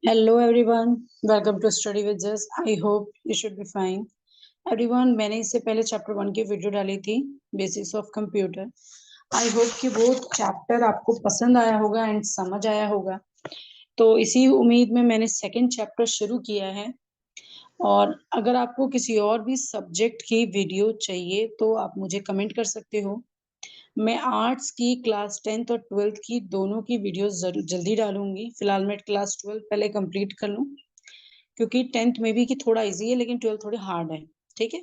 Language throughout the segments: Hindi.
Hello everyone, welcome to Study with Jess. I hope you should be fine. Everyone, मैंने इससे पहले चैप्टर 1 की वीडियो डाली थी, basics of computer. I hope कि वो चैप्टर आपको पसंद आया होगा एंड समझ आया होगा. तो इसी उम्मीद में मैंने सेकंड चैप्टर शुरू किया है. और अगर आपको किसी और भी सब्जेक्ट की वीडियो चाहिए तो आप मुझे कमेंट कर सकते हो. मैं आर्ट्स की क्लास 10th और 12th की दोनों की वीडियोस जल्दी डालूंगी. फिलहाल मैं क्लास 12 पहले कंप्लीट कर लूं, क्योंकि 10th में भी कि थोड़ा इजी है लेकिन 12th थोड़ी हार्ड है. ठीक है,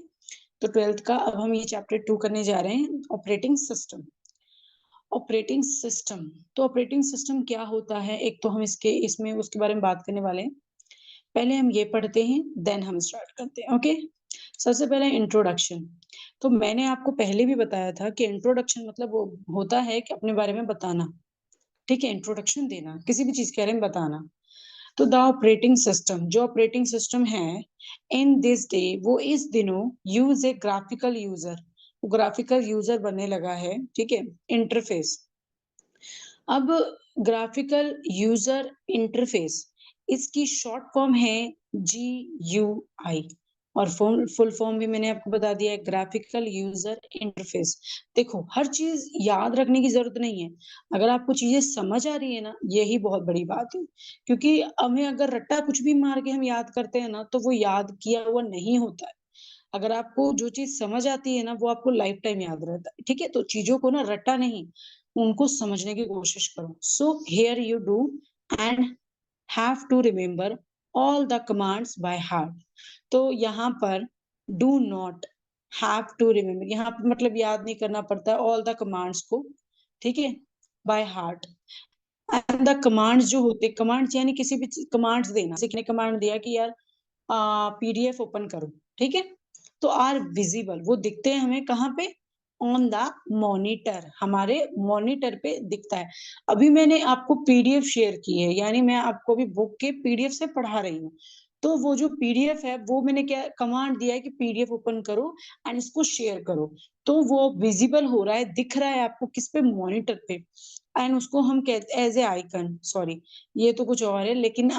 तो 12th का अब हम ये चैप्टर 2 करने जा रहे हैं, ऑपरेटिंग सिस्टम. ऑपरेटिंग सिस्टम, तो ऑपरेटिंग सिस्टम क्या होता है, एक तो हम इसमें उसके बारे में बात करने वाले हैं. पहले हम ये पढ़ते हैं, देन हम स्टार्ट करते हैं. ओके, सबसे पहले इंट्रोडक्शन. तो मैंने आपको पहले भी बताया था कि इंट्रोडक्शन मतलब वो होता है कि अपने बारे में बताना. ठीक है, इंट्रोडक्शन देना, किसी भी चीज के बारे में बताना. तो द ऑपरेटिंग सिस्टम, जो ऑपरेटिंग सिस्टम है इन दिस डे, वो इस दिनों यूज ए ग्राफिकल यूजर, ग्राफिकल यूजर बनने लगा है. ठीक है, इंटरफेस. अब ग्राफिकल यूजर इंटरफेस, इसकी शॉर्ट फॉर्म है GUI, और फुल फॉर्म भी मैंने आपको बता दिया है, ग्राफिकल यूजर इंटरफेस. देखो, हर चीज याद रखने की जरूरत नहीं है. अगर आपको चीजें समझ आ रही है ना, यही बहुत बड़ी बात है. क्योंकि हमें अगर रट्टा कुछ भी मार के हम याद करते हैं ना, तो वो याद किया हुआ नहीं होता है. अगर आपको जो चीज समझ आती है ना, वो आपको लाइफ टाइम याद रहता है. ठीक है, तो चीजों को ना रट्टा नहीं, उनको समझने की कोशिश करो. So here you do and have to remember all the commands by heart. तो यहाँ पर do not, have to remember, यहाँ पर मतलब याद नहीं करना पड़ता है ऑल द कमांड्स को. ठीक है, by heart. And the commands जो होते, कमांड्स यानी किसी भी कमांड्स देना. किसी ने कमांड दिया कि यार PDF ओपन करो. ठीक है, तो आर विजिबल, वो दिखते हैं हमें कहाँ पे, ऑन द मॉनिटर, हमारे मॉनिटर पे दिखता है. अभी मैंने आपको PDF शेयर की है, यानी मैं आपको भी बुक के PDF से पढ़ा रही हूँ. तो वो जो PDF है, वो मैंने क्या कमांड दिया है कि PDF ओपन करो एंड इसको शेयर करो. तो वो विजिबल हो रहा है, दिख रहा है आपको किस पे, मॉनिटर पे. एंड उसको हम कहते एज ए आइकन, सॉरी ये तो कुछ और है, लेकिन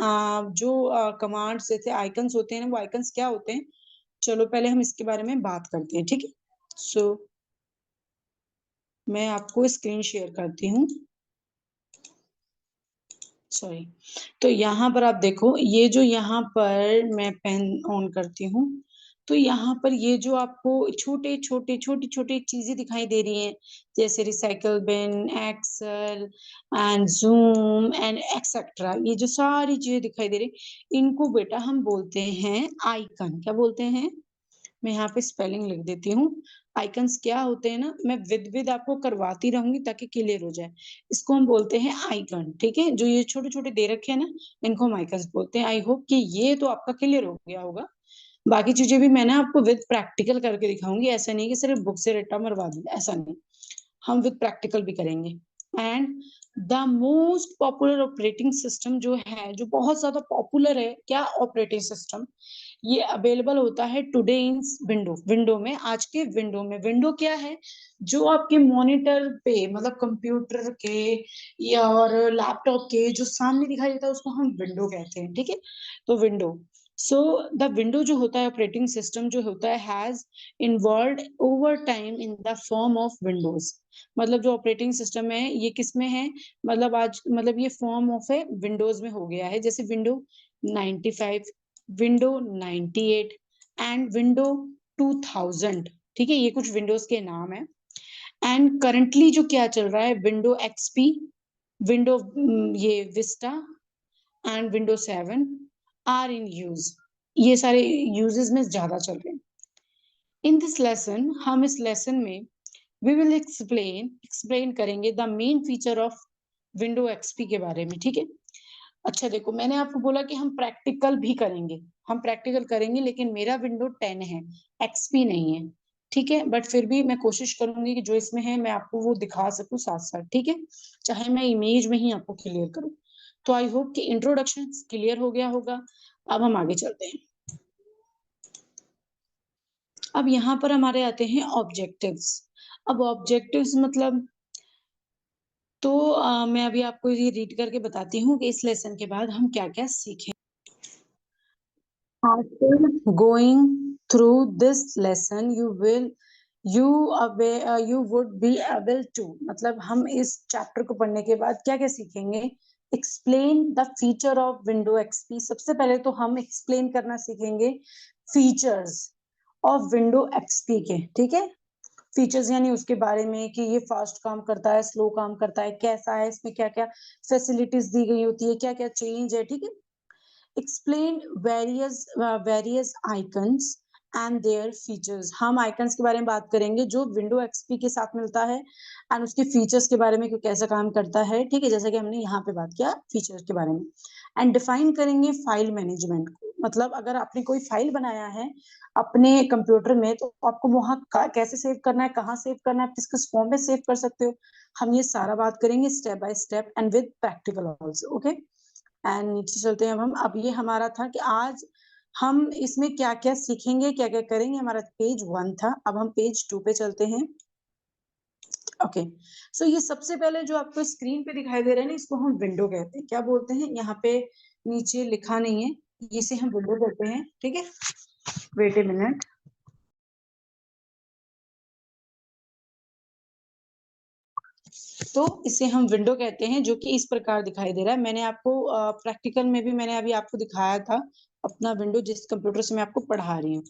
जो कमांड्स जैसे आइकन्स होते हैं ना, वो आइकन्स क्या होते हैं, चलो पहले हम इसके बारे में बात करते हैं. ठीक है, सो मैं आपको स्क्रीन शेयर करती हूँ, सॉरी. तो यहाँ पर आप देखो, ये जो यहाँ पर मैं पेन ऑन करती हूँ, तो यहाँ पर ये जो आपको छोटे छोटे छोटी छोटी चीजें दिखाई दे रही हैं, जैसे recycle bin, Excel and Zoom and etcetera, ये जो सारी चीजें दिखाई दे रही, इनको बेटा हम बोलते हैं आइकन. क्या बोलते हैं, मैं यहाँ पे स्पेलिंग लिख देती हूँ. आइकन्स क्या होते हैं ना, मैं विद आपको करवाती रहूंगी ताकि क्लियर हो जाए. इसको हम बोलते हैं आइकन. ठीक है, जो ये छोटे छोटे दे रखे हैं ना, इनको हम आइकन्स बोलते हैं. आई होप कि ये तो आपका क्लियर हो गया होगा. बाकी चीजें भी मैंने आपको विद प्रैक्टिकल करके दिखाऊंगी. ऐसा नहीं कि सिर्फ बुक से रट्टा मरवा दूंगी, ऐसा नहीं, हम विद प्रैक्टिकल भी करेंगे. And the most popular operating system जो है, जो बहुत ज्यादा पॉपुलर है, क्या ऑपरेटिंग सिस्टम, ये अवेलेबल होता है टुडे इन विंडो. विंडो में, आज के विंडो में. विंडो क्या है, जो आपके मॉनिटर पे मतलब कंप्यूटर के या और लैपटॉप के जो सामने दिखाई देता है, उसको हम विंडो कहते हैं. ठीक है, तो विंडो. सो द विंडो जो होता है, ऑपरेटिंग सिस्टम जो होता है, has involve over time in the form of Windows. मतलब जो ऑपरेटिंग सिस्टम है, ये किस में है, मतलब आज मतलब ये फॉर्म ऑफ है विंडोज में हो गया है. जैसे विंडो 95, विंडो 98 एंड विंडो 2000. ठीक है, ये कुछ विंडोज के नाम है. एंड करंटली जो क्या चल रहा है, विंडो XP, विंडो ये Vista and window 7 are in use. ये सारे यूजेस में ज्यादा चल रहे हैं. इन दिस लेसन, हम इस लेसन में वी विल एक्सप्लेन करेंगे the main feature of window XP के बारे में. ठीक है, अच्छा देखो, मैंने आपको बोला कि हम प्रैक्टिकल भी करेंगे. हम प्रैक्टिकल करेंगे, लेकिन मेरा विंडो 10 है, XP नहीं है. ठीक है, बट फिर भी मैं कोशिश करूंगी कि जो इसमें है मैं आपको वो दिखा सकूं साथ साथ. ठीक है, चाहे मैं इमेज में ही आपको क्लियर करूं. तो आई होप कि इंट्रोडक्शन क्लियर हो गया होगा. अब हम आगे चलते हैं. अब यहाँ पर हमारे आते हैं ऑब्जेक्टिव्स. अब ऑब्जेक्टिव्स मतलब, तो मैं अभी आपको ये रीड करके बताती हूँ कि इस लेसन के बाद हम क्या क्या सीखें. After going through this lesson, you would be able to, मतलब हम इस चैप्टर को पढ़ने के बाद क्या क्या सीखेंगे? Explain the feature of window XP. सबसे पहले तो हम एक्सप्लेन करना सीखेंगे फीचर्स ऑफ विंडो एक्सपी के, ठीक है? फीचर्स यानी उसके बारे में कि ये फास्ट काम करता है, स्लो काम करता है, कैसा है, इसमें क्या क्या फैसिलिटीज दी गई होती है, क्या क्या चेंज है, ठीक है? Explain various icons and their features. हम आइकन्स के बारे में बात करेंगे जो विंडो एक्सपी के साथ मिलता है, एंड उसके फीचर्स के बारे में कि कैसा काम करता है, ठीक है? जैसे कि हमने यहाँ पे बात किया फीचर्स के बारे में। एंड डिफाइन करेंगे फाइल मैनेजमेंट को, मतलब अगर आपने कोई फाइल बनाया है अपने कंप्यूटर में तो आपको वहां कैसे सेव करना है, कहाँ सेव करना है, किस किस फॉर्म में सेव कर सकते हो, हम ये सारा बात करेंगे step by step and with practical also, okay? And नीचे चलते हैं अब ये हमारा था कि आज हम इसमें क्या क्या सीखेंगे, क्या क्या करेंगे। हमारा पेज 1 था, अब हम पेज 2 पे चलते हैं। ओके, सो ये सबसे पहले जो आपको स्क्रीन पे दिखाई दे रहा है ना, इसको हम विंडो कहते हैं। क्या बोलते हैं? यहाँ पे नीचे लिखा नहीं है, इसे हम विंडो कहते हैं, ठीक है? Wait a minute. तो इसे हम विंडो कहते हैं, जो कि इस प्रकार दिखाई दे रहा है। मैंने आपको प्रैक्टिकल में भी मैंने अभी आपको दिखाया था अपना विंडो, जिस कंप्यूटर से मैं आपको पढ़ा रही हूँ।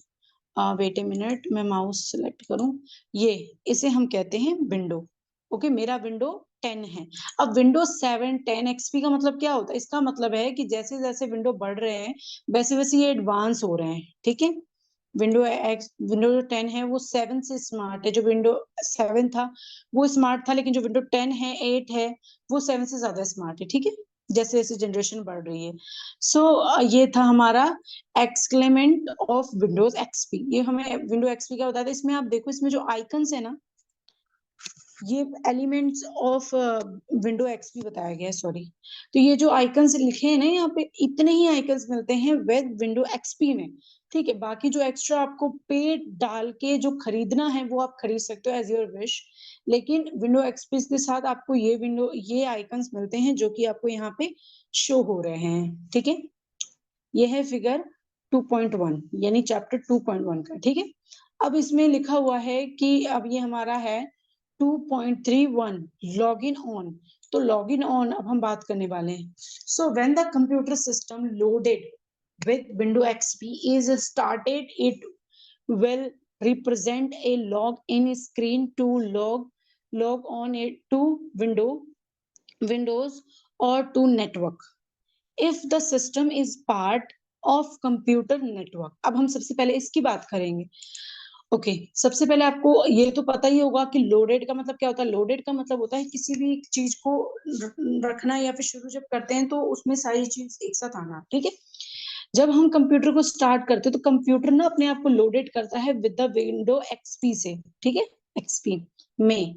वेट ए मिनट, मैं माउस सेलेक्ट करूं। ये इसे हम कहते हैं विंडो। ओके, मेरा विंडो 10 है। अब विंडो 7 10 एक्सपी का मतलब क्या होता है? इसका मतलब है कि जैसे जैसे विंडो बढ़ रहे हैं वैसे वैसे ये एडवांस हो रहे हैं, ठीक है? विंडो 10 है वो 7 से स्मार्ट है। जो विंडो 7 था वो स्मार्ट था, लेकिन जो विंडो 10 है 8 है वो 7 से ज्यादा स्मार्ट है, ठीक है? जैसे जैसे जनरेशन बढ़ रही है। सो ये था हमारा एक्सक्लेमेंट ऑफ विंडोज एक्सपी। ये हमें विंडो एक्सपी क्या बताता है? इसमें आप देखो, इसमें जो आइकन्स है ना, ये एलिमेंट्स ऑफ विंडो एक्सपी बताया गया है, सॉरी। तो ये जो आइकन्स लिखे हैं ना यहाँ पे, इतने ही आइकन्स मिलते हैं विद विंडो एक्सपी में, ठीक है? बाकी जो एक्स्ट्रा आपको पे डाल के जो खरीदना है वो आप खरीद सकते हो एज योर विश, लेकिन विंडो एक्सपी के साथ आपको ये आइकन्स मिलते हैं जो कि आपको यहाँ पे शो हो रहे हैं, ठीक है? ये है फिगर 2.1 यानी चैप्टर 2.1 का, ठीक है? अब इसमें लिखा हुआ है कि अब ये हमारा है 2.31 लॉग इन ऑन। तो लॉग इन ऑन अब हम बात करने वाले हैं। So when the computer system loaded with window xp is started, it will represent a log in screen to log on it to windows or to network if the system is part of computer network। अब हम सबसे पहले इसकी बात करेंगे। ओके, सबसे पहले आपको ये तो पता ही होगा कि लोडेड का मतलब क्या होता है। लोडेड का मतलब होता है किसी भी चीज को रखना, या फिर शुरू जब करते हैं तो उसमें सारी चीज एक साथ आना, ठीक है? जब हम कंप्यूटर को स्टार्ट करते हैं तो कंप्यूटर ना अपने आप को लोडेड करता है विद द विंडो एक्सपी से, ठीक है? एक्सपी में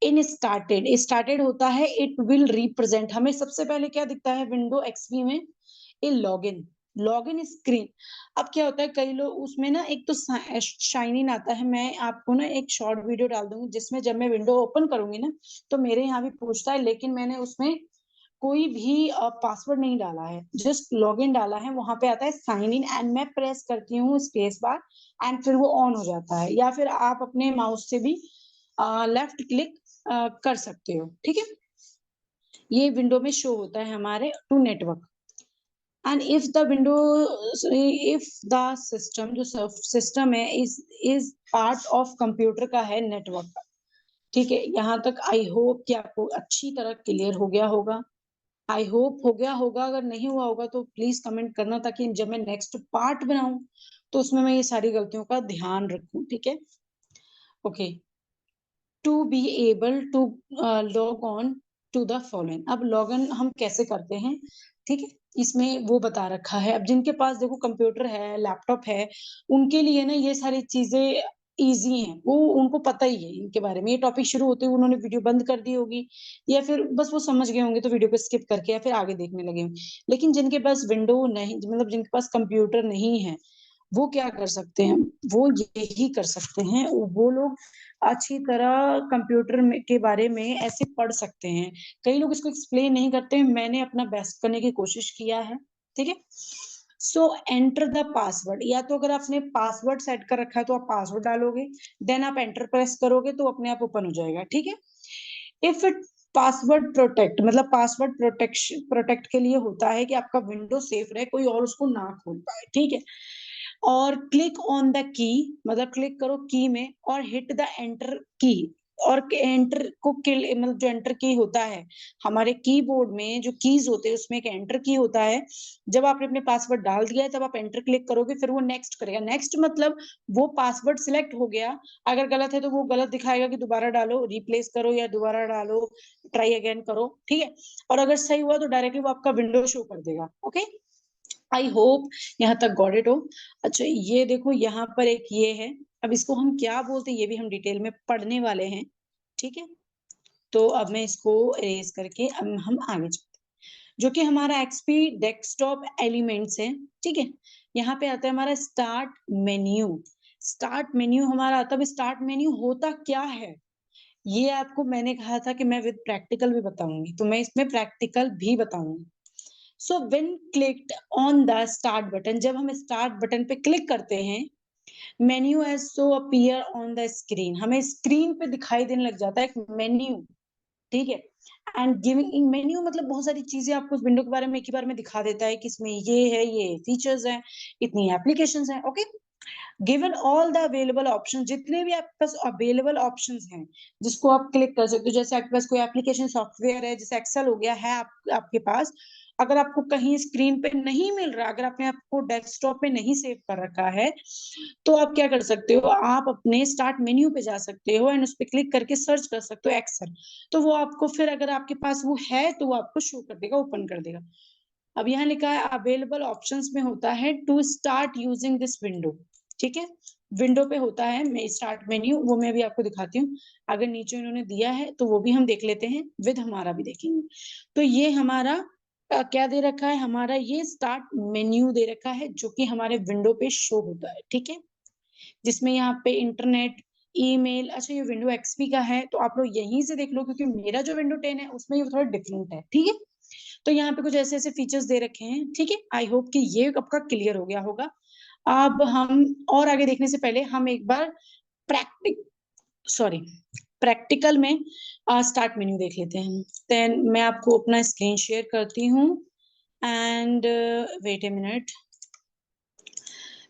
इन स्टार्टेड होता है, इट विल रिप्रेजेंट, हमें सबसे पहले क्या दिखता है विंडो एक्सपी में? ए लॉगिन स्क्रीन। अब क्या होता है, कई लोग उसमें ना एक तो शाइन इन आता है। मैं आपको ना एक शॉर्ट वीडियो डाल दूंगी जिसमें जब मैं विंडो ओपन करूंगी ना तो मेरे यहाँ भी पूछता है, लेकिन मैंने उसमें कोई भी पासवर्ड नहीं डाला है, जस्ट लॉगिन डाला है। वहां पे आता है साइन इन एंड मैं प्रेस करती हूँ स्पेस बार एंड फिर वो ऑन हो जाता है, या फिर आप अपने माउस से भी लेफ्ट क्लिक कर सकते हो, ठीक है? ये विंडो में शो होता है हमारे to network. And if the window, if the system, जो सिस्टम है इज पार्ट ऑफ कंप्यूटर का है नेटवर्क, ठीक है? यहाँ तक आई होप कि आपको अच्छी तरह क्लियर हो गया होगा। आई होप हो गया होगा, अगर नहीं हुआ होगा तो प्लीज कमेंट करना, ताकि जब मैं नेक्स्ट पार्ट बनाऊं तो उसमें मैं ये सारी गलतियों का ध्यान रखूं, ठीक है? Okay, to be able to log on to the following. अब लॉग इन हम कैसे करते हैं, ठीक है? इसमें वो बता रखा है। अब जिनके पास देखो कंप्यूटर है, लैपटॉप है, उनके लिए ना ये सारी चीजें इजी हैं, वो उनको पता ही है इनके बारे में। ये टॉपिक शुरू होते हुए उन्होंने वीडियो बंद कर दी होगी, या फिर बस वो समझ गए होंगे तो वीडियो को स्किप करके या फिर आगे देखने लगे होंगे। लेकिन जिनके पास विंडो नहीं, मतलब जिनके पास कंप्यूटर नहीं है, वो क्या कर सकते हैं? वो यही कर सकते हैं, वो लोग अच्छी तरह कंप्यूटर में के बारे में ऐसे पढ़ सकते हैं। कई लोग इसको एक्सप्लेन नहीं करते, मैंने अपना बेस्ट करने की कोशिश किया है, ठीक है? सो एंटर द पासवर्ड, या तो अगर आपने पासवर्ड सेट कर रखा है तो आप पासवर्ड डालोगे, देन आप एंटर प्रेस करोगे तो अपने आप ओपन हो जाएगा, ठीक है। इफ इट पासवर्ड प्रोटेक्ट, मतलब पासवर्ड प्रोटेक्शन प्रोटेक्ट के लिए होता है कि आपका विंडो सेफ रहे, कोई और उसको ना खोल पाए, ठीक है। और क्लिक ऑन द की, मतलब क्लिक करो की में और हिट द एंटर की, और एंटर को मतलब जो एंटर की होता है हमारे कीबोर्ड में, जो कीज होते हैं उसमें एक एंटर की होता है। जब आपने अपने पासवर्ड डाल दिया है तब आप एंटर क्लिक करोगे, फिर वो नेक्स्ट करेगा। नेक्स्ट मतलब वो पासवर्ड सिलेक्ट हो गया, अगर गलत है तो वो गलत दिखाएगा कि दोबारा डालो, रिप्लेस करो या दोबारा डालो, ट्राई अगेन करो, ठीक है। और अगर सही हुआ तो डायरेक्टली वो आपका विंडो शो कर देगा। ओके, आई होप यहाँ तक गॉट इट हो। अच्छा ये देखो यहाँ पर एक ये है, अब इसको हम क्या बोलते हैं ये भी हम डिटेल में पढ़ने वाले हैं, ठीक है। तो अब मैं इसको इरेज करके अब हम आगे चलते हैं, जो कि हमारा एक्सपी डेस्कटॉप एलिमेंट्स है, ठीक है। यहाँ पे आता है हमारा स्टार्ट मेन्यू। स्टार्ट मेन्यू हमारा आता है। स्टार्ट मेन्यू होता क्या है, ये आपको मैंने कहा था कि मैं विद प्रैक्टिकल भी बताऊंगी, तो मैं इसमें प्रैक्टिकल भी बताऊंगी। So when clicked on the start button, जब हम स्टार्ट बटन पे क्लिक करते हैं, menu as so appear on the screen, हमें स्क्रीन पे दिखाई देने लग जाता है एक मेन्यू, ठीक है। एंड गिविंग मेन्यू मतलब बहुत सारी चीजें आपको उस विंडो के बारे में एक ही बार में दिखा देता है कि इसमें ये है, ये फीचर्स हैं, इतनी एप्लीकेशंस हैं, okay. Given all the available option, जितने भी आपके पास अवेलेबल ऑप्शन हैं जिसको आप क्लिक कर सकते हो, जैसे आपके पास कोई एप्लीकेशन सॉफ्टवेयर है, जैसे एक्सेल हो गया है आपके पास, अगर आपको कहीं स्क्रीन पे नहीं मिल रहा, अगर आपने आपको डेस्कटॉप पे नहीं सेव कर रखा है, तो आप क्या कर सकते हो, आप अपने स्टार्ट मेन्यू पे जा सकते हो एंड उस पर क्लिक करके सर्च कर सकते हो एक्सेल। तो वो आपको फिर अगर आपके पास वो है तो वो आपको शो कर देगा, ओपन कर देगा। अब यहाँ लिखा है अवेलेबल ऑप्शंस में होता है to start using this window, ठीक है। विंडो पे होता है मैं स्टार्ट मेन्यू, वो मैं भी आपको दिखाती हूँ। अगर नीचे इन्होंने दिया है तो वो भी हम देख लेते हैं, विद हमारा भी देखेंगे। तो ये हमारा क्या दे रखा है, हमारा ये स्टार्ट मेन्यू दे रखा है जो कि हमारे विंडो पे शो होता है, ठीक है। जिसमें यहाँ पे इंटरनेट, ईमेल, अच्छा ये विंडो एक्सपी का है तो आप लोग यहीं से देख लो, क्योंकि मेरा जो विंडो 10 है उसमें ये थोड़ा डिफरेंट है, ठीक है। तो यहाँ पे कुछ ऐसे ऐसे फीचर्स दे रखे हैं, ठीक है। आई होप कि ये आपका क्लियर हो गया होगा। अब हम और आगे देखने से पहले हम एक बार प्रैक्टिक सॉरी प्रैक्टिकल में स्टार्ट मेन्यू देख लेते हैं। देन मैं आपको अपना स्क्रीन शेयर करती हूँ एंड वेट ए मिनट।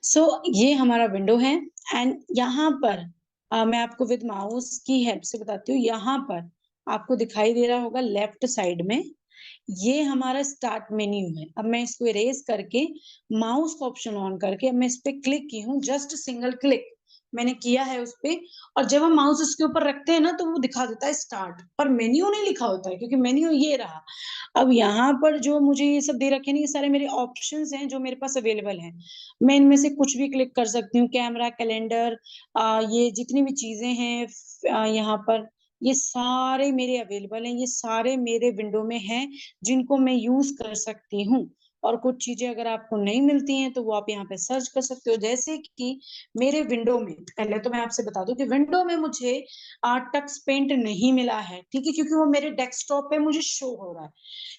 सो ये हमारा विंडो है एंड यहाँ पर मैं आपको विद माउस की हेल्प से बताती हूँ। यहाँ पर आपको दिखाई दे रहा होगा लेफ्ट साइड में, ये हमारा स्टार्ट मेन्यू है। अब मैं इसको इरेज करके माउस का ऑप्शन ऑन करके अब मैं इस पे क्लिक की हूँ, जस्ट सिंगल क्लिक मैंने किया है उस पे, और जब हम माउस उसके ऊपर रखते हैं ना तो वो दिखा देता है स्टार्ट, पर मेन्यू नहीं लिखा होता है क्योंकि मेन्यू ये रहा। अब यहाँ पर जो मुझे ये सब दे रखे हैं ये सारे मेरे ऑप्शंस हैं जो मेरे पास अवेलेबल हैं। मैं इनमें से कुछ भी क्लिक कर सकती हूँ, कैमरा, कैलेंडर, ये जितनी भी चीजें हैं यहाँ पर, ये सारे मेरे अवेलेबल हैं, ये सारे मेरे विंडो में हैं जिनको मैं यूज कर सकती हूँ। और कुछ चीजें अगर आपको नहीं मिलती हैं तो वो आप यहाँ पे सर्च कर सकते हो, जैसे कि मेरे विंडो में, पहले तो मैं आपसे बता दूं कि विंडो में मुझे टक्स पेंट नहीं मिला है, ठीक है, क्योंकि वो मेरे डेस्कटॉप पे मुझे शो हो रहा है,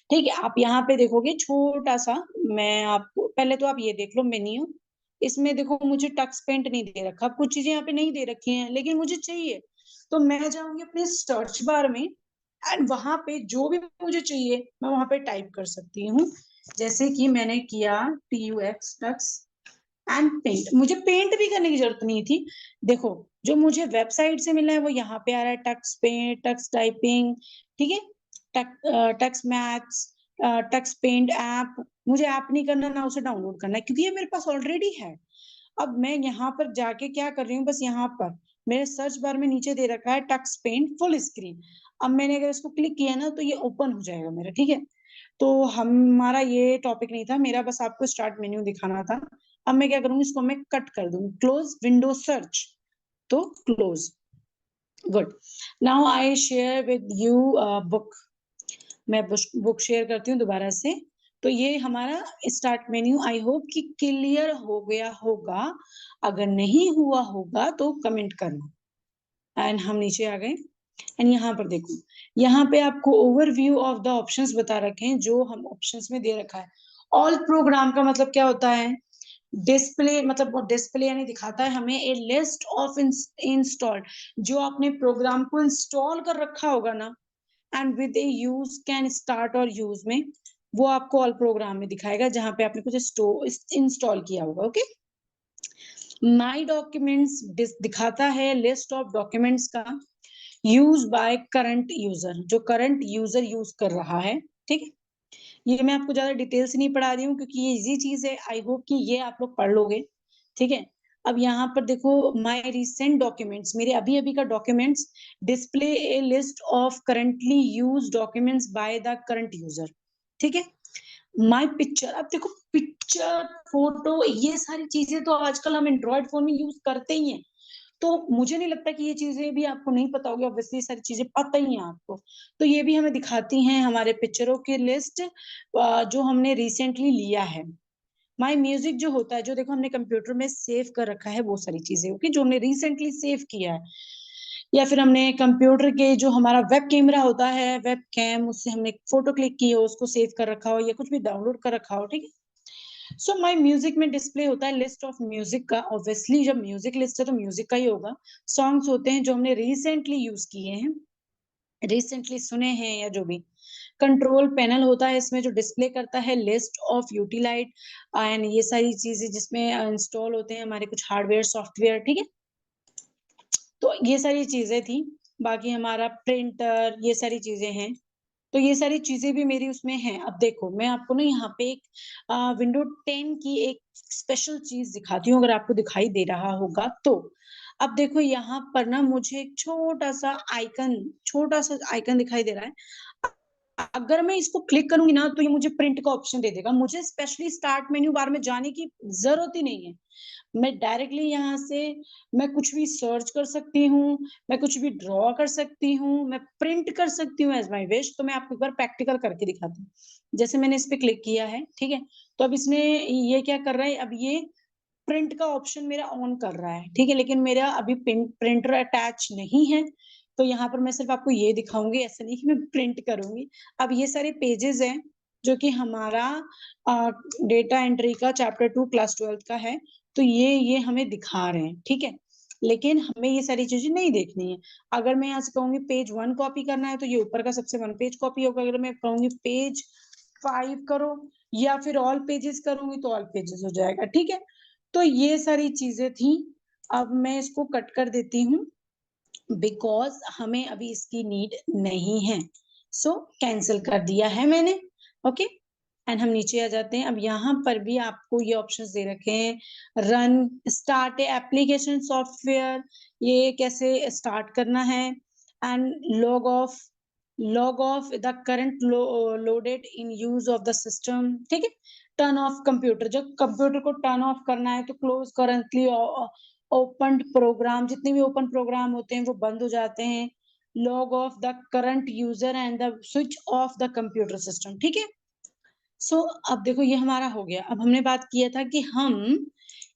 ठीक है। आप यहाँ पे देखोगे छोटा सा, मैं आपको पहले तो आप ये देख लो मेन्यू, इसमें देखो मुझे टक्स पेंट नहीं दे रखा, कुछ चीजें यहाँ पे नहीं दे रखी हैं लेकिन मुझे चाहिए, तो मैं जाऊंगी अपने सर्च बार में एंड वहां पे जो भी मुझे चाहिए मैं वहां पे टाइप कर सकती हूँ। जैसे कि मैंने किया TUX टक्स एंड पेंट, मुझे पेंट भी करने की जरूरत नहीं थी। देखो जो मुझे वेबसाइट से मिला है वो यहाँ पे आ रहा है, टक्स पेंट, टक्स टाइपिंग, ठीक है, Tux maths, Tux paint app. मुझे ऐप नहीं करना, ना उसे डाउनलोड करना है क्योंकि ये मेरे पास ऑलरेडी है। अब मैं यहाँ पर जाके क्या कर रही हूँ, बस यहाँ पर मेरे सर्च बार में नीचे दे रखा है टक्स पेंट फुल स्क्रीन। अब मैंने अगर इसको क्लिक किया ना तो ये ओपन हो जाएगा मेरा, ठीक है। तो हमारा ये टॉपिक नहीं था, मेरा बस आपको स्टार्ट मेन्यू दिखाना था। अब मैं क्या करूंगी, इसको मैं कट कर दूंगी, क्लोज विंडो सर्च, तो close, good. Now I share with you book, मैं बुक शेयर करती हूँ दोबारा से। तो ये हमारा स्टार्ट मेन्यू आई होप कि क्लियर हो गया होगा, अगर नहीं हुआ होगा तो कमेंट करना। एंड हम नीचे आ गए एंड यहाँ पर देखो, यहाँ पे आपको ओवरव्यू ऑफ द ऑप्शंस बता रखे हैं जो हम ऑप्शंस में दे रखा है। ऑल प्रोग्राम का मतलब क्या होता है? डिस्प्ले, मतलब डिस्प्ले यानी दिखाता है हमें ए लिस्ट ऑफ इंस्टॉल्ड, जो आपने प्रोग्राम को इंस्टॉल कर रखा होगा ना, and with A use can start और यूज में, वो आपको ऑल प्रोग्राम में दिखाएगा जहां पे आपने कुछ इंस्टॉल किया होगा। ओके, माई डॉक्यूमेंट्स दिखाता है लिस्ट ऑफ डॉक्यूमेंट्स का यूज बाय करंट यूजर, जो करंट यूजर यूज कर रहा है। ठीक है, ये मैं आपको ज्यादा डिटेल से नहीं पढ़ा रही हूँ क्योंकि ये इजी चीज है, आई होप कि ये आप लोग पढ़ लोगे। ठीक है, अब यहाँ पर देखो, माय रिसेंट डॉक्यूमेंट्स, मेरे अभी अभी का documents display A list of currently use documents by the current user. ठीक है, माय पिक्चर, अब देखो पिक्चर, फोटो, ये सारी चीजें तो आजकल हम एंड्रॉइड फोन में यूज करते ही हैं, तो मुझे नहीं लगता कि ये चीजें भी आपको नहीं पता होगी, ऑब्वियसली सारी चीजें पता ही हैं आपको। तो ये भी हमें दिखाती हैं हमारे पिक्चरों की लिस्ट जो हमने रिसेंटली लिया है। माय म्यूजिक जो होता है, जो देखो हमने कंप्यूटर में सेव कर रखा है, वो सारी चीजें ओके, जो हमने रिसेंटली सेव किया है, या फिर हमने कंप्यूटर के जो हमारा वेब कैमरा होता है, वेब कैम, उससे हमने फोटो क्लिक की हो, उसको सेव कर रखा हो, या कुछ भी डाउनलोड कर रखा हो। ठीक है, सो माय म्यूजिक में डिस्प्ले होता है लिस्ट ऑफ म्यूजिक का, ऑब्वियसली जब म्यूजिक लिस्ट है तो म्यूजिक का ही होगा। सॉन्ग्स होते हैं जो हमने रिसेंटली यूज किए हैं, रिसेंटली सुने हैं, या जो भी। कंट्रोल पैनल होता है इसमें, जो डिस्प्ले करता है लिस्ट ऑफ यूटिलाइट एंड ये सारी चीजें जिसमें इंस्टॉल होते हैं हमारे कुछ हार्डवेयर सॉफ्टवेयर। ठीक है, तो ये सारी चीजें थी। बाकी हमारा प्रिंटर, ये सारी चीजें हैं, तो ये सारी चीजें भी मेरी उसमें हैं। अब देखो मैं आपको ना यहाँ पे एक विंडो 10 की एक स्पेशल चीज दिखाती हूँ, अगर आपको दिखाई दे रहा होगा तो। अब देखो यहाँ पर ना मुझे एक छोटा सा आइकन दिखाई दे रहा है। अगर मैं इसको क्लिक करूंगी ना तो ये मुझे प्रिंट का ऑप्शन दे देगा, मुझे स्पेशली स्टार्ट मेन्यू बार में जाने की जरूरत ही नहीं है। मैं डायरेक्टली यहाँ से मैं कुछ भी सर्च कर सकती हूँ, मैं कुछ भी ड्रॉ कर सकती हूँ, मैं प्रिंट कर सकती हूँ एज माई विश। तो मैं आपको एक बार प्रैक्टिकल करके दिखाती हूँ। जैसे मैंने इस पे क्लिक किया है, ठीक है, तो अब इसने ये क्या कर रहा है, अब ये प्रिंट का ऑप्शन मेरा ऑन कर रहा है। ठीक है, लेकिन मेरा अभी प्रिंटर अटैच नहीं है, तो यहाँ पर मैं सिर्फ आपको ये दिखाऊंगी, ऐसा नहीं कि मैं प्रिंट करूंगी। अब ये सारे पेजेस हैं जो कि हमारा डेटा एंट्री का चैप्टर 2 क्लास 12 का है, तो ये हमें दिखा रहे हैं। ठीक है, लेकिन हमें ये सारी चीजें नहीं देखनी है। अगर मैं यहाँ से कहूंगी पेज 1 कॉपी करना है तो ये ऊपर का सबसे 1 पेज कॉपी होगा। अगर मैं कहूंगी पेज 5 करो, या फिर ऑल पेजेस करूंगी तो ऑल पेजेस हो जाएगा। ठीक है, तो ये सारी चीजें थी। अब मैं इसको कट कर देती हूँ बिकॉज हमें अभी इसकी नीड नहीं है, सो कैंसिल कर दिया है मैंने। ओके, एंड हम नीचे आ जाते हैं। अब यहाँ पर भी आपको ये ऑप्शंस दे रखे हैं, रन, स्टार्ट एप्लीकेशन सॉफ्टवेयर, ये कैसे स्टार्ट करना है, and log of the current loaded in use of the system. ठीक है, टर्न ऑफ कंप्यूटर, जब कंप्यूटर को टर्न ऑफ करना है तो क्लोज करंटली ओपन प्रोग्राम, जितने भी ओपन प्रोग्राम होते हैं वो बंद हो जाते हैं। Log of the current user and the switch off the computer system. ठीक है, सो अब देखो ये हमारा हो गया। अब हमने बात किया था कि हम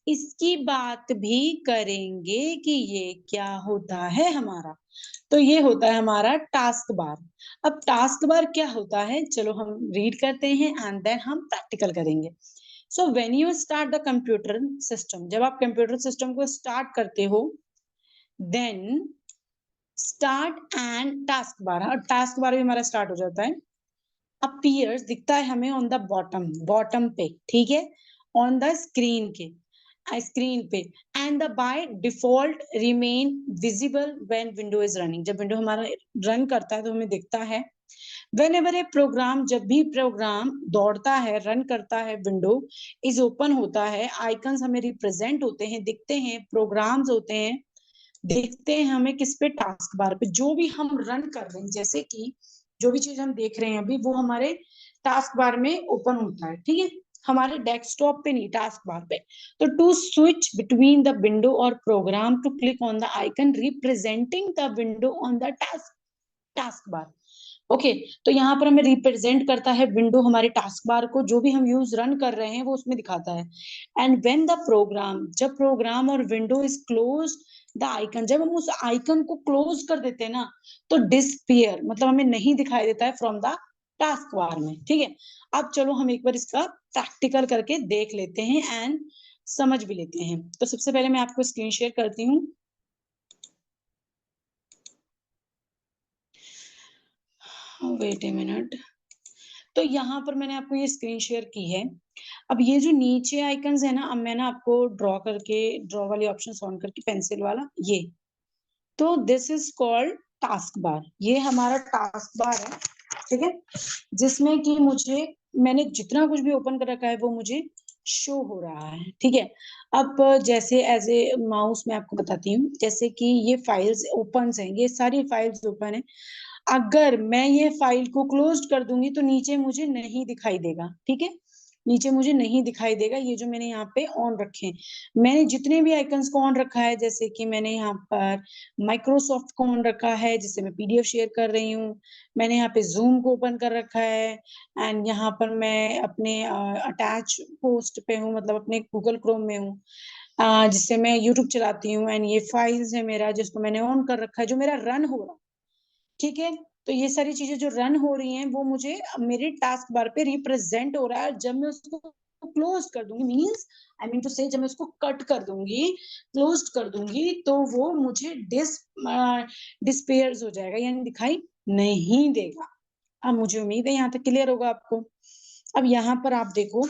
इसकी बात भी करेंगे कि ये क्या होता है हमारा, तो ये होता है हमारा टास्क बार। अब टास्क बार क्या होता है, चलो हम रीड करते हैं एंड देन हम प्रैक्टिकल करेंगे। So when you start the computer system, जब आप कंप्यूटर सिस्टम को स्टार्ट करते हो, then start and task bar, और टास्क बार भी हमारा स्टार्ट हो जाता है। अपीयर्स दिखता है हमें ऑन द बॉटम पे, ठीक है, ऑन द स्क्रीन पे, and the by default remain visible when window is running, जब विंडो हमारा रन करता है तो हमें दिखता है। वेन एवर ए प्रोग्राम, जब भी प्रोग्राम दौड़ता है, रन करता है, विंडो इज ओपन होता है, आइकन्स हमें रिप्रेजेंट होते हैं, दिखते हैं, प्रोग्राम्स होते हैं, देखते हैं हमें किस पे, टास्क बार पे। जो भी हम रन कर रहे हैं, जैसे कि जो भी चीज हम देख रहे हैं अभी, वो हमारे टास्क बार में ओपन होता है। ठीक है, हमारे डेस्कटॉप पे नहीं, टास्क बार पे। तो to switch between the window और program, to click on the icon representing the window on the taskbar. Okay, तो यहाँ पर हमें रिप्रेजेंट करता है विंडो हमारे टास्क बार को, जो भी हम यूज रन कर रहे हैं वो उसमें दिखाता है। एंड व्हेन द प्रोग्राम, जब प्रोग्राम और window is close the icon, जब हम उस आइकन को क्लोज कर देते हैं ना, तो डिसअपीयर, मतलब हमें नहीं दिखाई देता है फ्रॉम द टास्क बार में। ठीक है, अब चलो हम एक बार इसका प्रैक्टिकल करके देख लेते हैं एंड समझ भी लेते हैं। तो सबसे पहले मैं आपको स्क्रीन शेयर करती हूँ। Wait a minute. तो यहाँ पर मैंने आपको ये स्क्रीन शेयर की है। अब ये जो नीचे आइकन्स है ना, अब मैं ना आपको ड्रॉ वाली ऑप्शन ऑन करके पेंसिल वाला ये, तो दिस इज कॉल्ड टास्क बार। ये हमारा टास्क बार है, ठीक है, जिसमें कि मुझे मैंने जितना कुछ भी ओपन कर रखा है वो मुझे शो हो रहा है। ठीक है, अब जैसे एज ए माउस मैं आपको बताती हूँ, जैसे कि ये फाइल्स ओपन हैं, ये सारी फाइल्स ओपन है। अगर मैं ये फाइल को क्लोज कर दूंगी तो नीचे मुझे नहीं दिखाई देगा। ठीक है, नीचे मुझे नहीं दिखाई देगा ये जो मैंने यहाँ पे ऑन रखे हैं। मैंने जितने भी आइकन्स को ऑन रखा है, जैसे कि मैंने यहाँ पर माइक्रोसॉफ्ट को ऑन रखा है जिससे मैं पीडीएफ शेयर कर रही हूँ, मैंने यहाँ पे जूम को ओपन कर रखा है, एंड यहाँ पर मैं अपने अटैच पोस्ट पे हूँ, मतलब अपने गूगल क्रोम में हूँ, जिससे मैं यूट्यूब चलाती हूँ, एंड ये फाइल्स है मेरा जिसको मैंने ऑन कर रखा है, जो मेरा रन हो रहा है। ठीक है, तो ये सारी चीजें जो रन हो रही हैं वो मुझे मेरे टास्क बार पे रिप्रेजेंट हो रहा है। जब मैं उसको क्लोज कर दूंगी, मींस आई मीन टू से, जब मैं उसको कट कर दूंगी, क्लोज कर दूंगी, तो वो मुझे डिस्पेयर्स हो जाएगा, यानी दिखाई नहीं देगा। अब मुझे उम्मीद है यहाँ तक क्लियर होगा आपको। अब यहाँ पर आप देखो,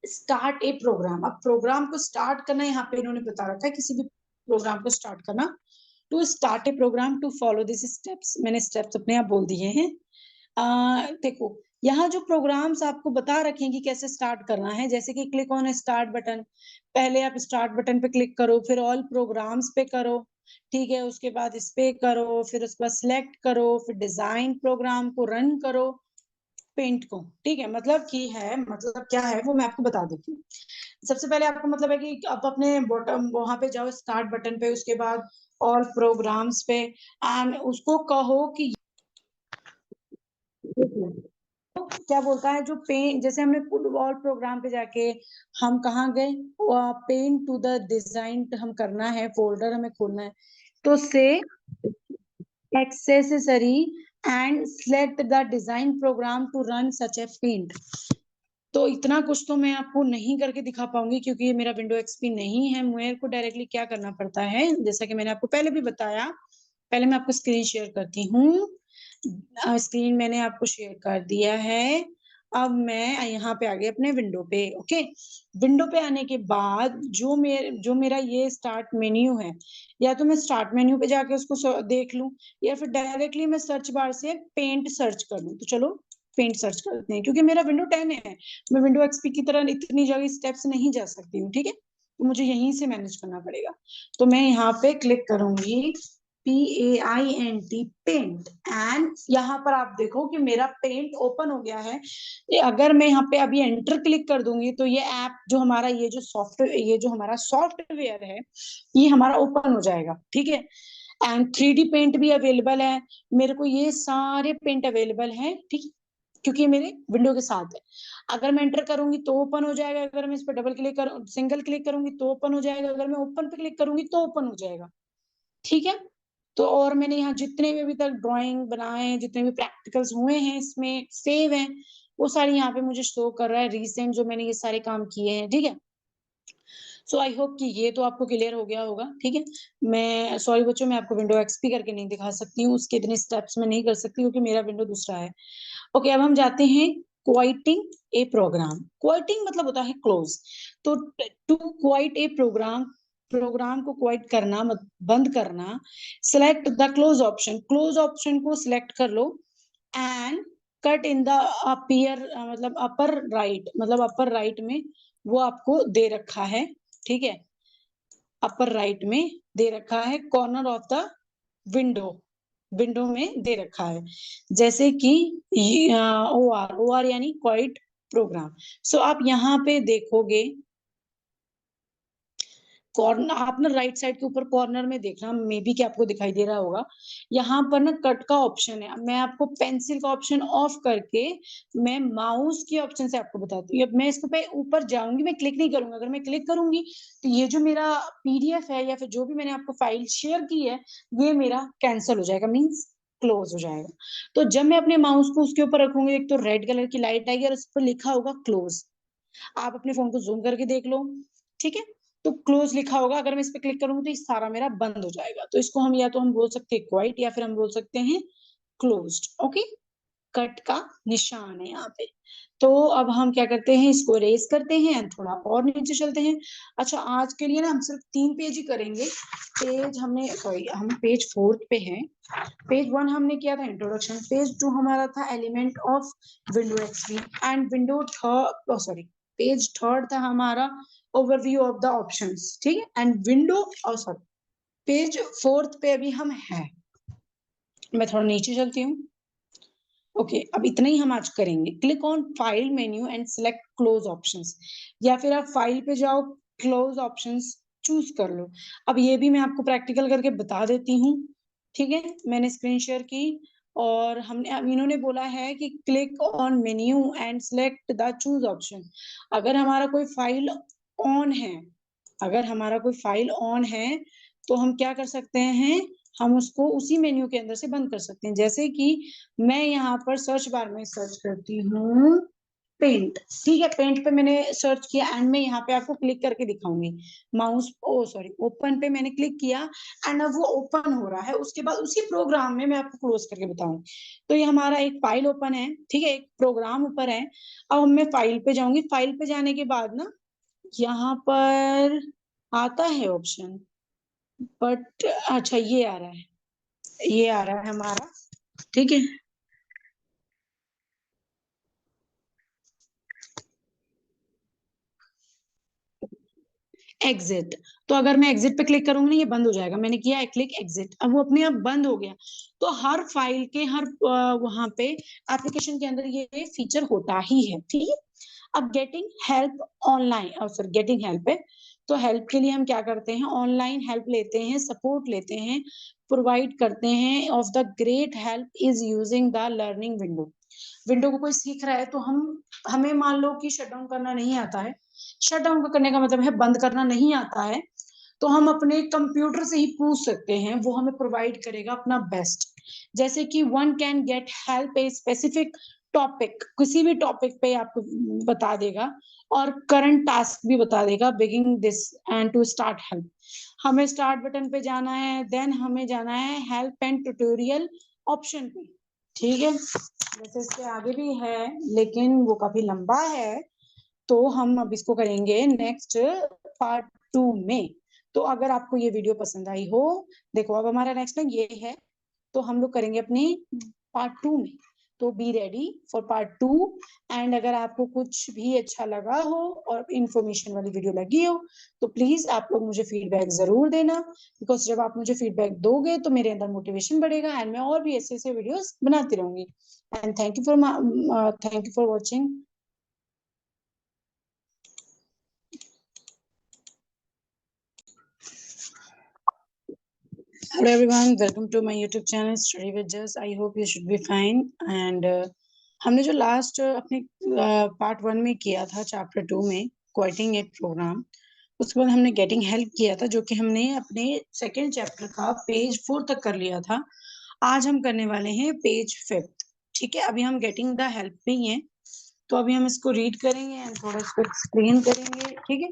स्टार्ट ए प्रोग्राम। अब प्रोग्राम को स्टार्ट करना यहाँ पे इन्होंने बता रखा है, किसी भी प्रोग्राम को स्टार्ट करना। To start a program to follow this steps, मैंने स्टेप्स अपने आप बोल दिए हैं। देखो यहाँ जो प्रोग्राम्स आपको बता रखे हैं कि कैसे स्टार्ट करना है, जैसे कि क्लिक ऑन स्टार्ट बटन, पहले आप स्टार्ट बटन पे क्लिक करो, फिर ऑल प्रोग्राम्स पे करो, ठीक है, उसके बाद इस पे करो, फिर उसके बाद सिलेक्ट करो, फिर डिजाइन प्रोग्राम को रन करो, पेंट को। ठीक है, मतलब की है, मतलब क्या है वो मैं आपको बता देती हूँ। सबसे पहले आपको मतलब है कि आप अपने बॉटम वहां पे जाओ स्टार्ट बटन पे, उसके बाद ऑल प्रोग्राम्स पे, एंड उसको कहो कि तो क्या बोलता है, जो पेन, जैसे हमने ऑल प्रोग्राम पे जाके हम कहाँ गए, पेन टू द डिजाइन हम करना है, फोल्डर हमें खोलना है, तो से accessory and select the design program to run such a paint. तो इतना कुछ तो मैं आपको नहीं करके दिखा पाऊंगी क्योंकि ये मेरा विंडो एक्सपी नहीं है। मेरे को डायरेक्टली क्या करना पड़ता है, जैसा कि मैंने आपको पहले भी बताया, पहले मैं आपको स्क्रीन शेयर करती हूँ। स्क्रीन मैंने आपको शेयर कर दिया है। अब मैं यहाँ पे आ गई अपने विंडो पे। ओके, विंडो पे आने के बाद जो मेरा ये स्टार्ट मेन्यू है, या तो मैं स्टार्ट मेन्यू पे जाके उसको देख लूं, या फिर डायरेक्टली मैं सर्च बार से पेंट सर्च कर लूं। तो चलो पेंट सर्च करते हैं, क्योंकि मेरा विंडो 10 है, मैं विंडो एक्सपी की तरह इतनी जगह स्टेप्स नहीं जा सकती हूँ। ठीक है, तो मुझे यहीं से मैनेज करना पड़ेगा। तो मैं यहाँ पे क्लिक करूंगी PAINT, पेंट, एंड यहाँ पर आप देखो कि मेरा पेंट ओपन हो गया है। अगर मैं यहाँ पे अभी एंटर क्लिक कर दूंगी तो ये ऐप जो हमारा, ये जो हमारा सॉफ्टवेयर है, ये हमारा ओपन हो जाएगा। ठीक है, एंड 3D पेंट भी अवेलेबल है, मेरे को ये सारे पेंट अवेलेबल है। ठीक है, क्योंकि मेरे विंडो के साथ है। अगर मैं एंटर करूंगी तो ओपन हो जाएगा, अगर मैं इस पर सिंगल क्लिक करूंगी तो ओपन हो जाएगा, अगर मैं ओपन पे क्लिक करूंगी तो ओपन हो जाएगा। ठीक है, तो और मैंने यहाँ जितने भी अभी तक ड्राइंग बनाए हैं, जितने भी प्रैक्टिकल्स हुए हैं इसमें सेव हैं, वो सारी यहाँ पे मुझे शो कर रहा है, रिसेंट जो मैंने ये सारे काम किए हैं। ठीक है, सो आई होप कि ये तो आपको क्लियर हो गया होगा। ठीक है, मैं सॉरी बच्चों, मैं आपको विंडो एक्सपी करके नहीं दिखा सकती हूँ, उसके इतने स्टेप्स में नहीं कर सकती क्योंकि मेरा विंडो दूसरा है। ओके, अब हम जाते हैं क्वाइटिंग ए प्रोग्राम। क्वाइटिंग मतलब होता है क्लोज। तो to quit a program, program को क्वाइट करना, बंद करना, select the close option, close option को सिलेक्ट कर लो, and cut in the appear, मतलब अपर राइट, मतलब अपर राइट में वो आपको दे रखा है। ठीक है, अपर राइट में दे रखा है, corner of the window, window में दे रखा है, जैसे कि ओ आर यानी क्वाइट प्रोग्राम। सो आप यहाँ पे देखोगे, कॉर्नर, आप ना राइट साइड के ऊपर कॉर्नर में देखना, मे बी कि आपको दिखाई दे रहा होगा, यहाँ पर ना कट का ऑप्शन है। अब मैं आपको पेंसिल का ऑप्शन ऑफ करके मैं माउस के ऑप्शन से आपको बताती हूँ। अब मैं इसको पे ऊपर जाऊंगी, मैं क्लिक नहीं करूंगी, अगर मैं क्लिक करूंगी तो ये जो मेरा पीडीएफ है या फिर जो भी मैंने आपको फाइल शेयर की है, ये मेरा कैंसिल हो जाएगा, मीन्स क्लोज हो जाएगा। तो जब मैं अपने माउस को उसके ऊपर रखूंगी, एक तो रेड कलर की लाइट आएगी और उस पर लिखा होगा क्लोज। आप अपने फोन को जूम करके देख लो, ठीक है। तो क्लोज लिखा होगा, अगर मैं इस पे क्लिक करूंगी तो ये सारा मेरा बंद हो जाएगा। तो इसको हम या तो हम बोल सकते हैं क्वाइट या फिर हम बोल सकते हैं क्लोज्ड। ओके, कट का निशान है यहाँ पे। तो अब हम क्या करते हैं, इसको रेस करते हैं, थोड़ा और नीचे चलते हैं। अच्छा, आज के लिए ना हम सिर्फ 3 पेज ही करेंगे। पेज हमने सॉरी हम पेज 4 पे हैं। पेज 1 हमने किया था इंट्रोडक्शन, पेज 2 हमारा था element of window XP and window third sorry page 3 था हमारा ओवरव्यू ऑफ द ऑप्शंस, ठीक है। एंड विंडो सॉरी पेज 4 पे अभी हम हैं। मैं थोड़ा नीचे चलती हूँ। ओके, अब इतना ही हम आज करेंगे। Click on file menu and select close options, या फिर आप फाइल पे जाओ, क्लोज ऑप्शंस चूज कर लो। अब ये भी मैं आपको प्रैक्टिकल करके बता देती हूँ, ठीक है। मैंने स्क्रीन शेयर की और हमने अब इन्होंने बोला है कि click on menu and select the choose option. अगर हमारा कोई फाइल ऑन है, अगर हमारा कोई फाइल ऑन है तो हम क्या कर सकते हैं, हम उसको उसी मेन्यू के अंदर से बंद कर सकते हैं। जैसे कि मैं यहाँ पर सर्च बार में सर्च करती हूँ पेंट, ठीक है। पेंट पे मैंने सर्च किया एंड मैं यहाँ पे आपको क्लिक करके दिखाऊंगी। माउस सॉरी ओपन पे मैंने क्लिक किया एंड अब वो ओपन हो रहा है। उसके बाद उसी प्रोग्राम में मैं आपको क्लोज करके बताऊंगी। तो ये हमारा एक फाइल ओपन है, ठीक है, एक प्रोग्राम ऊपर है। अब मैं फाइल पे जाऊंगी। फाइल पे जाने के बाद ना यहाँ पर आता है ऑप्शन, बट अच्छा ये आ रहा है, ये आ रहा है हमारा, ठीक है। एग्जिट। तो अगर मैं एग्जिट पे क्लिक करूंगी ना, ये बंद हो जाएगा। मैंने किया है क्लिक एग्जिट, अब वो अपने आप बंद हो गया। तो हर फाइल के हर वहां पे एप्लीकेशन के अंदर ये फीचर होता ही है, ठीक है। अब गेटिंग हेल्प ऑनलाइन और सर गेटिंग हेल्प है। तो हेल्प के लिए हम क्या करते हैं, ऑनलाइन हेल्प लेते हैं, सपोर्ट लेते हैं, प्रोवाइड करते हैं। Of the great help is using the learning window. Window को कोई सीख रहा है तो हम हमें मान लो कि शट डाउन करना नहीं आता है। शट डाउन करने का मतलब है बंद करना नहीं आता है, तो हम अपने कंप्यूटर से ही पूछ सकते हैं, वो हमें प्रोवाइड करेगा अपना बेस्ट। जैसे कि one can get help a specific topic, किसी भी टॉपिक पे आपको बता देगा और करंट टास्क भी बता देगा, begin this and to start help. हमें स्टार्ट बटन पे जाना है, देन हमें जाना है हेल्प एंड ट्यूटोरियल ऑप्शन पे, ठीक है। वैसे इसके आगे भी है लेकिन वो काफी लंबा है, तो हम अब इसको करेंगे नेक्स्ट पार्ट 2 में। तो अगर आपको ये वीडियो पसंद आई हो, देखो अब हमारा नेक्स्ट टाइम ये है, तो हम लोग करेंगे अपने पार्ट 2 में। तो be ready for part 2। And अगर आपको कुछ भी अच्छा लगा हो और इंफॉर्मेशन वाली वीडियो लगी हो, तो प्लीज आप लोग मुझे फीडबैक जरूर देना, बिकॉज जब आप मुझे फीडबैक दोगे तो मेरे अंदर मोटिवेशन बढ़ेगा एंड मैं और भी ऐसे ऐसे वीडियोस बनाती रहूंगी। And thank you for watching. Hello everyone, welcome to my YouTube channel Study with Jess. I hope you should be fine. And हमने जो लास्ट अपने पार्ट 1 में किया था चैप्टर 2 में क्वाइटिंग एट प्रोग्राम, उसके बाद हमने गेटिंग हेल्प किया था, जो कि हमने अपने सेकेंड चैप्टर का पेज 4 तक कर लिया था। आज हम करने वाले हैं पेज 5, ठीक है। अभी हम गेटिंग द हेल्प में ही है, तो अभी हम इसको रीड करेंगे एंड थोड़ा इसको एक्सप्लेन करेंगे, ठीक है।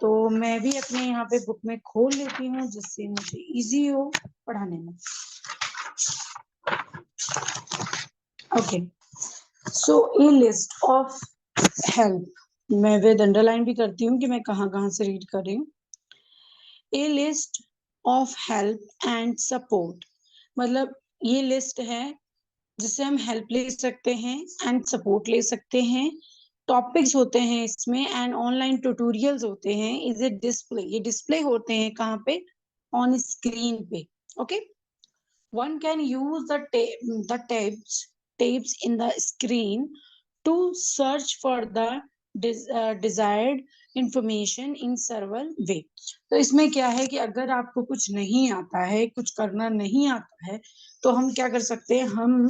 तो मैं भी अपने यहाँ पे बुक में खोल लेती हूँ जिससे मुझे इजी हो पढ़ाने में। Okay, so A list of help, मैं विद अंडरलाइन भी करती हूँ कि मैं कहाँ कहाँ से रीड कर रही हूँ। A list of help and support, मतलब ये लिस्ट है जिससे हम हेल्प ले सकते हैं एंड सपोर्ट ले सकते हैं। टॉपिक्स होते हैं इसमें एंड ऑनलाइन ट्यूटोरियल्स होते हैं। इज इट डिस्प्ले, ये डिस्प्ले होते हैं कहाँ पे, ऑन स्क्रीन पे, okay. One can use the tabs in the screen to search for the desired information in several way। तो इसमें क्या है कि अगर आपको कुछ नहीं आता है, कुछ करना नहीं आता है, तो हम क्या कर सकते हैं, हम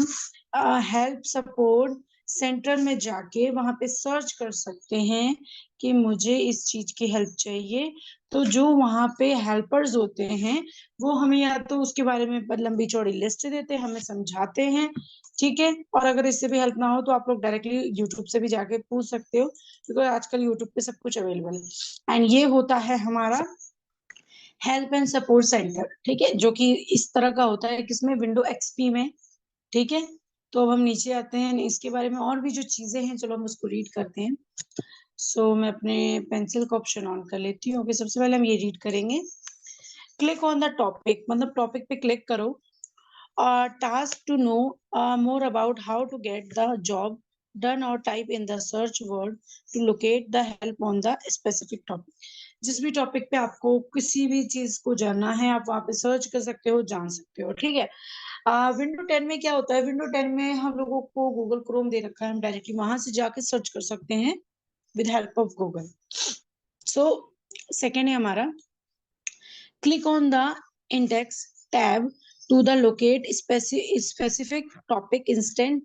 हेल्प सपोर्ट सेंटर में जाके वहां पे सर्च कर सकते हैं कि मुझे इस चीज की हेल्प चाहिए। तो जो वहां पे हेल्पर्स होते हैं वो हमें या तो उसके बारे में लंबी चौड़ी लिस्ट देते हैं, हमें समझाते हैं, ठीक है। और अगर इससे भी हेल्प ना हो तो आप लोग डायरेक्टली यूट्यूब से भी जाके पूछ सकते हो, क्योंकि आजकल यूट्यूब पे सब कुछ अवेलेबल है। एंड ये होता है हमारा हेल्प एंड सपोर्ट सेंटर, ठीक है, जो कि इस तरह का होता है किसमें, विंडो एक्सपी में, ठीक है। तो अब हम नीचे आते हैं, इसके बारे में और भी जो चीजें हैं चलो हम उसको रीड करते हैं। मैं अपने पेंसिल का ऑप्शन ऑन कर लेती हूँ। ओके, सबसे पहले हम ये रीड करेंगे। क्लिक ऑन द टॉपिक, मतलब टॉपिक पे क्लिक करो। Task to know more about how to get the job done, or type in the search word to locate the help on the specific topic। जिस भी टॉपिक पे आपको किसी भी चीज को जानना है आप वहां पे सर्च कर सकते हो, जान सकते हो, ठीक है। विंडो 10 में क्या होता है, विंडो 10 में हम लोगों को गूगल क्रोम दे रखा है, हम डायरेक्टली वहां से जाके सर्च कर सकते हैं with help of Google. So second है हमारा, click on the index tab to the locate specific topic instant।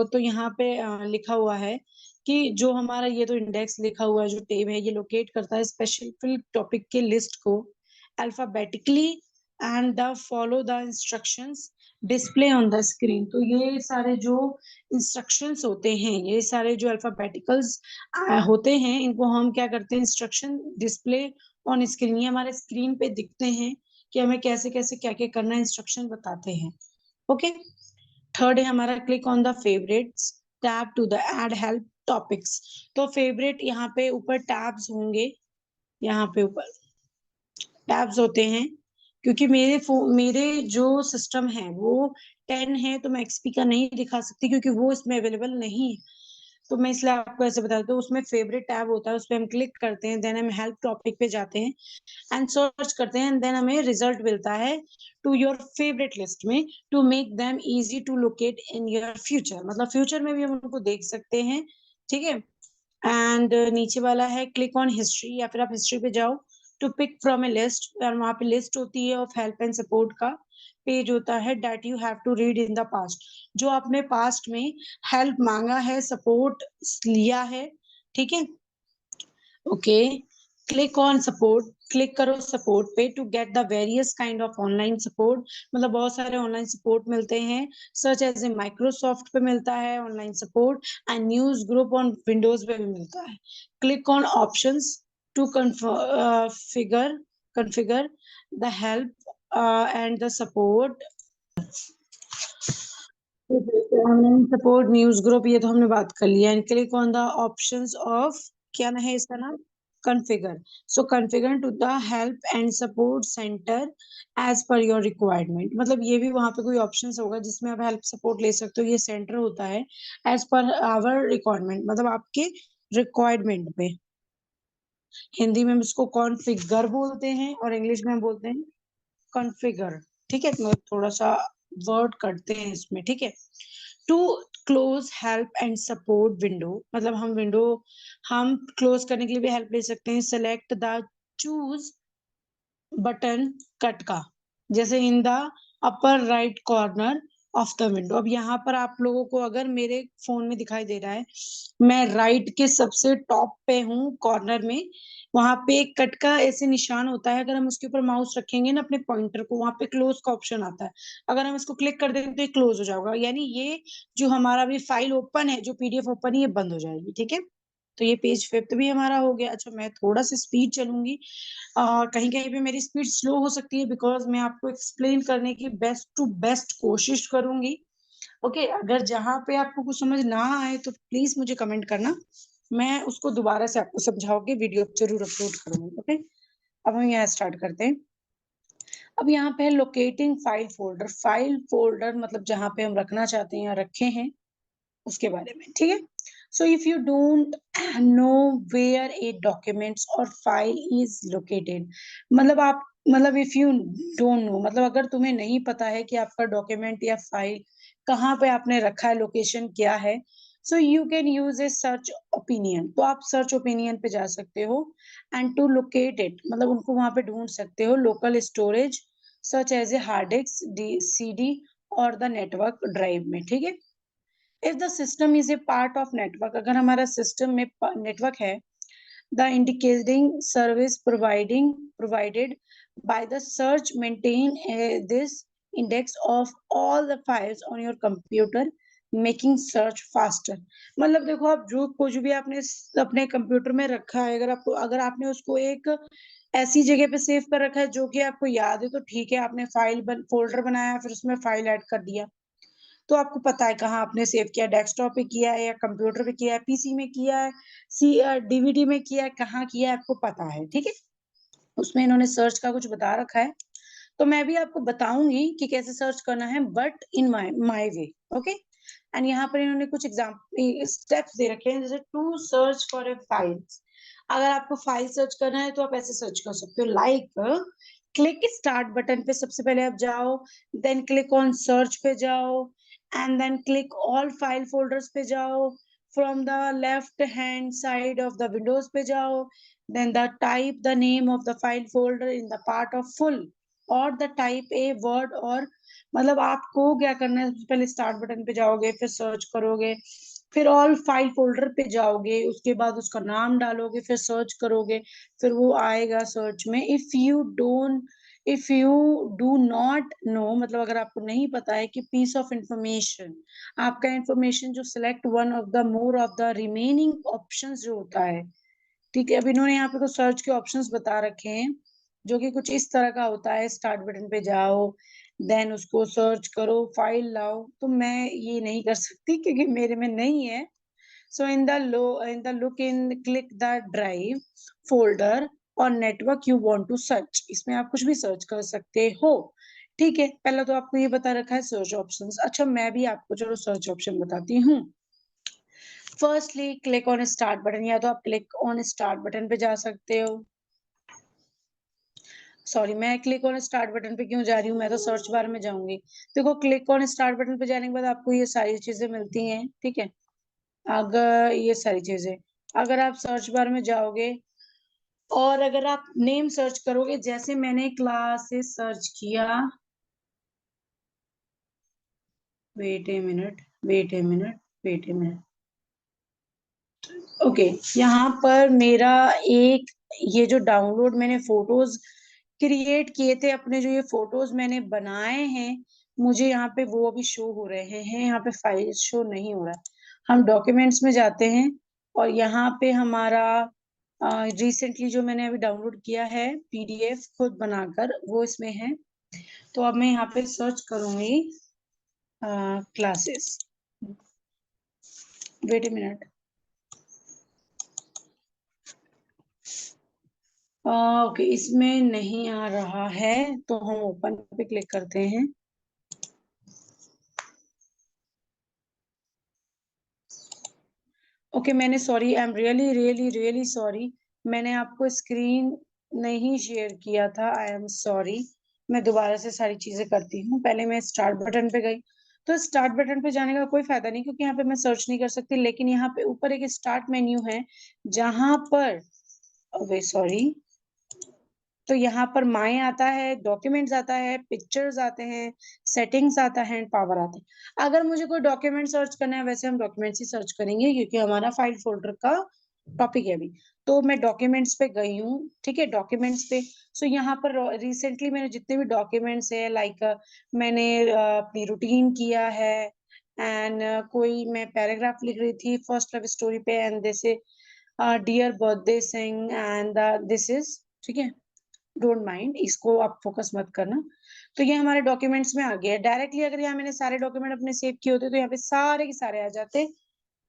तो यहाँ पे लिखा हुआ है कि जो हमारा ये तो इंडेक्स लिखा हुआ है, जो टेब है, ये लोकेट करता है स्पेसिफिक टॉपिक के लिस्ट को alphabetically and the follow the instructions display on the screen. तो ये सारे जो इंस्ट्रक्शंस होते हैं, ये सारे जो अल्फाबेटिकल्स होते हैं, इनको हम क्या करते हैं, इंस्ट्रक्शन डिस्प्ले ऑन स्क्रीन, ये हमारे स्क्रीन पे दिखते हैं कि हमें कैसे कैसे क्या क्या करना है, इंस्ट्रक्शन बताते हैं। ओके, थर्ड है हमारा, click on the favourites tab to the add help topics. तो फेवरेट यहाँ पे ऊपर टैब्स होंगे, यहाँ पे ऊपर टैब्स होते हैं, क्योंकि मेरे जो सिस्टम है वो 10 है, तो मैं एक्सपी का नहीं दिखा सकती क्योंकि वो इसमें अवेलेबल नहीं है। तो मैं इसलिए आपको ऐसे बताती हूँ, उसमें फेवरेट टैब होता है, उस पर हम क्लिक करते हैं, देन हम हेल्प टॉपिक पे जाते हैं एंड सर्च करते हैं, देन हमें रिजल्ट मिलता है टू योर फेवरेट लिस्ट में, to make them easy to locate in your future, मतलब फ्यूचर में भी हम उनको देख सकते हैं, ठीक है। एंड नीचे वाला है क्लिक ऑन हिस्ट्री, या फिर आप हिस्ट्री पे जाओ to pick from a list, और वहां पे लिस्ट होती है ऑफ हेल्प एंड सपोर्ट का पेज होता है that you have to read in the past, जो आपने पास्ट में हेल्प मांगा है, सपोर्ट लिया है, ठीक है। Okay, click on support, click करो सपोर्ट पे to get the various kind of online support, मतलब बहुत सारे ऑनलाइन सपोर्ट मिलते हैं, सर्च एज ए माइक्रोसॉफ्ट पे मिलता है online support, and news group on Windows पे भी मिलता है। Click on options to figure configure the help and the support. Online support, news group, ये तो हमने बात कर लिया। And click on the options of, क्या ना है इसका नाम, configure. So configure to the help and support centre as per your requirement, मतलब ये भी वहां पे कोई ऑप्शंस होगा जिसमें आप हेल्प सपोर्ट ले सकते हो, ये सेंटर होता है एज पर आवर रिक्वायरमेंट, मतलब आपके रिक्वायरमेंट पे। हिंदी में हम इसको कॉन्फ़िगर बोलते हैं और इंग्लिश में हम बोलते हैं कॉन्फ़िगर, ठीक है। तो थोड़ा सा वर्ड करते हैं इसमें, ठीक है। To close help and support window, मतलब हम क्लोज करने के लिए भी हेल्प ले सकते हैं। Select the choose button cut का, जैसे in the upper right corner of the window. अब यहाँ पर आप लोगों को अगर मेरे फोन में दिखाई दे रहा है, मैं राइट के सबसे टॉप पे हूँ कॉर्नर में, वहां पे एक कट का ऐसे निशान होता है, अगर हम उसके ऊपर माउस रखेंगे ना अपने पॉइंटर को, वहां पे क्लोज का ऑप्शन आता है, अगर हम इसको क्लिक कर देंगे तो ये क्लोज हो जाएगा, यानी ये जो हमारा भी फाइल ओपन है, जो पीडीएफ ओपन है, ये बंद हो जाएगी, ठीक है। तो ये पेज फिफ्थ भी हमारा हो गया। अच्छा, मैं थोड़ा सा स्पीड चलूंगी, कहीं कहीं पे मेरी स्पीड स्लो हो सकती है, बिकॉज मैं आपको एक्सप्लेन करने की बेस्ट टू बेस्ट कोशिश करूंगी। ओके, अगर जहां पे आपको कुछ समझ ना आए तो प्लीज मुझे कमेंट करना, मैं उसको दोबारा से आपको समझाओगे, वीडियो जरूर अपलोड करूंगी। ओके, अब हम यहाँ स्टार्ट करते हैं। अब यहाँ पे लोकेटिंग फाइल फोल्डर मतलब जहाँ पे हम रखना चाहते हैं या रखे हैं उसके बारे में, ठीक है। So if you don't know where a documents और फाइल इज लोकेटेड, मतलब इफ यू डोंट नो, मतलब अगर तुम्हें नहीं पता है कि आपका डॉक्यूमेंट या फाइल कहाँ पे आपने रखा है, लोकेशन क्या है, so you can use A search opinion, तो आप सर्च ओपिनियन पे जा सकते हो एंड टू लोकेट इट, मतलब उनको वहां पे ढूंढ सकते हो local storage such as a hard disk, CD और द नेटवर्क ड्राइव में, ठीक है। If the system is a part of network, अगर हमारा सिस्टम में नेटवर्क है, the indicating service provided by the search maintain this index of all the files on your computer, making search faster। मतलब देखो, आप जो कुछ भी आपने अपने कंप्यूटर में रखा है, अगर आपने उसको एक ऐसी जगह पे सेव कर रखा है जो कि आपको याद है, तो ठीक है, आपने फोल्डर बनाया, फिर उसमें फाइल ऐड कर दिया, तो आपको पता है कहाँ आपने सेव किया, डेस्कटॉप पे किया है या कंप्यूटर पे किया है, पीसी में किया है, डीवीडी में किया है, कहाँ किया है आपको पता है, ठीक है। उसमें इन्होंने सर्च का कुछ बता रखा है, तो मैं भी आपको बताऊंगी कि कैसे सर्च करना है, but in my way, okay. And यहाँ पर इन्होंने कुछ एग्जाम्पल स्टेप्स दे रखे हैं, जैसे to search for a file. अगर आपको फाइल सर्च करना है तो आप ऐसे सर्च कर सकते हो, लाइक क्लिक स्टार्ट बटन पे सबसे पहले आप जाओ, देन क्लिक ऑन सर्च पे जाओ, and then click all file folders पे जाओ, from the left hand side of the Windows पे जाओ, then the type the name of the file folder in the part of full और the type a word, और मतलब आपको क्या करना है, पहले स्टार्ट बटन पे जाओगे, फिर सर्च करोगे, फिर ऑल फाइल फोल्डर पे जाओगे, उसके बाद उसका नाम डालोगे, फिर सर्च करोगे, फिर वो आएगा सर्च में। If you do not know, मतलब अगर आपको नहीं पता है कि पीस ऑफ इंफॉर्मेशन, आपका इंफॉर्मेशन जो select one of the more of the remaining options जो होता है, ठीक है। अब इन्होंने यहाँ पे कुछ सर्च के ऑप्शंस बता रखे हैं, जो कि कुछ इस तरह का होता है, स्टार्ट बटन पे जाओ, देन उसको सर्च करो, फाइल लाओ, तो मैं ये नहीं कर सकती क्योंकि मेरे में नहीं है। So in the look in click the drive folder और network you want to search, इसमें आप कुछ भी सर्च कर सकते हो, ठीक है। पहले तो आपको ये बता रखा है सर्च ऑप्शंस। अच्छा, मैं भी आपको चलो सर्च ऑप्शन बताती हूँ। Firstly click on start button, या तो आप क्लिक ऑन स्टार्ट बटन पे जा सकते हो। सॉरी, मैं क्लिक ऑन स्टार्ट बटन पे क्यों जा रही हूँ, मैं तो सर्च बार में जाऊंगी। देखो, क्लिक ऑन स्टार्ट बटन पे जाने के बाद आपको ये सारी चीजें मिलती हैं, ठीक है। अगर ये सारी चीजें, अगर आप सर्च बार में जाओगे और अगर आप नेम सर्च करोगे, जैसे मैंने क्लासेस सर्च किया, wait a minute, wait a minute, wait a minute, okay. यहाँ पर मेरा एक, ये जो डाउनलोड मैंने फोटोज क्रिएट किए थे अपने, जो ये फोटोज मैंने बनाए हैं, मुझे यहाँ पे वो अभी शो हो रहे हैं, यहाँ पे फाइल शो नहीं हो रहा है। हम डॉक्यूमेंट्स में जाते हैं और यहाँ पे हमारा रिसेंटली जो मैंने अभी डाउनलोड किया है पीडीएफ खुद बनाकर, वो इसमें है। तो अब मैं यहाँ पे सर्च करूंगी classes, wait a minute. Okay, इसमें नहीं आ रहा है, तो हम ओपन पे क्लिक करते हैं। ओके, मैंने, sorry, I am really really really sorry, मैंने आपको स्क्रीन नहीं शेयर किया था, आई एम सॉरी। मैं दोबारा से सारी चीजें करती हूँ। पहले मैं स्टार्ट बटन पे गई, तो स्टार्ट बटन पे जाने का कोई फायदा नहीं क्योंकि यहाँ पे मैं सर्च नहीं कर सकती, लेकिन यहाँ पे ऊपर एक स्टार्ट मेन्यू है जहां पर, ओके सॉरी, तो यहाँ पर माए आता है, डॉक्यूमेंट्स आता है, पिक्चर्स आते हैं, सेटिंग्स आता है, एंड पावर आता है। अगर मुझे कोई डॉक्यूमेंट सर्च करना है, वैसे हम डॉक्यूमेंट्स ही सर्च करेंगे क्योंकि हमारा फाइल फोल्डर का टॉपिक है अभी। तो मैं डॉक्यूमेंट्स पे गई हूँ, ठीक है, डॉक्यूमेंट्स पे। सो यहाँ पर रिसेंटली मैंने जितने भी डॉक्यूमेंट्स है, लाइक मैंने अपनी रूटीन किया है, एंड कोई मैं पैराग्राफ लिख रही थी फर्स्ट लव स्टोरी पे, and this dear birthday sing and this is, ठीक है, डोंट माइंड, इसको आप फोकस मत करना। तो ये हमारे डॉक्यूमेंट्स में आ गया है डायरेक्टली। अगर यहाँ मैंने सारे डॉक्यूमेंट अपने सेव किए होते तो यहाँ पे सारे के सारे आ जाते।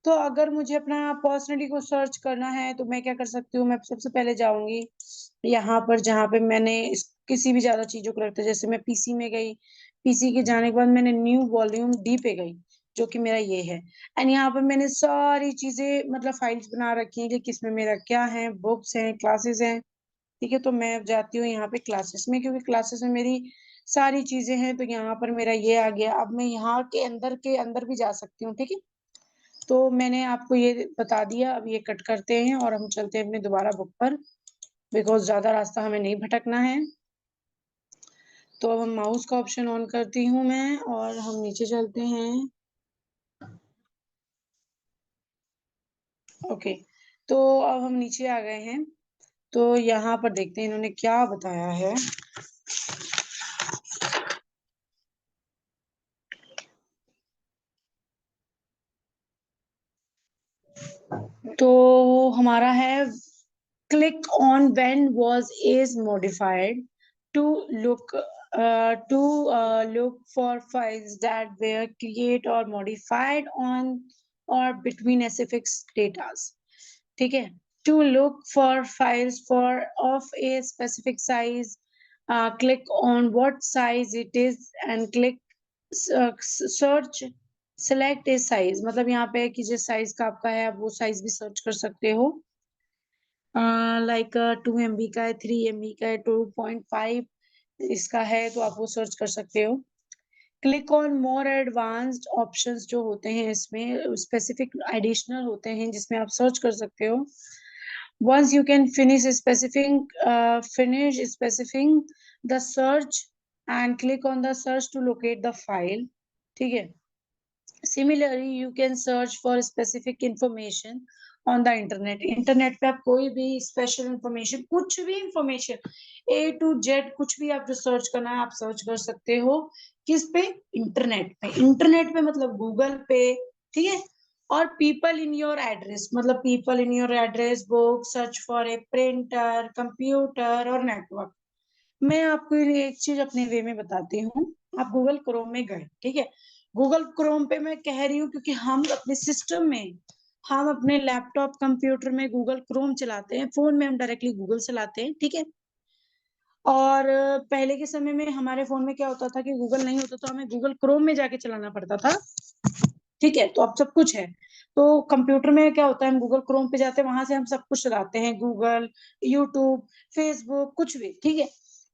तो अगर मुझे अपना पर्सनली को सर्च करना है तो मैं क्या कर सकती हूँ, मैं सबसे पहले जाऊंगी यहाँ पर जहाँ पे मैंने किसी भी ज्यादा चीजों को रखता है, जैसे मैं पीसी में गई, पीसी के जाने के बाद मैंने न्यू वॉल्यूम डी पे गई, जो कि मेरा ये है। एंड यहाँ पर मैंने सारी चीजें मतलब फाइल्स बना रखी हैं कि किसमें मेरा क्या है, बुक्स हैं, क्लासेस हैं, ठीक है। तो मैं अब जाती हूँ यहाँ पे क्लासेस में, क्योंकि क्लासेस में मेरी सारी चीजें हैं, तो यहाँ पर मेरा ये आ गया। अब मैं यहाँ के अंदर भी जा सकती हूँ, ठीक है। तो मैंने आपको ये बता दिया, अब ये कट करते हैं और हम चलते हैं अपने दोबारा बुक पर, बिकॉज ज्यादा रास्ता हमें नहीं भटकना है। तो अब हम माउस का ऑप्शन ऑन करती हूँ मैं, और हम नीचे चलते हैं। ओके, तो अब हम नीचे आ गए हैं, तो यहाँ पर देखते हैं इन्होंने क्या बताया है। तो हमारा है click on when was is modified to look for files that were created or modified on or between SFX data. ठीक है, to look for files for of a specific size, click on what size it is and click search select a size, मतलब यहाँ पे कि जिस साइज का आपका है आप वो साइज भी सर्च कर सकते हो। लाइक 2 MB का है, 3 MB का है, 2.5 इसका है, तो आप वो सर्च कर सकते हो। Click on more advanced options जो होते हैं इसमें स्पेसिफिक एडिशनल होते हैं जिसमें आप सर्च कर सकते हो। once you can finish specifying the search and click on the search to locate the file, ठीक है। Similarly, you can search for specific information on the internet. Internet पे आप कोई भी स्पेशल इंफॉर्मेशन, कुछ भी इंफॉर्मेशन A to Z, कुछ भी आप जो सर्च करना है आप सर्च कर सकते हो। किस पे? इंटरनेट पे। इंटरनेट पे मतलब गूगल पे, ठीक है। और पीपल इन योर एड्रेस, मतलब people in your address book, search for A printer, computer और नेटवर्क। मैं आपको ये एक चीज अपने वे में बताती हूँ। आप गूगल क्रोम में गए, ठीक है। गूगल क्रोम पे मैं कह रही हूँ क्योंकि हम अपने सिस्टम में, हम अपने लैपटॉप कंप्यूटर में गूगल क्रोम चलाते हैं, फोन में हम डायरेक्टली गूगल चलाते हैं, ठीक है। और पहले के समय में हमारे फोन में क्या होता था कि गूगल नहीं होता तो हमें गूगल क्रोम में जाके चलाना पड़ता था, ठीक है। तो अब सब कुछ है, तो कंप्यूटर में क्या होता है, हम गूगल क्रोम पे जाते हैं, वहां से हम सब कुछ चलाते हैं, गूगल, यूट्यूब, फेसबुक, कुछ भी, ठीक है।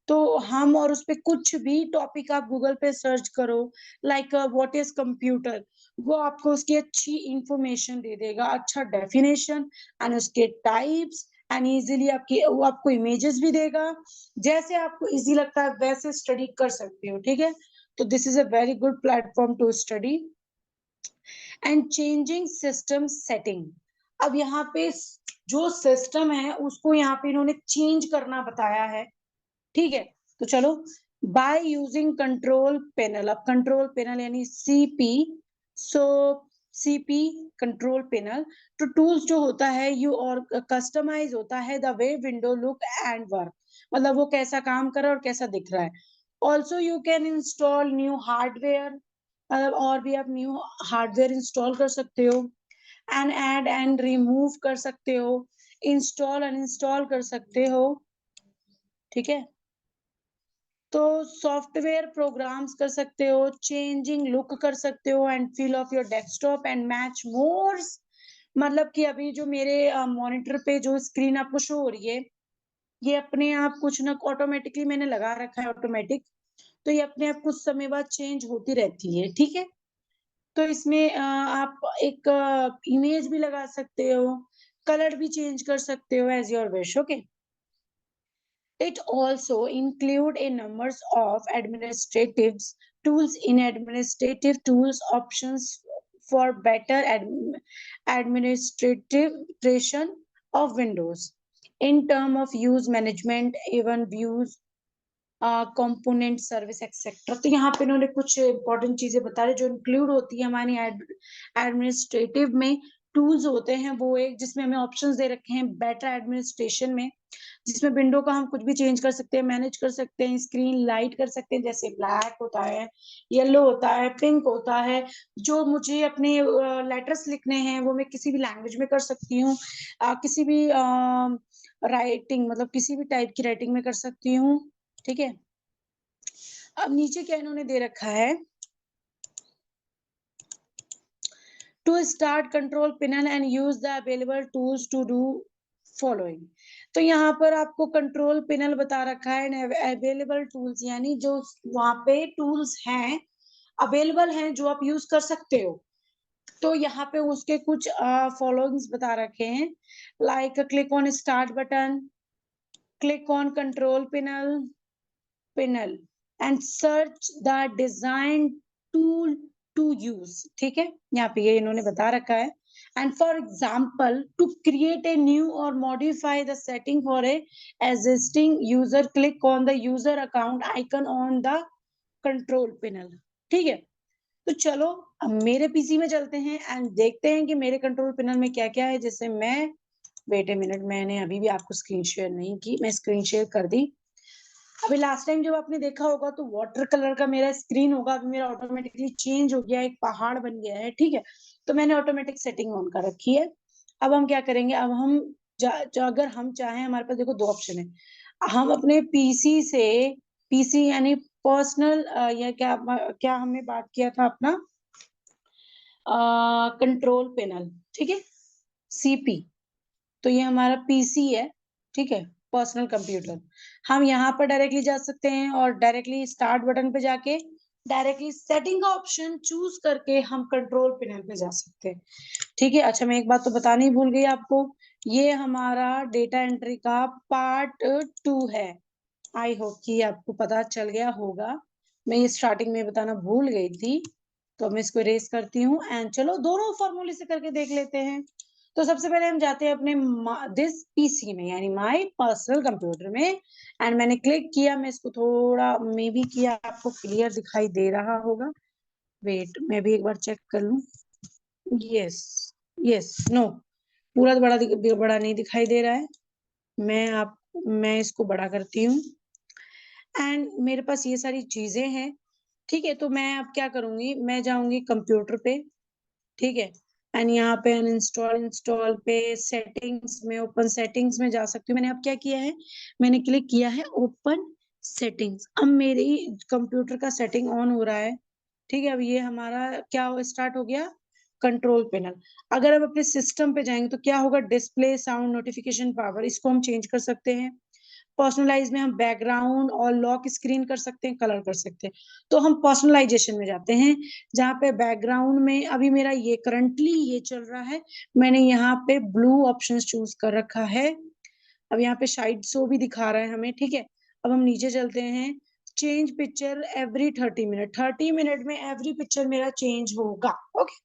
तो हम और उस पे कुछ भी टॉपिक आप गूगल पे सर्च करो, लाइक व्हाट इज कंप्यूटर, वो आपको उसकी अच्छी इंफॉर्मेशन दे देगा, अच्छा डेफिनेशन एंड उसके टाइप्स एंड इजीली आपकी वो आपको इमेजेस भी देगा। जैसे आपको इजी लगता है वैसे स्टडी कर सकते हो, ठीक है। तो this is a very good platform to study. And changing system setting, अब यहाँ पे जो सिस्टम है उसको यहाँ पे इन्होंने चेंज करना बताया है, ठीक है। तो चलो, बाय यूजिंग कंट्रोल पैनल, अब कंट्रोल पैनल यानी सीपी, सो सीपी कंट्रोल पैनल, तो टूल्स जो होता है यू और कस्टमाइज होता है the way window look and work, मतलब वो कैसा काम कर रहा है और कैसा दिख रहा है। Also you can install new hardware, मतलब और भी आप न्यू हार्डवेयर इंस्टॉल कर सकते हो, एंड ऐड एंड रिमूव कर सकते हो, इंस्टॉल अनइंस्टॉल कर सकते हो, ठीक है। तो सॉफ्टवेयर प्रोग्राम्स कर सकते हो, चेंजिंग लुक कर सकते हो and feel of your desktop and match more, मतलब कि अभी जो मेरे मॉनिटर पे जो स्क्रीन आपको शो हो रही है, ये अपने आप कुछ ना ऑटोमेटिकली मैंने लगा रखा है ऑटोमेटिक, तो ये अपने आप कुछ समय बाद चेंज होती रहती है, ठीक है। तो इसमें आप एक इमेज भी लगा सकते हो, कलर भी चेंज कर सकते हो as your wish, okay. It also include a numbers of administrative tools in administrative tools options for better administration of Windows. In term of use management, even views, component service etcetera, तो यहाँ पे इन्होंने कुछ इंपॉर्टेंट चीजें बता रहे जो इंक्लूड होती है हमारी एडमिनिस्ट्रेटिव में। टूल्स होते हैं वो एक जिसमें हमें ऑप्शंस दे रखे हैं बेटर एडमिनिस्ट्रेशन में, जिसमें विंडो का हम कुछ भी चेंज कर सकते हैं, मैनेज कर सकते हैं, स्क्रीन लाइट कर सकते हैं, जैसे ब्लैक होता है, येलो होता है, पिंक होता है। जो मुझे अपने लेटर्स लिखने हैं वो मैं किसी भी लैंग्वेज में कर सकती हूँ, किसी भी राइटिंग मतलब किसी भी टाइप की राइटिंग में कर सकती हूँ, ठीक है। अब नीचे क्या इन्होंने दे रखा है, to start control panel and use the available tools to do following. तो यहाँ पर आपको कंट्रोल पैनल बता रखा है, अवेलेबल टूल्स यानी जो वहां पे टूल्स हैं अवेलेबल हैं जो आप यूज कर सकते हो। तो यहाँ पे उसके कुछ फॉलोइंग्स बता रखे हैं, like click on start button, click on control panel and search the design tool to use, ठीक है। यहाँ पे ये इन्होंने बता रखा है, And for example, to create a new or modify the setting for a existing user, click on the user account icon on the control panel. ठीक है, तो चलो अब मेरे पीसी में चलते हैं एंड देखते हैं कि मेरे कंट्रोल पैनल में क्या क्या है, जिससे मैं, वेट ए मिनट, मैंने अभी भी आपको स्क्रीन शेयर नहीं की, मैं स्क्रीन शेयर कर दी। अभी लास्ट टाइम जब आपने देखा होगा तो वाटर कलर का मेरा स्क्रीन होगा, अभी मेरा ऑटोमेटिकली चेंज हो गया, एक पहाड़ बन गया है, ठीक है। तो मैंने ऑटोमेटिक सेटिंग ऑन कर रखी है। अब हम क्या करेंगे, अब हम अगर हम चाहें, हमारे पास देखो दो ऑप्शन है, हम अपने पीसी से, पीसी यानी पर्सनल, या क्या क्या हमने बात किया था अपना कंट्रोल पैनल, ठीक है, सीपी। तो ये हमारा पीसी है, ठीक है, पर्सनल कंप्यूटर। हम यहाँ पर डायरेक्टली जा सकते हैं और डायरेक्टली स्टार्ट बटन पे जाके डायरेक्टली सेटिंग का ऑप्शन चूज करके हम कंट्रोल पैनल पे जा सकते हैं, ठीक है। अच्छा, मैं एक बात तो बतानी ही भूल गई आपको, ये हमारा डेटा एंट्री का पार्ट 2 है। आई होप कि आपको पता चल गया होगा, मैं ये स्टार्टिंग में बताना भूल गई थी। तो मैं इसको रेस करती हूँ एंड चलो दोनों फॉर्मूले से करके देख लेते हैं। तो सबसे पहले हम जाते हैं अपने दिस पीसी में, यानी माय पर्सनल कंप्यूटर में, एंड मैंने क्लिक किया। मैं इसको थोड़ा मे भी किया, आपको क्लियर दिखाई दे रहा होगा। वेट, मैं भी एक बार चेक कर लूं। यस, यस, नो, पूरा तो बड़ा नहीं दिखाई दे रहा है। मैं इसको बड़ा करती हूँ एंड मेरे पास ये सारी चीजें हैं, ठीक है। तो मैं अब क्या करूंगी, मैं जाऊंगी कंप्यूटर पे, ठीक है, एंड यहाँ पे अनइंस्टॉल, इंस्टॉल पे, सेटिंग्स में, ओपन सेटिंग्स में जा सकती हूँ। मैंने अब क्या किया है, मैंने क्लिक किया है ओपन सेटिंग्स। अब मेरी कंप्यूटर का सेटिंग ऑन हो रहा है, ठीक है। अब ये हमारा क्या स्टार्ट हो गया, कंट्रोल पैनल। अगर हम अपने सिस्टम पे जाएंगे तो क्या होगा, डिस्प्ले, साउंड, नोटिफिकेशन, पावर, इसको हम चेंज कर सकते हैं। पर्सनलाइज में हम बैकग्राउंड और लॉक स्क्रीन कर सकते हैं, कलर कर सकते हैं। तो हम पर्सनलाइजेशन में जाते हैं, जहाँ पे बैकग्राउंड में अभी मेरा ये करंटली ये चल रहा है, मैंने यहाँ पे ब्लू ऑप्शन चूज कर रखा है। अब यहाँ पे शाइड शो भी दिखा रहा है हमें, ठीक है। अब हम नीचे चलते हैं, change picture every 30 minute, 30 minute में एवरी पिक्चर मेरा चेंज होगा, ओके।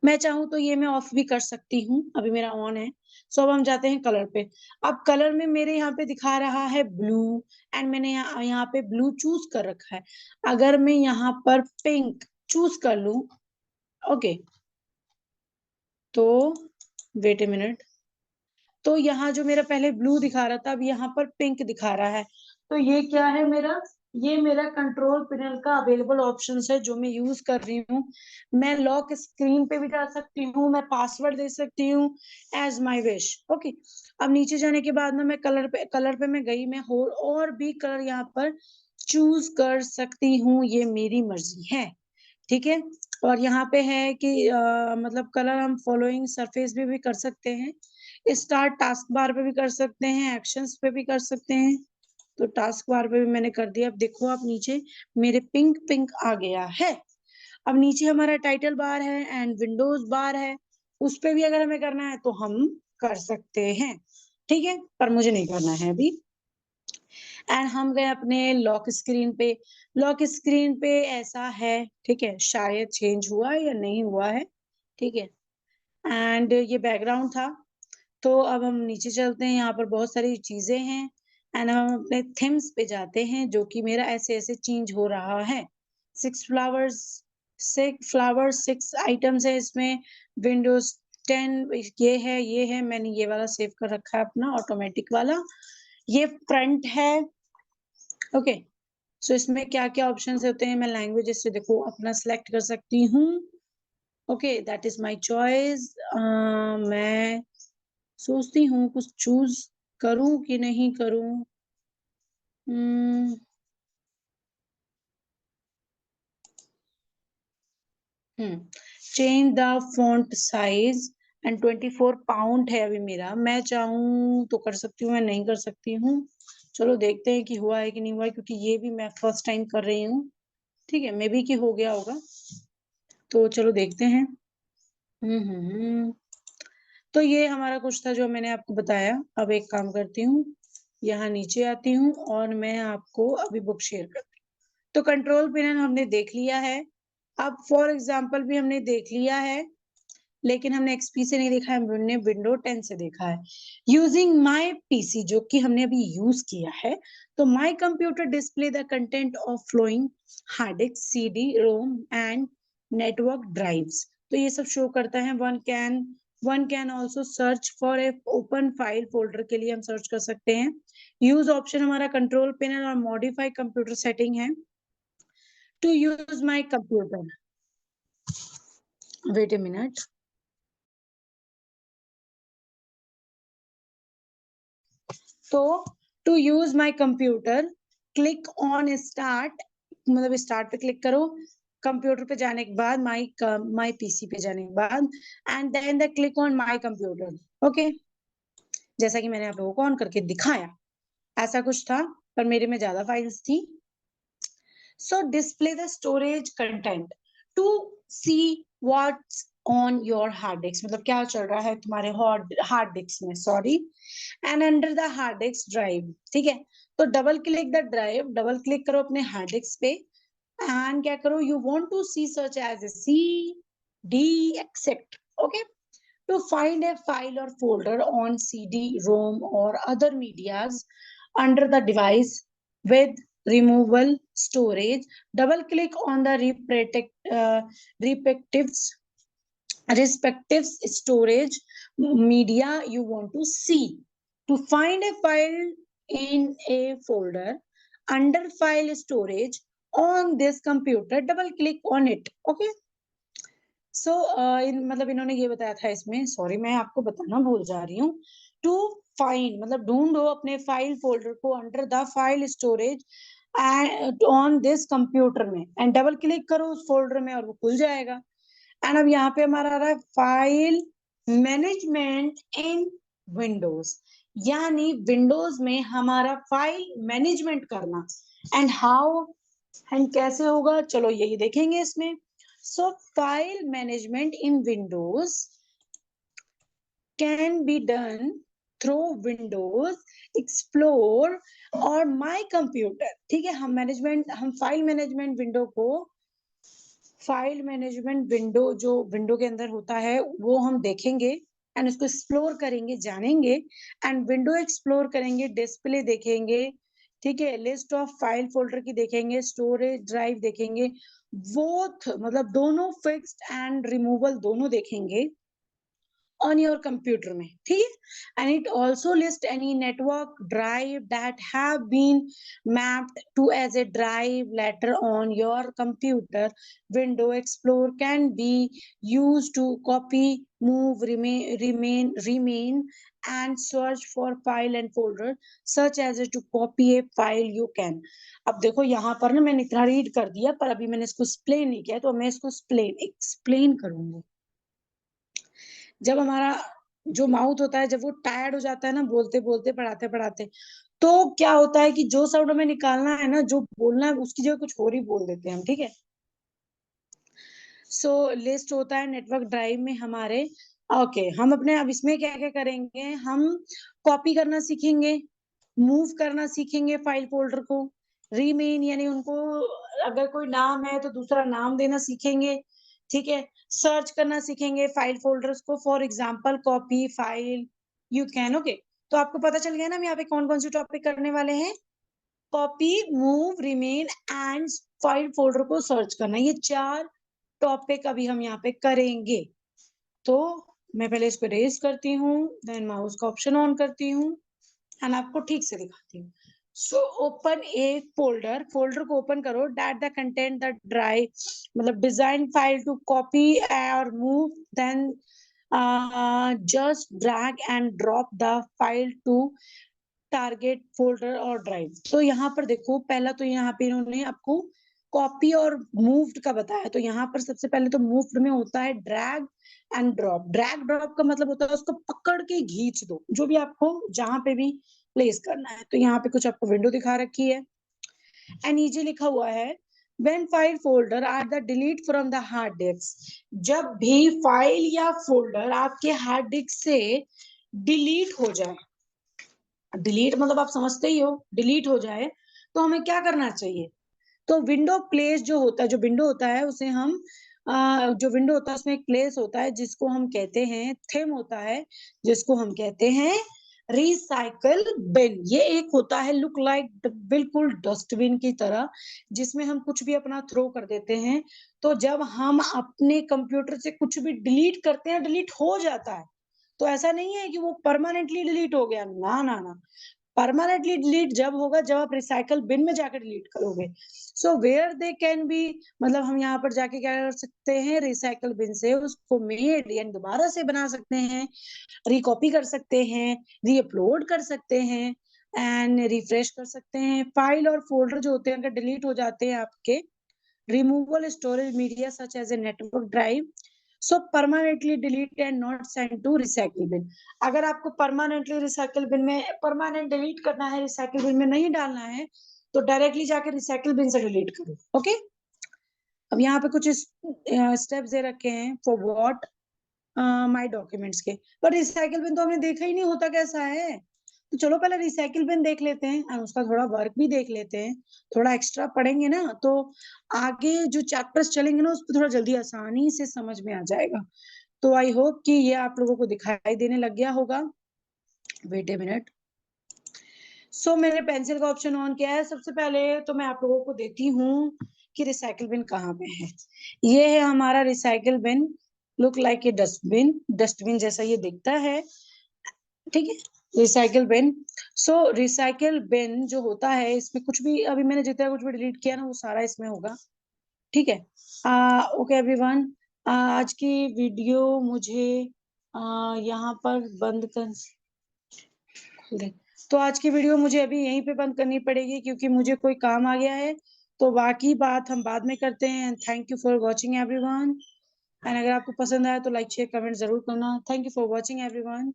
मैं चाहूँ तो ये मैं ऑफ भी कर सकती हूँ, अभी मेरा ऑन है। सो अब हम जाते हैं कलर पे। अब कलर में मेरे यहाँ पे दिखा रहा है ब्लू, एंड मैंने यहाँ पे ब्लू चूज कर रखा है। अगर मैं यहाँ पर पिंक चूज कर लूं, ओके, तो वेट ए मिनट, तो यहाँ जो मेरा पहले ब्लू दिखा रहा था, अब यहाँ पर पिंक दिखा रहा है। तो ये क्या है मेरा, ये मेरा कंट्रोल पैनल का अवेलेबल ऑप्शंस है जो मैं यूज कर रही हूँ। मैं लॉक स्क्रीन पे भी जा सकती हूँ, मैं पासवर्ड दे सकती हूँ, एज माई विश, ओके। अब नीचे जाने के बाद ना मैं कलर पे मैं गई, मैं और भी कलर यहाँ पर चूज कर सकती हूँ, ये मेरी मर्जी है, ठीक है। और यहाँ पे है कि मतलब कलर हम फॉलोइंग सरफेस भी कर सकते हैं, स्टार्ट टास्क बार पे भी कर सकते हैं, एक्शंस पे भी कर सकते हैं। तो टास्क बार पे भी मैंने कर दिया। अब देखो आप नीचे मेरे पिंक पिंक आ गया है। अब नीचे हमारा टाइटल बार है एंड विंडोज बार है, उस पे भी अगर हमें करना है तो हम कर सकते हैं, ठीक है, पर मुझे नहीं करना है अभी। एंड हम गए अपने लॉक स्क्रीन पे। लॉक स्क्रीन पे ऐसा है, ठीक है, शायद चेंज हुआ है या नहीं हुआ है, ठीक है। एंड ये बैकग्राउंड था। तो अब हम नीचे चलते हैं, यहाँ पर बहुत सारी चीजें हैं एंड हम अपने थीम्स पे जाते हैं, जो कि मेरा ऐसे ऐसे चेंज हो रहा है। 6 फ्लावर्स, 6 आइटम्स है इसमें। विंडोज 10 ये है, मैंने ये वाला सेव कर रखा है अपना ऑटोमेटिक वाला। ये फ्रंट है, ओके। सो इसमें क्या क्या ऑप्शंस होते हैं, मैं लैंग्वेज से देखो अपना सिलेक्ट कर सकती हूँ, okay, that is my choice. मैं सोचती हूँ कुछ चूज करूं कि नहीं करूं। Change the font size and 24 pound है अभी मेरा, मैं चाहूँ तो कर सकती हूँ, मैं नहीं कर सकती हूँ। चलो देखते हैं कि हुआ है कि नहीं हुआ है, क्योंकि ये भी मैं फर्स्ट टाइम कर रही हूँ, ठीक है, मे बी कि हो गया होगा। तो चलो देखते हैं। हम्म। तो ये हमारा कुछ था जो मैंने आपको बताया। अब एक काम करती हूँ, यहाँ नीचे आती हूँ और मैं आपको अभी बुक शेयर करती हूँ। तो कंट्रोल पैनल हमने देख लिया है। अब फॉर एग्जाम्पल भी हमने देख लिया है, लेकिन हमने XP से नहीं देखा है, हमने विंडो 10 से देखा है। यूजिंग माई PC, जो कि हमने अभी यूज किया है, तो my computer display the content of flowing hard disk, CD, ROM and network drives. तो ये सब शो करता है। One can also search for a open file folder, के लिए हम सर्च कर सकते हैं। यूज ऑप्शन हमारा कंट्रोल पैनल और मॉडिफाई कंप्यूटर सेटिंग है। To use my computer, wait a minute. तो to use my computer, click on start, मतलब स्टार्ट पे क्लिक करो कंप्यूटर पे जाने के बाद, माई PC पे जाने के बाद, and then the click on my computer. Okay, जैसा कि मैंने आप लोगों को ऑन करके दिखाया, ऐसा कुछ था, पर मेरे में ज्यादा फाइल्स थी। So display the storage content to see what's on your hard disk, मतलब क्या चल रहा है तुम्हारे हार्ड डिस्क में, sorry, and under the hard disk drive. ठीक है, तो double click the drive, double click करो अपने हार्ड डिस्क पे, एंड क्या करो, you want to see such as a CD except. Okay, to find a file or folder on CD, ROM or other medias under the device with removable storage, double click on the respective storage media you want to see. To find a file in a folder under file storage on this computer, double click on it. Okay, सो मतलब इन्होंने ये बताया था इसमें, सॉरी मैं आपको बताना भूल जा रही हूँ। टू फाइंड मतलब ढूंढो अपने फाइल फोल्डर को under the file storage on this computer में, एंड डबल क्लिक करो उस फोल्डर में और वो खुल जाएगा। एंड अब यहाँ पे हमारा आ रहा है फाइल मैनेजमेंट इन विंडोज, यानी विंडोज में हमारा फाइल मैनेजमेंट करना। एंड हाउ, एंड कैसे होगा, चलो यही देखेंगे इसमें। So file management in Windows can be done through Windows Explorer और My Computer। ठीक है, हम फाइल मैनेजमेंट विंडो को, फाइल मैनेजमेंट विंडो जो विंडो के अंदर होता है वो हम देखेंगे, एंड उसको एक्सप्लोर करेंगे, जानेंगे, एंड विंडो एक्सप्लोर करेंगे, डिस्प्ले देखेंगे, ठीक है, लिस्ट ऑफ फाइल फोल्डर की देखेंगे, स्टोरेज ड्राइव देखेंगे, बोथ मतलब दोनों फिक्स्ड एंड रिमूवल दोनों देखेंगे on your computer में। ठीक है, and it also list any network drive that have been mapped to as a drive later on your computer। Window Explorer can be used to copy, move, remain and search for file and folder such as to copy a file you can। अब देखो यहाँ पर ना मैंने इतना रीड कर दिया, पर अभी मैंने इसको एक्सप्लेन नहीं किया, तो मैं इसको एक्सप्लेन करूंगी। जब हमारा जो माउथ होता है, जब वो टायर्ड हो जाता है ना बोलते बोलते पढ़ाते पढ़ाते, तो क्या होता है कि जो साउंड हमें निकालना है ना, जो बोलना है, उसकी जगह कुछ और ही बोल देते हैं हम। ठीक है, सो लिस्ट होता है नेटवर्क ड्राइव में हमारे। ओके, हम अपने अब इसमें क्या क्या करेंगे, हम कॉपी करना सीखेंगे, मूव करना सीखेंगे फाइल फोल्डर को, रीमेन यानी उनको अगर कोई नाम है तो दूसरा नाम देना सीखेंगे। ठीक है, सर्च करना सीखेंगे फाइल फोल्डर्स को, for example copy file you can. Okay, तो आपको पता चल गया ना हम यहाँ पे कौन कौन सी टॉपिक करने वाले हैं। Copy, move, remain and file folder को सर्च करना, ये 4 टॉपिक अभी हम यहाँ पे करेंगे। तो मैं पहले इसको रेज करती हूँ, देन माउस का ऑप्शन ऑन करती हूँ, एंड आपको ठीक से दिखाती हूँ। So open a folder, folder को ओपन करो, that the content the drive मतलब डिजाइन फाइल टू कॉपी और move, then just drag and drop the file to target folder और ड्राइव। तो यहाँ पर देखो, पहला तो यहाँ पे इन्होंने आपको कॉपी और मूव्ड का बताया, तो यहाँ पर सबसे पहले तो मूव्ड में होता है drag and drop. Drag drop का मतलब होता है उसको पकड़ के खींच दो, जो भी आपको जहां पे भी प्लेस करना है। तो यहाँ पे कुछ आपको विंडो दिखा रखी है, एंड नीचे लिखा हुआ है when file folder are the delete from the hard disk। जब भी फाइल या फोल्डर आपके हार्ड डिस्क से डिलीट हो जाए, डिलीट मतलब आप समझते ही हो, डिलीट हो जाए तो हमें क्या करना चाहिए। तो विंडो प्लेस जो होता है, जो विंडो होता है उसे हम जो विंडो होता है उसमें एक प्लेस होता है जिसको हम कहते हैं थीम होता है, जिसको हम कहते हैं रिसाइकल बिन। ये एक होता है लुक लाइक बिल्कुल डस्टबिन की तरह, जिसमें हम कुछ भी अपना थ्रो कर देते हैं। तो जब हम अपने कंप्यूटर से कुछ भी डिलीट करते हैं, डिलीट हो जाता है, तो ऐसा नहीं है कि वो परमानेंटली डिलीट हो गया, ना ना ना। परमानेंटली डिलीट जब होगा जब आप रिसाइकल बिन में जाकर डिलीट करोगे। So where they can be, मतलब हम यहाँ पर जाके क्या कर सकते हैं, रिसाइकल बिन से उसको मेड यानी दोबारा से बना सकते हैं, रिकॉपी कर सकते हैं, रीअपलोड कर सकते हैं एंड रिफ्रेश कर सकते हैं। फाइल और फोल्डर जो होते हैं अगर डिलीट हो जाते हैं आपके, removal storage media such as a network drive, so permanently delete and not send to recycle bin। अगर आपको परमानेंटली रिसाइकल बिन में परमानेंट डिलीट करना है, रिसाइकल बिन में नहीं डालना है, तो डायरेक्टली जाकर रिसाइकल बिन से डिलीट करो। ओके, अब यहाँ पे कुछ स्टेप्स दे रखे हैं फॉर व्हाट माय डॉक्यूमेंट्स के, पर रिसाइकल बिन तो हमने देखा ही नहीं होता कैसा है। तो चलो पहले रिसाइकिल बिन देख लेते हैं और उसका थोड़ा वर्क भी देख लेते हैं। थोड़ा एक्स्ट्रा पढ़ेंगे ना तो आगे जो चैप्टर्स चलेंगे ना उस पर थोड़ा जल्दी आसानी से समझ में आ जाएगा। तो आई होप कि ये आप लोगों को दिखाई देने लग गया होगा। Wait a minute. सो मैंने पेंसिल का ऑप्शन ऑन किया है। सबसे पहले तो मैं आप लोगों को देती हूँ कि रिसाइकिल बिन कहाँ पे है। ये है हमारा recycle bin, look like a dustbin, dustbin जैसा ये दिखता है, ठीक है, रिसाइकिल बिन। सो रिसाइकिल बिन जो होता है इसमें कुछ भी, अभी मैंने जितना कुछ भी डिलीट किया ना वो सारा इसमें होगा, ठीक है। ओके एवरीवन, आज की वीडियो मुझे यहाँ पर बंद कर दे। तो आज की वीडियो मुझे अभी यहीं पे बंद करनी पड़ेगी क्योंकि मुझे कोई काम आ गया है। तो बाकी बात हम बाद में करते हैं। Thank you for watching everyone, and अगर आपको पसंद आया तो लाइक शेयर कमेंट जरूर करना। Thank you for watching everyone.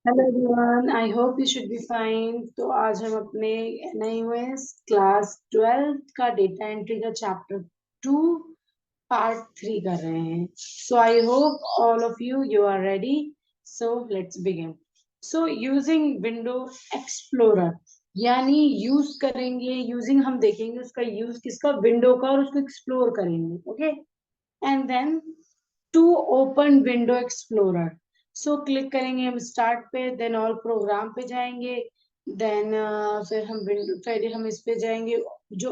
Hello everyone, I hope you should be fine. तो आज हम अपने NIOS क्लास 12 का डेटा एंट्री का चैप्टर 2 पार्ट 3 कर रहे हैं। So I hope all of you are ready. So let's begin. So using window explorer, यानी यूज करेंगे, यूजिंग हम देखेंगे उसका यूज किसका, विंडो का, और उसको एक्सप्लोर करेंगे। Okay, and then to open window explorer. So click करेंगे हम स्टार्ट पे, देन ऑल प्रोग्राम पे जाएंगे, देन फिर हम विंडो, फिर हम इस पे जाएंगे, जो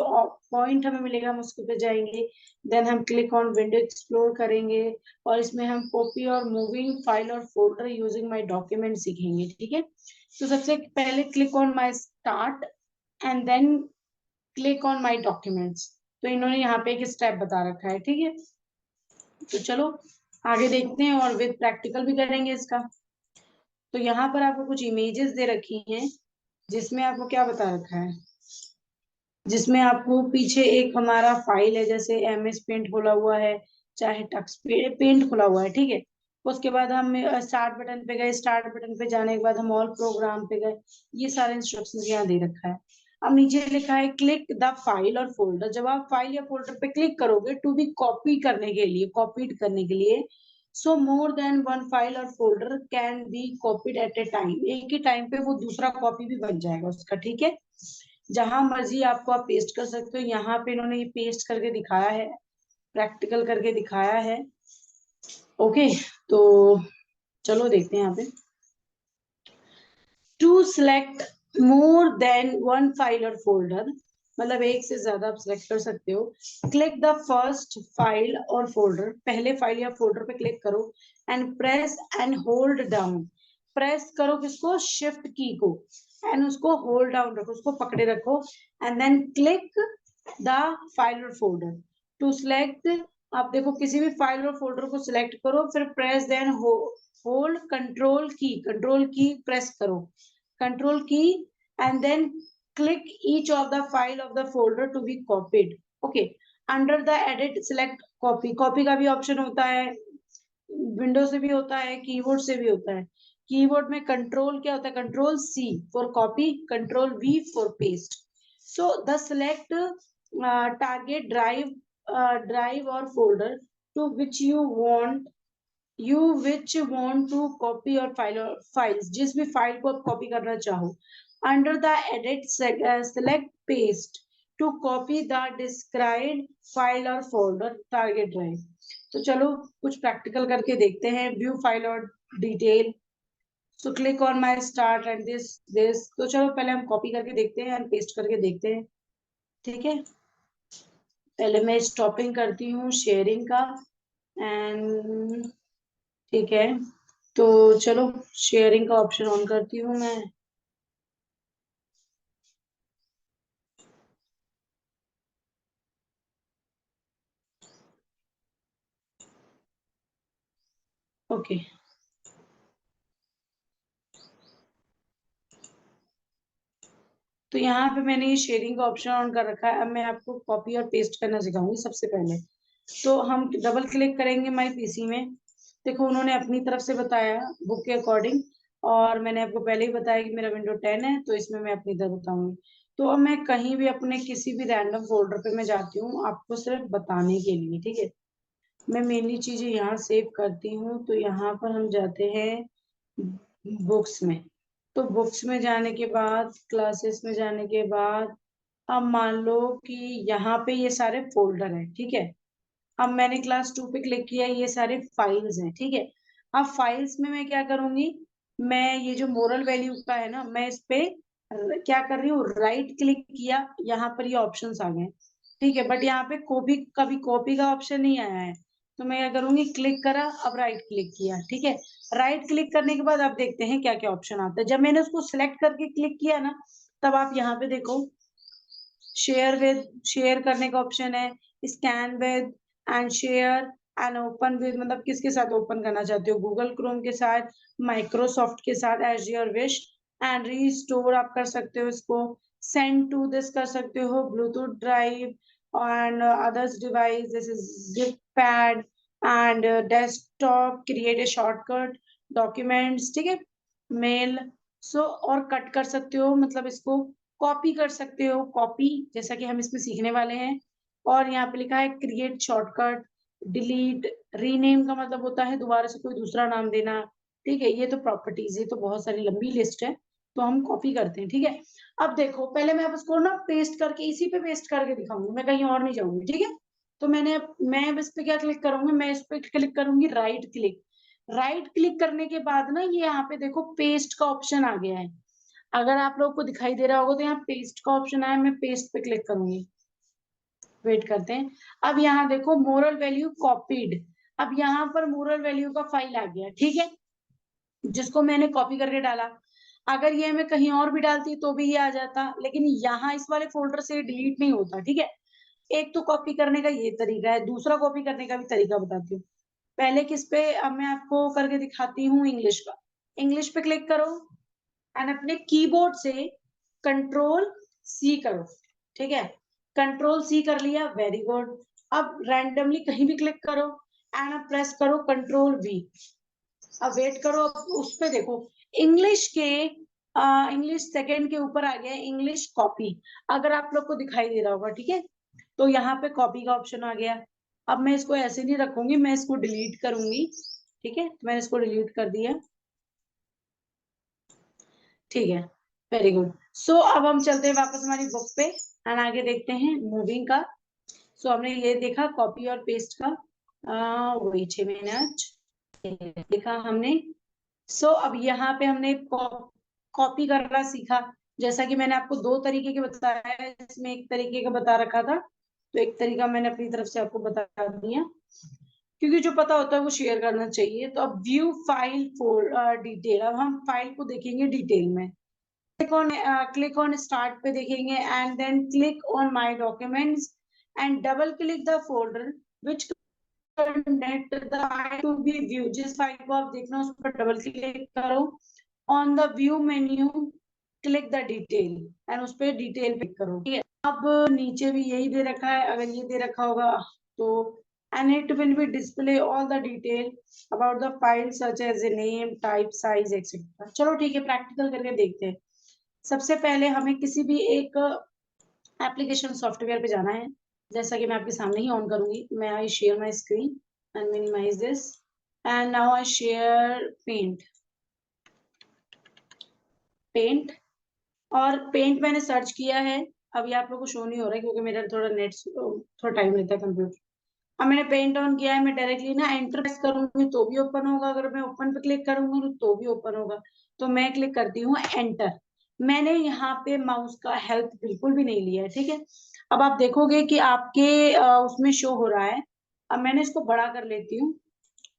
पॉइंट हमें मिलेगा हम उसके पे जाएंगे, देन हम क्लिक ऑन विंडो एक्सप्लोर करेंगे और इसमें हम कॉपी और मूविंग फाइल और फोल्डर यूजिंग माय डॉक्यूमेंट सीखेंगे। ठीक है, तो सबसे पहले click on my start and then click on my documents. तो इन्होंने यहाँ पे एक स्टेप बता रखा है, ठीक है। तो चलो आगे देखते हैं और विद प्रैक्टिकल भी करेंगे इसका। तो यहाँ पर आपको कुछ इमेजेस दे रखी हैं जिसमें आपको क्या बता रखा है, जिसमें आपको पीछे एक हमारा फाइल है, जैसे MS पेंट खुला हुआ है, चाहे टक्स पेंट खुला हुआ है, ठीक है। उसके बाद हम स्टार्ट बटन पे गए, स्टार्ट बटन पे जाने के बाद हम ऑल प्रोग्राम पे गए, ये सारे इंस्ट्रक्शंस यहाँ दे रखा है। अब नीचे लिखा है क्लिक द फाइल और फोल्डर। जब आप फाइल या फोल्डर पे क्लिक करोगे टू बी कॉपी करने के लिए, कॉपीड करने के लिए, so more than one file और folder can be copied at a time, एक ही टाइम पे वो दूसरा कॉपी भी बन जाएगा उसका, ठीक है। जहां मर्जी आपको आप पेस्ट कर सकते हो। यहाँ पे इन्होंने ये पेस्ट करके दिखाया है, प्रैक्टिकल करके दिखाया है। ओके, तो चलो देखते हैं यहाँ पे। To select more than one file और फोल्डर, मतलब एक से ज्यादा आप सिलेक्ट कर सकते हो। क्लिक द फर्स्ट फाइल और फोल्डर, पहले फाइल या फोल्डर पे क्लिक करो and press and hold down. Press करो किसको, शिफ्ट की को, एंड उसको होल्ड डाउन रखो, उसको पकड़े रखो, and then click the file और फोल्डर टू सिलेक्ट। आप देखो किसी भी फाइल और फोल्डर को सिलेक्ट करो, फिर press then hold control key press करो, control key, and then click each of the file of the folder to be copied. Okay, under the edit select copy, copy का भी ऑप्शन होता है, विंडो से भी होता है, कीबोर्ड से भी होता है। कीबोर्ड में कंट्रोल क्या होता है, control C for copy, control V for paste. So the select target drive और folder to which want to copy और फाइल्स, जिस भी फाइल को आप कॉपी करना चाहो। Under the edit select paste to copy the described file और फोल्डर टारगेट ड्राइव। तो चलो कुछ प्रैक्टिकल करके देखते हैं। व्यू फाइल और detail, so click on my start and this. तो चलो पहले हम कॉपी करके देखते हैं एंड पेस्ट करके देखते हैं, ठीक है। पहले मैं स्टॉपिंग करती हूँ शेयरिंग का एंड ठीक है, तो चलो शेयरिंग का ऑप्शन ऑन करती हूँ मैं। ओके, तो यहाँ पे मैंने ये शेयरिंग का ऑप्शन ऑन कर रखा है। अब मैं आपको कॉपी और पेस्ट करना सिखाऊंगी। सबसे पहले तो हम डबल क्लिक करेंगे माई पीसी में। देखो उन्होंने अपनी तरफ से बताया बुक के अकॉर्डिंग, और मैंने आपको पहले ही बताया कि मेरा विंडो 10 है, तो इसमें मैं अपनी तरफ बताऊंगी। तो अब मैं कहीं भी अपने किसी भी रैंडम फोल्डर पे मैं जाती हूँ आपको सिर्फ बताने के लिए, ठीक है। मैं मेनली चीजें यहाँ सेव करती हूँ, तो यहाँ पर हम जाते हैं बुक्स में। तो बुक्स में जाने के बाद, क्लासेस में जाने के बाद, अब मान लो कि यहाँ पे ये सारे फोल्डर हैं, ठीक है। अब मैंने क्लास 2 पे क्लिक किया, ये सारे फाइल्स हैं, ठीक है। अब फाइल्स में मैं क्या करूंगी, मैं ये जो मोरल वैल्यू का है ना, मैं इस पे क्या कर रही हूँ, राइट क्लिक किया, यहाँ पर ये ऑप्शंस आ गए, ठीक है। बट यहाँ पे कॉपी, कभी कॉपी का ऑप्शन नहीं आया है, तो मैं क्या करूंगी, क्लिक करा, अब राइट क्लिक किया, ठीक है। राइट क्लिक करने के बाद अब देखते हैं क्या क्या ऑप्शन आता है। जब मैंने उसको सिलेक्ट करके क्लिक किया ना, तब आप यहाँ पे देखो शेयर विद, शेयर करने का ऑप्शन है, scan with and share and open with, मतलब किसके साथ ओपन करना चाहते हो, गूगल क्रोम के साथ, माइक्रोसॉफ्ट के साथ, as your wish. And restore आप कर सकते हो इसको, सेंड टू दिस कर सकते हो, Bluetooth drive and others device, this is zip pad and desktop, create a shortcut, documents, ठीक है, मेल। सो और कट कर सकते हो, मतलब इसको कॉपी कर सकते हो, कॉपी जैसा कि हम इसमें सीखने वाले हैं। और यहाँ पे लिखा है क्रिएट शॉर्टकट, डिलीट, रीनेम का मतलब होता है दोबारा से कोई दूसरा नाम देना, ठीक है। ये तो प्रॉपर्टीज, ये तो बहुत सारी लंबी लिस्ट है, तो हम कॉपी करते हैं, ठीक है। अब देखो पहले मैं अब इसको ना पेस्ट करके, इसी पे पेस्ट करके दिखाऊंगी, मैं कहीं और नहीं जाऊंगी, ठीक है। तो मैं अब इस पे क्या क्लिक करूंगी, मैं इस पे क्लिक करूंगी राइट क्लिक। राइट क्लिक करने के बाद ना ये यहाँ पे देखो पेस्ट का ऑप्शन आ गया है। अगर आप लोग को दिखाई दे रहा होगा तो यहाँ पेस्ट का ऑप्शन आया, मैं पेस्ट पे क्लिक करूंगी। वेट करते हैं। अब यहाँ देखो मोरल वैल्यू कॉपीड, अब यहाँ पर मोरल वैल्यू का फाइल आ गया, ठीक है, जिसको मैंने कॉपी करके डाला। अगर ये मैं कहीं और भी डालती तो भी ये आ जाता, लेकिन यहाँ इस वाले फोल्डर से डिलीट नहीं होता, ठीक है। एक तो कॉपी करने का ये तरीका है, दूसरा कॉपी करने का भी तरीका बताती हूँ। पहले किस पे, अब मैं आपको करके दिखाती हूँ इंग्लिश का। इंग्लिश पे क्लिक करो एंड अपने कीबोर्ड से कंट्रोल सी करो, ठीक है। कंट्रोल सी कर लिया, वेरी गुड। अब रैंडमली कहीं भी क्लिक करो एंड अब प्रेस करो कंट्रोल वी। अब वेट करो, अब उस पे देखो इंग्लिश के इंग्लिश सेकंड के ऊपर आ गया इंग्लिश कॉपी, अगर आप लोग को दिखाई दे रहा होगा, ठीक है। तो यहाँ पे कॉपी का ऑप्शन आ गया। अब मैं इसको ऐसे नहीं रखूंगी, मैं इसको डिलीट करूंगी, ठीक है। तो मैंने इसको डिलीट कर दिया, ठीक है, वेरी गुड। सो अब हम चलते हैं वापस हमारी बुक पे एंड आगे देखते हैं मूविंग का। सो हमने ये देखा कॉपी और पेस्ट का, वही 6 मिनट देखा हमने। सो अब यहाँ पे हमने कॉपी करना सीखा। जैसा कि मैंने आपको दो तरीके के बताया है, इसमें एक तरीके का बता रखा था, तो एक तरीका मैंने अपनी तरफ से आपको बता दिया, क्योंकि जो पता होता है वो शेयर करना चाहिए। तो अब व्यू फाइल फॉर डिटेल, अब हम फाइल को देखेंगे डिटेल में। क्लिक ऑन स्टार्ट पे देखेंगे and then click on my documents and double click the folder which net the file to be view, जिस फाइल को आप देखना उस पर डबल क्लिक करो। On the view menu click the detail and उस पर डिटेल क्लिक करो, ठीक है। अब नीचे भी यही दे रखा है, अगर ये दे रखा होगा तो and it will be display all the detail about the file such as a name, type, size, etc. चलो ठीक है, प्रैक्टिकल करके देखते हैं। सबसे पहले हमें किसी भी एक एप्लीकेशन सॉफ्टवेयर पे जाना है, जैसा कि मैं आपके सामने ही ऑन करूंगी। मैं I share my screen and minimize this and now I share paint. और पेंट मैंने सर्च किया है, अभी आप लोगों को शो नहीं हो रहा है क्योंकि मेरा थोड़ा नेट थोड़ा टाइम लेता है कंप्यूटर। अब मैंने पेंट ऑन किया है, मैं डायरेक्टली ना एंटर प्रेस करूंगी तो भी ओपन होगा, अगर मैं ओपन पे क्लिक करूंगी तो भी ओपन होगा। तो मैं क्लिक करती हूँ एंटर। मैंने यहाँ पे माउस का हेल्प बिल्कुल भी नहीं लिया है, ठीक है। अब आप देखोगे कि आपके उसमें शो हो रहा है। अब मैंने इसको बड़ा कर लेती हूँ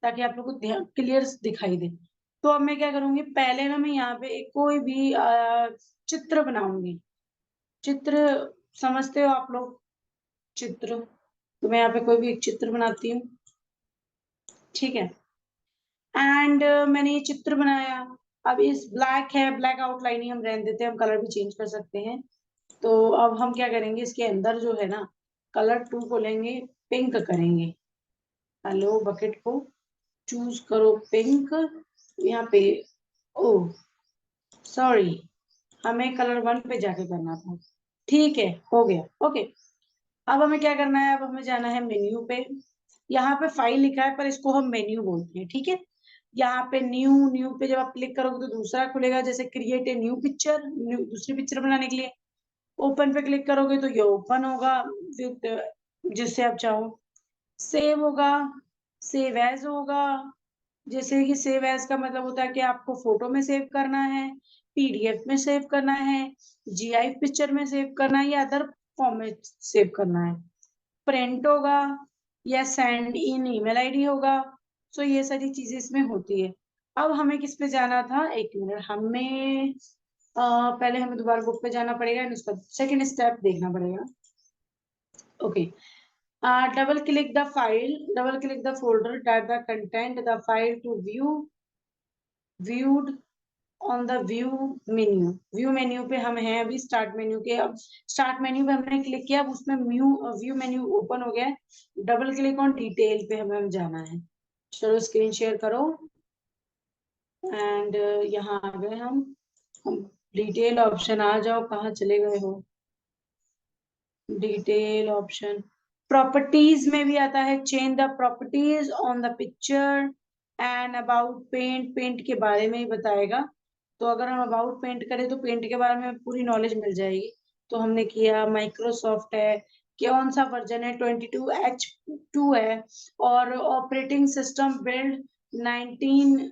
ताकि आप लोग को क्लियर दिखाई दे। तो अब मैं क्या करूंगी, पहले ना मैं यहाँ पे एक कोई भी चित्र बनाऊंगी। चित्र समझते हो आप लोग? चित्र। तो मैं यहाँ पे कोई भी एक चित्र बनाती हूँ, ठीक है। एंड मैंने ये चित्र बनाया। अब इस ब्लैक है, ब्लैक आउटलाइन ही हम रहने देते हैं, हम कलर भी चेंज कर सकते हैं। तो अब हम क्या करेंगे, इसके अंदर जो है ना कलर टू को लेंगे, पिंक करेंगे। हेलो बकेट को चूज करो पिंक। यहाँ पे ओ सॉरी, हमें कलर वन पे जाके करना था। ठीक है, हो गया, ओके। अब हमें क्या करना है, अब हमें जाना है मेन्यू पे। यहाँ पे फाइल लिखा है पर इसको हम मेन्यू बोलते हैं, ठीक है। यहाँ पे न्यू, न्यू पे जब आप क्लिक करोगे तो दूसरा खुलेगा, जैसे क्रिएट ए न्यू पिक्चर, दूसरी पिक्चर बनाने के लिए। ओपन पे क्लिक करोगे तो ये ओपन होगा विद, जिससे आप चाहो। सेव होगा, सेव एज होगा। जैसे कि सेव एज का मतलब होता है कि आपको फोटो में सेव करना है, पीडीएफ में सेव करना है, जीआईएफ पिक्चर में सेव करना है या अदर फॉर्मेट सेव करना है। प्रिंट होगा या सेंड इन ईमेल आईडी होगा। सो ये सारी चीजें इसमें होती है। अब हमें किस पे जाना था, एक मिनट, हमें पहले हमें दोबारा बुक पे जाना पड़ेगा, उसका सेकंड स्टेप देखना पड़ेगा। Okay, double click the file, double click the folder, type the content the file to view, viewed on the view menu। View menu पे हम हैं अभी, स्टार्ट मेन्यू के। अब स्टार्ट मेन्यू पे हमने क्लिक किया, अब उसमें व्यू मेन्यू ओपन हो गया है। डबल क्लिक ऑन डिटेल पे हमें जाना है। चलो स्क्रीन शेयर करो एंड यहाँ आ गए हम डिटेल ऑप्शन आ जाओ, कहाँ चले गए हो? डिटेल ऑप्शन, प्रॉपर्टीज में भी आता है, change the properties on the picture and about paint, paint के बारे में ही बताएगा। तो अगर हम अबाउट पेंट करें तो पेंट के बारे में पूरी नॉलेज मिल जाएगी। तो हमने किया, माइक्रोसॉफ्ट है, कौन सा वर्जन है, 22H2 है, और ऑपरेटिंग सिस्टम बिल्ड 49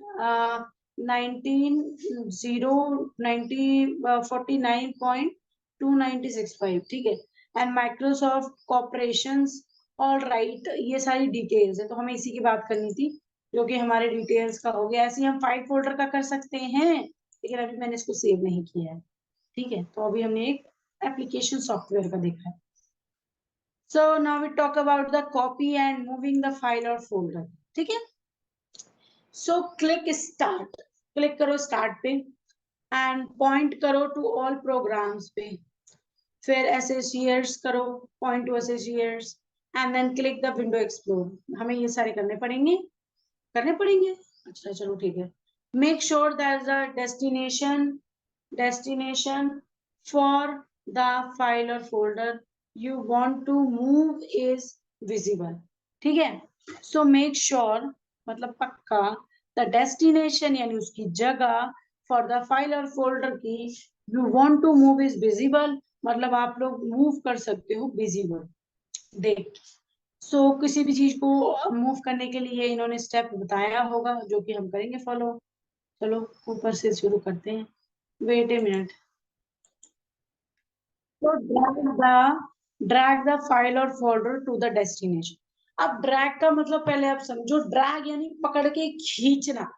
ठीक है। And Microsoft corporations, all right, ये सारी डिटेल्स है। तो हमें इसी की बात करनी थी जो कि हमारे डिटेल्स का हो गया। ऐसे ही हम फाइल फोल्डर का कर सकते हैं, लेकिन अभी मैंने इसको सेव नहीं किया है, ठीक है। तो अभी हमने एक एप्लीकेशन सॉफ्टवेयर का देखा है। So now we talk about the copy and moving the file और फोल्डर, ठीक है। सो क्लिक स्टार्ट, क्लिक करो स्टार्ट पे एंड पॉइंट करो टू ऑल प्रोग्राम्स पे। फिर एसोसिएट्स करो, point to associates and then click the window explore. हमें ये सारे करने पड़ेंगे, करने पड़ेंगे। अच्छा चलो ठीक है। Make sure that the destination for the file और folder you want to move is visible, ठीक है। सो मेक श्योर मतलब पक्का, द डेस्टिनेशन यानी उसकी जगह, फॉर द फाइल और फोल्डर की you want to move is visible, मतलब आप लोग मूव कर सकते हो विजिबल देख। सो किसी भी चीज को मूव करने के लिए इन्होंने स्टेप बताया होगा जो कि हम करेंगे फॉलो। चलो ऊपर से शुरू करते हैं। Wait a minute. तो ड्रैग द फाइल और फोल्डर टू द डेस्टिनेशन। अब ड्रैग का मतलब पहले आप समझो, ड्रैग यानी पकड़ के खींचना,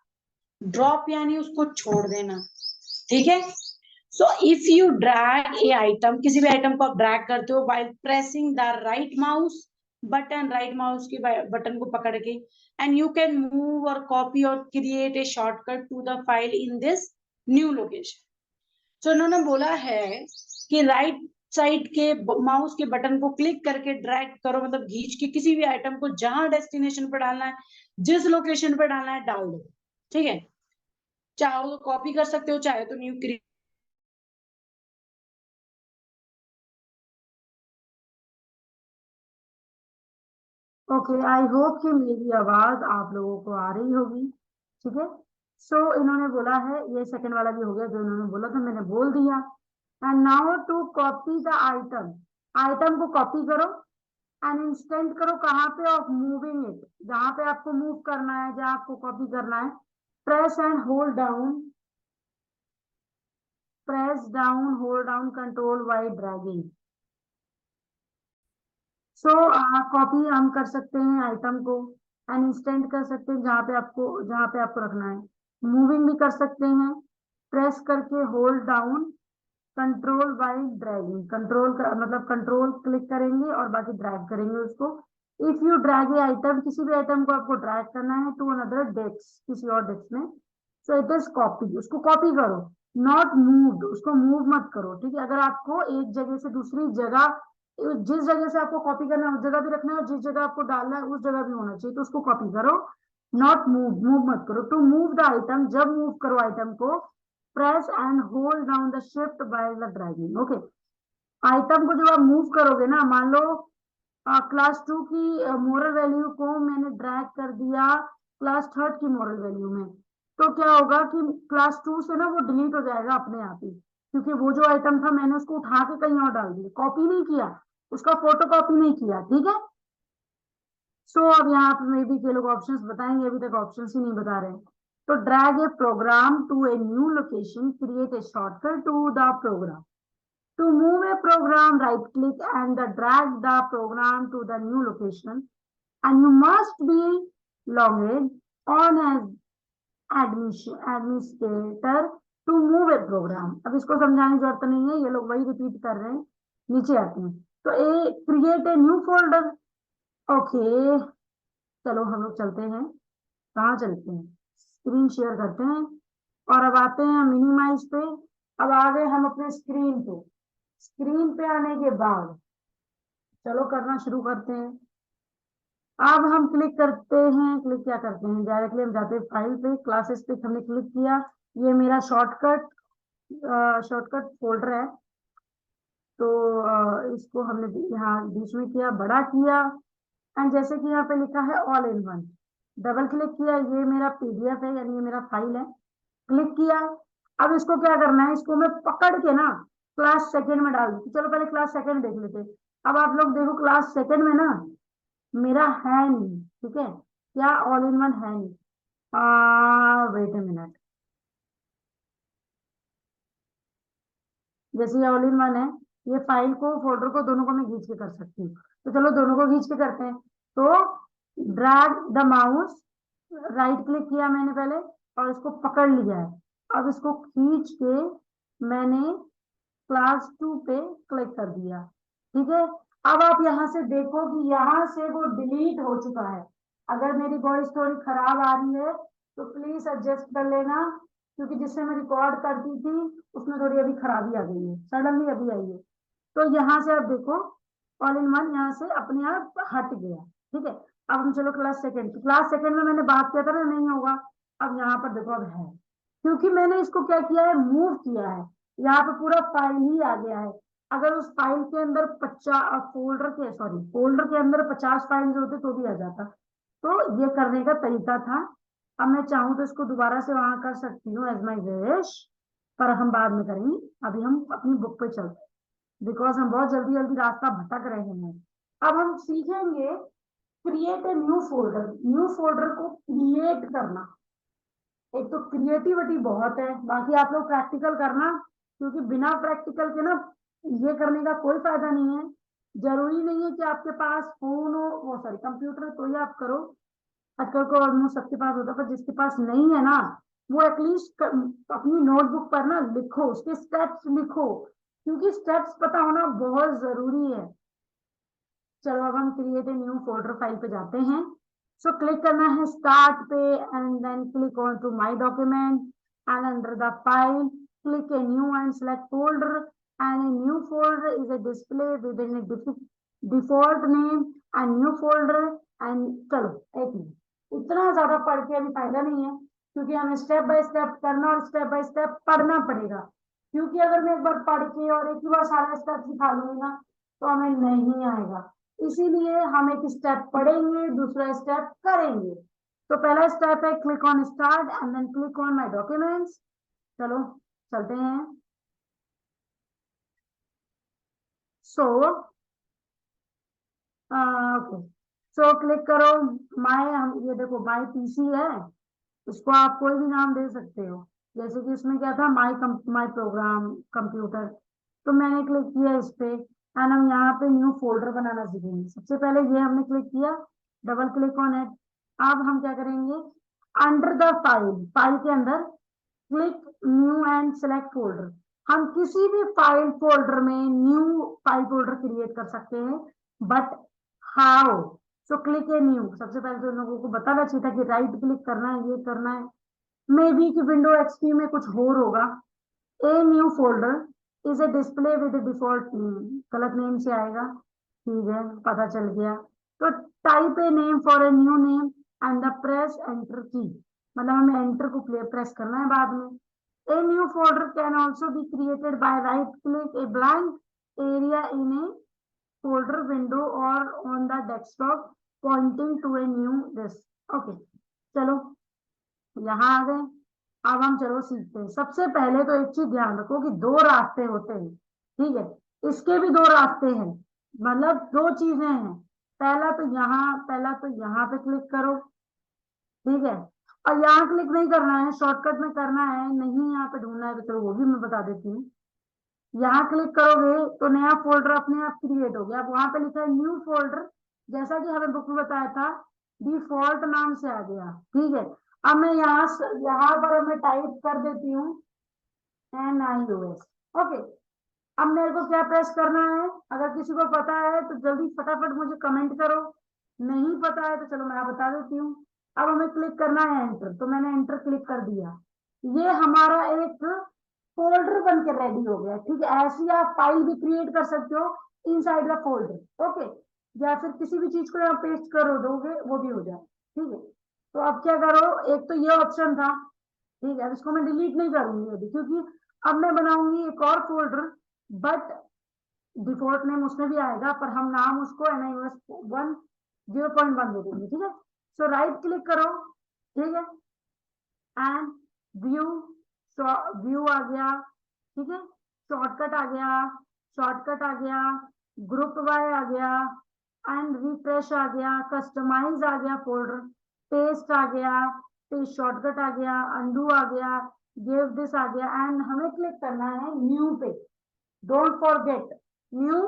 ड्रॉप यानी उसको छोड़ देना, ठीक है। So if you drag a item, किसी भी आइटम को आप ड्रैग करते हो by pressing the right mouse button, right mouse के बटन को पकड़ के, एंड यू कैन मूव और कॉपी और create a shortcut to the file in this new location. So उन्होंने बोला है कि राइट साइड के माउस के बटन को क्लिक करके ड्रैग करो, मतलब खींच के किसी भी आइटम को जहां डेस्टिनेशन पर डालना है, जिस लोकेशन पर डालना है डाल दो, ठीक है। चाहो तो कॉपी कर सकते हो, चाहे तो new create. Okay, I hope कि मेरी आवाज आप लोगों को आ रही होगी, ठीक है। सो इन्होंने बोला है, ये सेकंड वाला भी हो गया, जो इन्होंने बोला था मैंने बोल दिया। And now to copy the item, item को कॉपी करो एंड इंस्टेंट करो कहाँ पे, ऑफ मूविंग इट, जहां पे आपको मूव करना है, जहां आपको कॉपी करना है, press and hold down, press down hold down control while dragging. So copy हम कर सकते हैं आइटम को, एंड इंस्टेंट कर सकते हैं जहां पे आपको रखना है, मूविंग भी कर सकते हैं, प्रेस करके hold down control by dragging, control का मतलब कंट्रोल क्लिक करेंगे और बाकी ड्रैग करेंगे उसको। If you drag a item, किसी भी आइटम को आपको ड्रैग करना है टू अनदर डेस्क, किसी और डेस्क में, सो इट इज कॉपी, उसको कॉपी करो, नॉट मूव्ड, उसको मूव मत करो, ठीक है। अगर आपको एक जगह से दूसरी जगह, जिस जगह से आपको कॉपी करना है उस जगह भी रखना है, और जिस जगह आपको डालना है उस जगह भी होना चाहिए, तो उसको कॉपी करो, नॉट मूव, मूव मत करो। टू मूव द आइटम, जब मूव करो आइटम को, press and hold down the shift by the dragging. Okay, item को जब आप मूव करोगे ना, मान लो क्लास 2 की मोरल वैल्यू को मैंने ड्रैग कर दिया क्लास 3 की मोरल वैल्यू में, तो क्या होगा कि क्लास 2 से ना वो डिलीट हो जाएगा अपने आप ही, क्योंकि वो जो आइटम था मैंने उसको उठा के कहीं और डाल दिया, कॉपी नहीं किया, उसका फोटो कॉपी नहीं किया, ठीक है। सो अब यहाँ पे मे बी के लोग ऑप्शंस बताएंगे, अभी तक ऑप्शंस ही नहीं बता रहे। तो drag a program to a new location, create a shortcut to the program. To move a program, right click and drag the program to the new location, and you must be logged on as administrator to move a program। अब इसको समझाने की जरूरत नहीं है, ये लोग वही रिपीट कर रहे हैं, नीचे आते हैं। तो a create a new folder, okay, चलो हम लोग चलते हैं, कहाँ चलते हैं, स्क्रीन शेयर करते हैं, और अब आते हैं मिनिमाइज पे। अब आ गए हम अपने स्क्रीन पे, स्क्रीन पे आने के बाद चलो करना शुरू करते हैं। अब हम क्लिक करते हैं, क्लिक क्या करते हैं, डायरेक्टली हम जाते हैं फाइल पे, क्लासेस पे हमने क्लिक किया, ये मेरा शॉर्टकट फोल्डर है, तो इसको हमने यहाँ बीच में किया, बड़ा किया, एंड जैसे कि यहाँ पे लिखा है all in one, double click किया, ये मेरा पीडीएफ है, यानी ये मेरा फाइल है, क्लिक किया। अब इसको क्या करना है, इसको मैं पकड़ के ना क्लास सेकंड में डाल दी। चलो पहले क्लास सेकंड देख लेते। अब आप लोग देखो क्लास सेकंड में ना मेरा है नहीं, ठीक है, क्या ऑल इन वन है नहीं। वेट ए मिनट, जैसे ये ऑल इन वन है, ये फाइल को फोल्डर को दोनों को मैं खींच के कर सकती हूँ, तो चलो दोनों को खींच के करते हैं। तो drag the mouse, right click किया मैंने पहले और इसको पकड़ लिया है, अब इसको खींच के मैंने क्लास 2 पे क्लिक कर दिया, ठीक है। अब आप यहाँ से देखो कि यहाँ से वो डिलीट हो चुका है। अगर मेरी वॉइस थोड़ी खराब आ रही है तो प्लीज एडजस्ट कर लेना, क्योंकि जिससे मैं रिकॉर्ड करती थी उसमें थोड़ी अभी खराबी आ गई है, सडनली अभी आई है। तो यहाँ से आप देखो ऑल इन वन यहाँ से अपने आप हट गया, ठीक है। अब हम चलो क्लास सेकंड, क्लास सेकंड में मैंने बात किया था ना नहीं होगा, अब यहाँ पर देखो अब है, क्योंकि मैंने इसको क्या किया है, मूव किया है, यहाँ पे पूरा फाइल ही आ गया है। अगर उस फाइल के अंदर 50 फोल्डर के अंदर 50 फाइल होते तो भी आ जाता। तो ये करने का तरीका था। अब मैं चाहूँ तो इसको दोबारा से वहां कर सकती हूँ एज माई विश, पर हम बाद में करेंगे, अभी हम अपनी बुक पे चलते हैं, बिकॉज हम बहुत जल्दी जल्दी रास्ता भटक रहे हैं। अब हम सीखेंगे create a new folder, new folder को क्रिएट करना। एक तो क्रिएटिविटी बहुत है, बाकी आप लोग प्रैक्टिकल करना, क्योंकि बिना प्रैक्टिकल के ना ये करने का कोई फायदा नहीं है। जरूरी नहीं है कि आपके पास फोन हो, वो सॉरी कंप्यूटर, तो ही आप करो, आजकल को ऑलमोस्ट सबके पास होता है, पर जिसके पास नहीं है ना, वो एटलीस्ट अपनी नोटबुक पर ना लिखो, उसके स्टेप्स लिखो, क्योंकि स्टेप्स पता होना बहुत जरूरी है। चलो अब हम create a new folder file पे जाते हैं। सो क्लिक करना है स्टार्ट पे and then click on to my document and under the file click a new and select folder and a new folder is a display within a default name and new folder. And चलो एक मिनट, इतना ज्यादा पढ़ के अभी फायदा नहीं है, क्योंकि हमें स्टेप बाय स्टेप करना और स्टेप बाय स्टेप पढ़ना पड़ेगा, क्योंकि अगर मैं एक बार पढ़ के और एक ही बार सारा स्टेप सिखा लूंगी ना तो हमें नहीं आएगा। इसीलिए हम एक स्टेप पढ़ेंगे, दूसरा स्टेप करेंगे। तो पहला स्टेप है click on start and then click on my documents. चलो चलते हैं। ओके, सो क्लिक करो माय, ये देखो माय पीसी है, इसको आप कोई भी नाम दे सकते हो, जैसे कि इसमें क्या था, माय प्रोग्राम कंप्यूटर। तो मैंने क्लिक किया इस पे, एंड हम यहाँ पे न्यू फोल्डर बनाना सीखेंगे। सबसे पहले ये हमने क्लिक किया, डबल क्लिक ऑन इट। अब हम क्या करेंगे, अंडर द फाइल, फाइल के अंदर click new and select folder. हम किसी भी फाइल फोल्डर में न्यू फाइल फोल्डर क्रिएट कर सकते हैं, but how? So click a new. सबसे पहले तो लोगों को बताना चाहिए था कि राइट क्लिक करना है, ये करना है। मे बी कि विंडो एक्सपी में कुछ और होगा। ए new folder is a display with default name, गलत नेम से आएगा, ठीक है, पता चल गया। तो type a name for a new name and the press enter की, मतलब हमें एंटर को प्रेस करना है बाद में। A new folder can also be created by right click a blank area in a folder window or on the desktop pointing to a new disk. Okay, चलो यहाँ आ गए। अब हम चलो सीखते हैं। सबसे पहले तो एक चीज ध्यान रखो कि दो रास्ते होते हैं, ठीक है, इसके भी दो रास्ते हैं, मतलब दो चीजें हैं। पहला तो यहाँ पे क्लिक करो, ठीक है, और यहाँ क्लिक नहीं करना है, शॉर्टकट में करना है, नहीं यहाँ पे ढूंढना है, तो चलो वो भी मैं बता देती हूँ। यहाँ क्लिक करोगे तो नया फोल्डर अपने आप क्रिएट हो गया। अब वहां पे लिखा है न्यू फोल्डर, जैसा कि हमें बुक में बताया था, डिफॉल्ट नाम से आ गया, ठीक है। अब मैं यहाँ पर मैं टाइप कर देती हूँ NIOS। ओके, अब मेरे को क्या प्रेस करना है, अगर किसी को पता है तो जल्दी फटाफट मुझे कमेंट करो, नहीं पता है तो चलो मैं बता देती हूँ। अब हमें क्लिक करना है एंटर, तो मैंने एंटर क्लिक कर दिया। ये हमारा एक फोल्डर बन के रेडी हो गया, ठीक है। ऐसे ही आप फाइल भी क्रिएट कर सकते हो इनसाइड द फोल्डर, ओके, या फिर किसी भी चीज को यहाँ पेस्ट कर दोगे वो भी हो जाए, ठीक है। तो अब क्या करो, एक तो ये ऑप्शन था, ठीक है, अब इसको मैं डिलीट नहीं करूंगी अभी, क्योंकि अब मैं बनाऊंगी एक और फोल्डर, बट डिफॉल्ट नेम उसमें भी आएगा, पर हम नाम उसको NIOS 1 0.1 दे देंगे, ठीक है। सो राइट क्लिक करो, ठीक है, एंड व्यू, व्यू आ गया, ठीक है, शॉर्टकट आ गया, शॉर्टकट आ गया, ग्रुप बाय आ गया, एंड रिफ्रेश आ गया, कस्टमाइज आ गया, फोल्डर पेस्ट आ गया, पेस्ट शॉर्टकट आ गया, अंडू आ गया, गिव दिस आ गया, एंड हमें क्लिक करना है न्यू पे। डोंट फॉरगेट, न्यू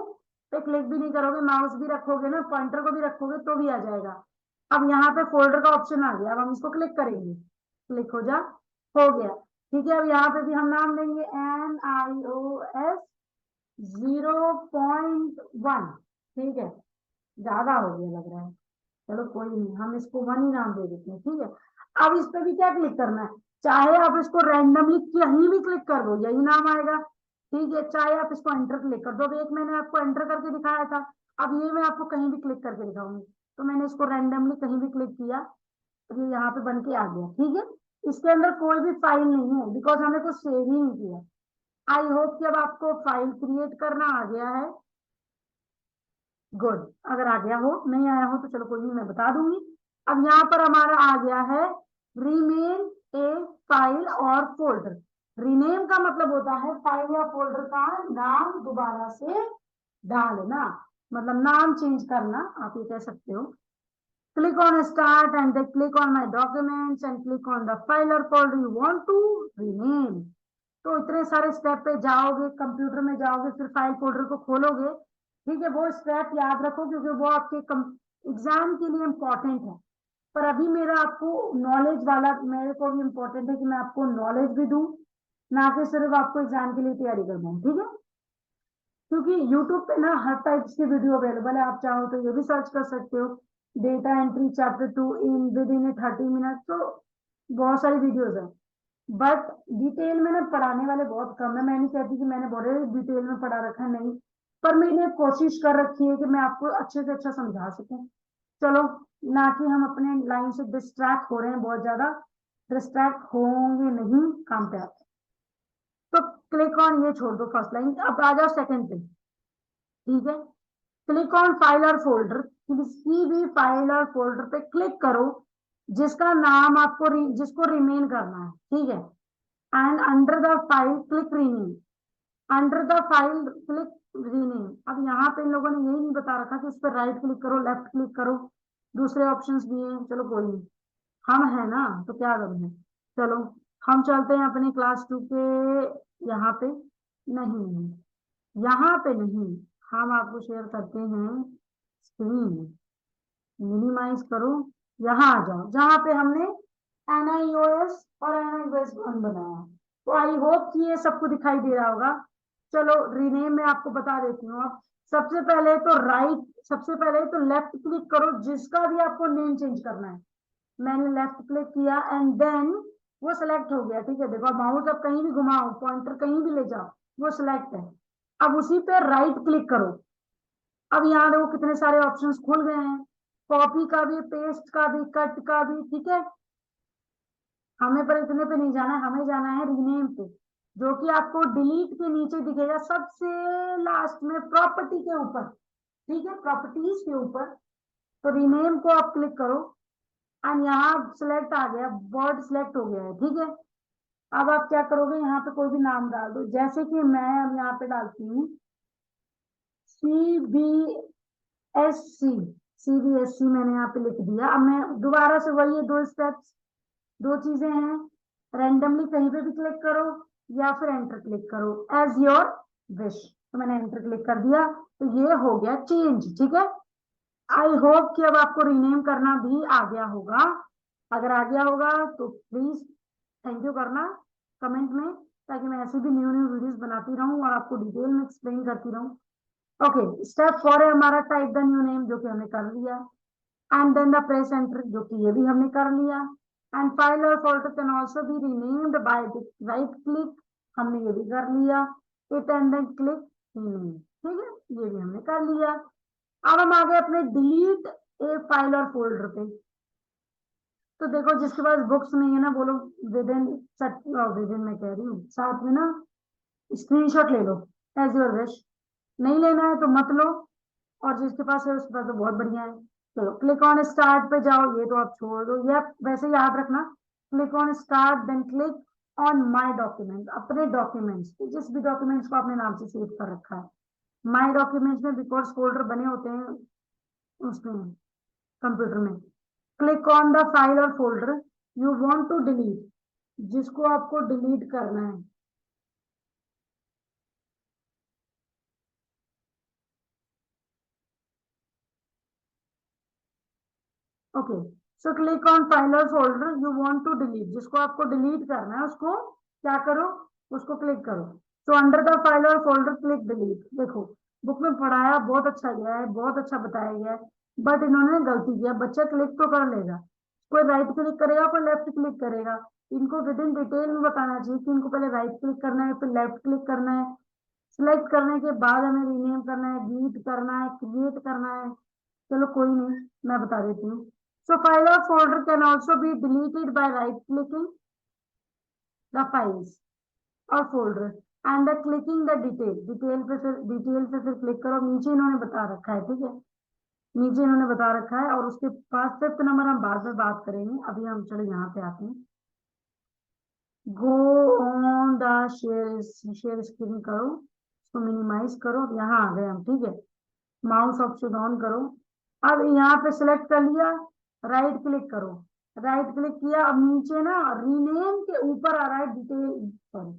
पे क्लिक भी नहीं करोगे, माउस भी रखोगे ना, पॉइंटर को भी रखोगे तो भी आ जाएगा। अब यहाँ पे फोल्डर का ऑप्शन आ गया, अब हम इसको क्लिक करेंगे, क्लिक हो गया, ठीक है। अब यहाँ पे भी हम नाम देंगे NIOS 0.1, ठीक है, ज्यादा हो गया लग रहा है, चलो कोई नहीं, हम इसको 1 ही नाम दे देते हैं, ठीक है। अब इस पे भी क्या क्लिक करना है, चाहे आप इसको रैंडमली कहीं भी क्लिक कर दो यही नाम आएगा, ठीक है, चाहे आप इसको एंटर क्लिक कर दो। अब एक मैंने आपको एंटर करके दिखाया था, अब ये मैं आपको कहीं भी क्लिक करके दिखाऊंगी। तो मैंने इसको रैंडमली कहीं भी क्लिक किया, ये यहाँ पे बन के आ गया, ठीक है। इसके अंदर कोई भी फाइल नहीं है, बिकॉज हमने कुछ सेव ही नहीं किया। आई होप कि अब आपको फाइल क्रिएट करना आ गया है, गुड। अगर आ गया हो, नहीं आया हो तो चलो कोई नहीं, मैं बता दूंगी। अब यहाँ पर हमारा आ गया है रीनेम ए फाइल और फोल्डर। रीनेम का मतलब होता है फाइल या फोल्डर का नाम दोबारा से डालना, मतलब नाम चेंज करना, आप ये कह सकते हो। Click on start and then click on my documents and click on the file or folder you want to rename। तो इतने सारे स्टेप पे जाओगे, कंप्यूटर में जाओगे, फिर फाइल फोल्डर को खोलोगे, ठीक है। वो स्टेप याद रखो क्योंकि वो आपके एग्जाम के लिए इम्पोर्टेंट है। पर अभी मेरा आपको नॉलेज वाला, मेरे को भी इम्पोर्टेंट है कि मैं आपको नॉलेज भी दूं, ना कि सिर्फ आपको एग्जाम के लिए तैयारी करवाऊं, ठीक है। क्योंकि यूट्यूब पे ना हर टाइप की वीडियो अवेलेबल है, आप चाहो तो ये भी सर्च कर सकते हो, data entry chapter 2 in with in 30 minute, तो बहुत सारी वीडियोस हैं। बट डिटेल में ना पढ़ाने वाले बहुत कम है। मैं नहीं कहती कि मैंने बड़े डिटेल में पढ़ा रखा है, नहीं, पर मैंने कोशिश कर रखी है कि मैं आपको अच्छे से अच्छा समझा सकूं। चलो, ना कि हम अपने लाइन से डिस्ट्रैक्ट हो रहे हैं, बहुत ज्यादा डिस्ट्रैक्ट होंगे नहीं, काम पे आते। तो क्लिक ऑन, ये छोड़ दो फर्स्ट लाइन, अब आ जाओ सेकंड पे, ठीक है। क्लिक ऑन फाइल और फोल्डर, किसी भी फाइल और फोल्डर पे क्लिक करो जिसका नाम आपको जिसको रिमेन करना है, ठीक है। And under the file click rename. Under the file click rename. अब यहाँ पे इन लोगों ने यही नहीं बता रखा कि इस पर राइट क्लिक करो, लेफ्ट क्लिक करो, दूसरे ऑप्शंस भी हैं। चलो कोई नहीं, हम है ना तो क्या करें। चलो हम चलते हैं अपने क्लास 2 के यहाँ पे। नहीं, यहाँ पे नहीं, हम आपको शेयर करते हैं स्क्रीन। मिनिमाइज करो, यहाँ आ जाओ जहाँ पे हमने NIOS और NIOS 1 बनाया। तो आई होप कि ये सबको दिखाई दे रहा होगा। चलो रीनेम में आपको बता देती हूँ। अब सबसे पहले तो लेफ्ट क्लिक करो जिसका भी आपको नेम चेंज करना है। मैंने लेफ्ट क्लिक किया एंड देन वो सिलेक्ट हो गया। ठीक है, देखो माउस अब कहीं भी घुमाओ, पॉइंटर कहीं भी ले जाओ, वो सिलेक्ट है। अब उसी पे राइट क्लिक करो। अब यहाँ देखो कितने सारे ऑप्शंस खुल गए हैं, कॉपी का भी, पेस्ट का भी, कट का भी। ठीक है, हमें पर इतने पे नहीं जाना है, हमें जाना है रीनेम पे, जो कि आपको डिलीट के नीचे दिखेगा सबसे लास्ट में, प्रॉपर्टी के ऊपर। ठीक है, प्रॉपर्टीज के ऊपर। तो रीनेम को आप क्लिक करो एंड यहाँ सिलेक्ट आ गया, वर्ड सिलेक्ट हो गया है। ठीक है, अब आप क्या करोगे, यहाँ पे कोई भी नाम डाल दो, जैसे कि मैं अब यहाँ पे डालती हूँ CBSC मैंने यहाँ पे लिख दिया। अब मैं दोबारा से वही है, दो स्टेप्स, दो चीजें हैं, रैंडमली कहीं पे भी क्लिक करो या फिर एंटर क्लिक करो, एज योर विश। तो मैंने एंटर क्लिक कर दिया, तो ये हो गया चेंज। ठीक है, आई होप कि अब आपको रीनेम करना भी आ गया होगा। अगर आ गया होगा तो प्लीज थैंक यू करना कमेंट में, ताकि मैं ऐसी भी न्यू न्यू वीडियोस बनाती रहूं और आपको डिटेल में एक्सप्लेन करती रहूं। ओके, स्टेप 4 है हमारा टाइप द न्यू नेम, जो कि हमने कर लिया। And then the press enter, जो कि ये भी हमने कर लिया। एंड फाइल और folder can also be renamed by right click, हमने ये भी कर लिया। It and then click rename. ठीक है, ये भी हमने कर लिया। अब हम आ गए अपने डिलीट ए फाइल और फोल्डर पे। तो देखो जिसके पास बुक्स नहीं है ना, वो लोग विद इन मैं कह रही हूँ साथ में ना स्क्रीनशॉट ले लो, एज योर विश। नहीं लेना है तो मत लो, और जिसके पास है उसके पास तो बहुत बढ़िया है। चलो क्लिक ऑन स्टार्ट पे जाओ, ये तो आप छोड़ दो, ये वैसे याद रखना। Click on start then click on my document, अपने डॉक्यूमेंट्स, जिस भी डॉक्यूमेंट्स को आपने नाम से सेव कर रखा है। माय डॉक्यूमेंट्स में बिकॉज फोल्डर बने होते हैं उसमें, कंप्यूटर में। क्लिक ऑन द फाइल और folder you want to delete, जिसको आपको डिलीट करना है। Okay, so click on file और folder you want to delete, जिसको आपको डिलीट करना है उसको क्या करो, उसको क्लिक करो। सो अंडर द फाइल और फोल्डर क्लिक डिलीट। देखो बुक में पढ़ाया बहुत अच्छा गया है, बहुत अच्छा बताया गया है, बट इन्होंने गलती किया। बच्चा क्लिक तो कर लेगा, कोई राइट क्लिक करेगा, कोई लेफ्ट क्लिक करेगा। इनको विद इन डिटेल में बताना चाहिए कि इनको पहले राइट क्लिक करना है, फिर लेफ्ट क्लिक करना है, सिलेक्ट करने के बाद हमें रीनेम करना है, डिलीट करना है, क्रिएट करना है। चलो कोई नहीं, मैं बता देती हूँ। So file or folder can also be deleted by right clicking the files or folder and the clicking the detail पे फिर क्लिक करो। नीचे इन्होंने बता रखा है, ठीक है, नीचे इन्होंने बता रखा है, और उसके पास 5th नंबर हम बाद में बात करेंगे। अभी हम चलो यहाँ पे आते हैं। Go on the share screen करो, उसको मिनिमाइज करो। यहाँ आ गए हम, ठीक है, माउस ऑप्शन ऑन करो। अब यहाँ पे सिलेक्ट कर लिया, राइट क्लिक करो, राइट क्लिक किया। अब नीचे ना रीनेम के ऊपर आ रहा है डिटेल, सॉरी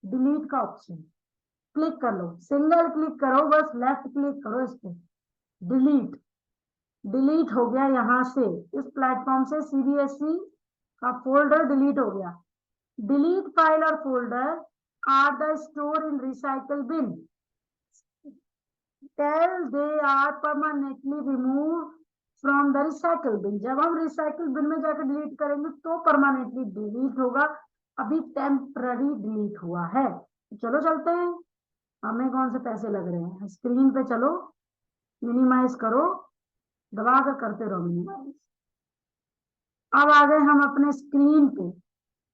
डिलीट का ऑप्शन, क्लिक कर लो, सिंगल क्लिक करो, बस लेफ्ट क्लिक करो इस पे, डिलीट। डिलीट हो गया यहाँ से, इस प्लेटफॉर्म से CBSE का फोल्डर डिलीट हो गया। डिलीट फाइल और folder are the store in recycle bin till they are permanently remove from the recycle bin. जब हम रिसाइकल बिन में जाकर डिलीट करेंगे तो परमानेंटली डिलीट होगा, अभी टेम्पररी डिलीट हुआ है। तो चलो चलते हैं, हमें कौन से पैसे लग रहे हैं। स्क्रीन पे चलो, मिनिमाइज करो, दबा कर करते रहो मिनिमाइज। अब आ गए हम अपने स्क्रीन पे,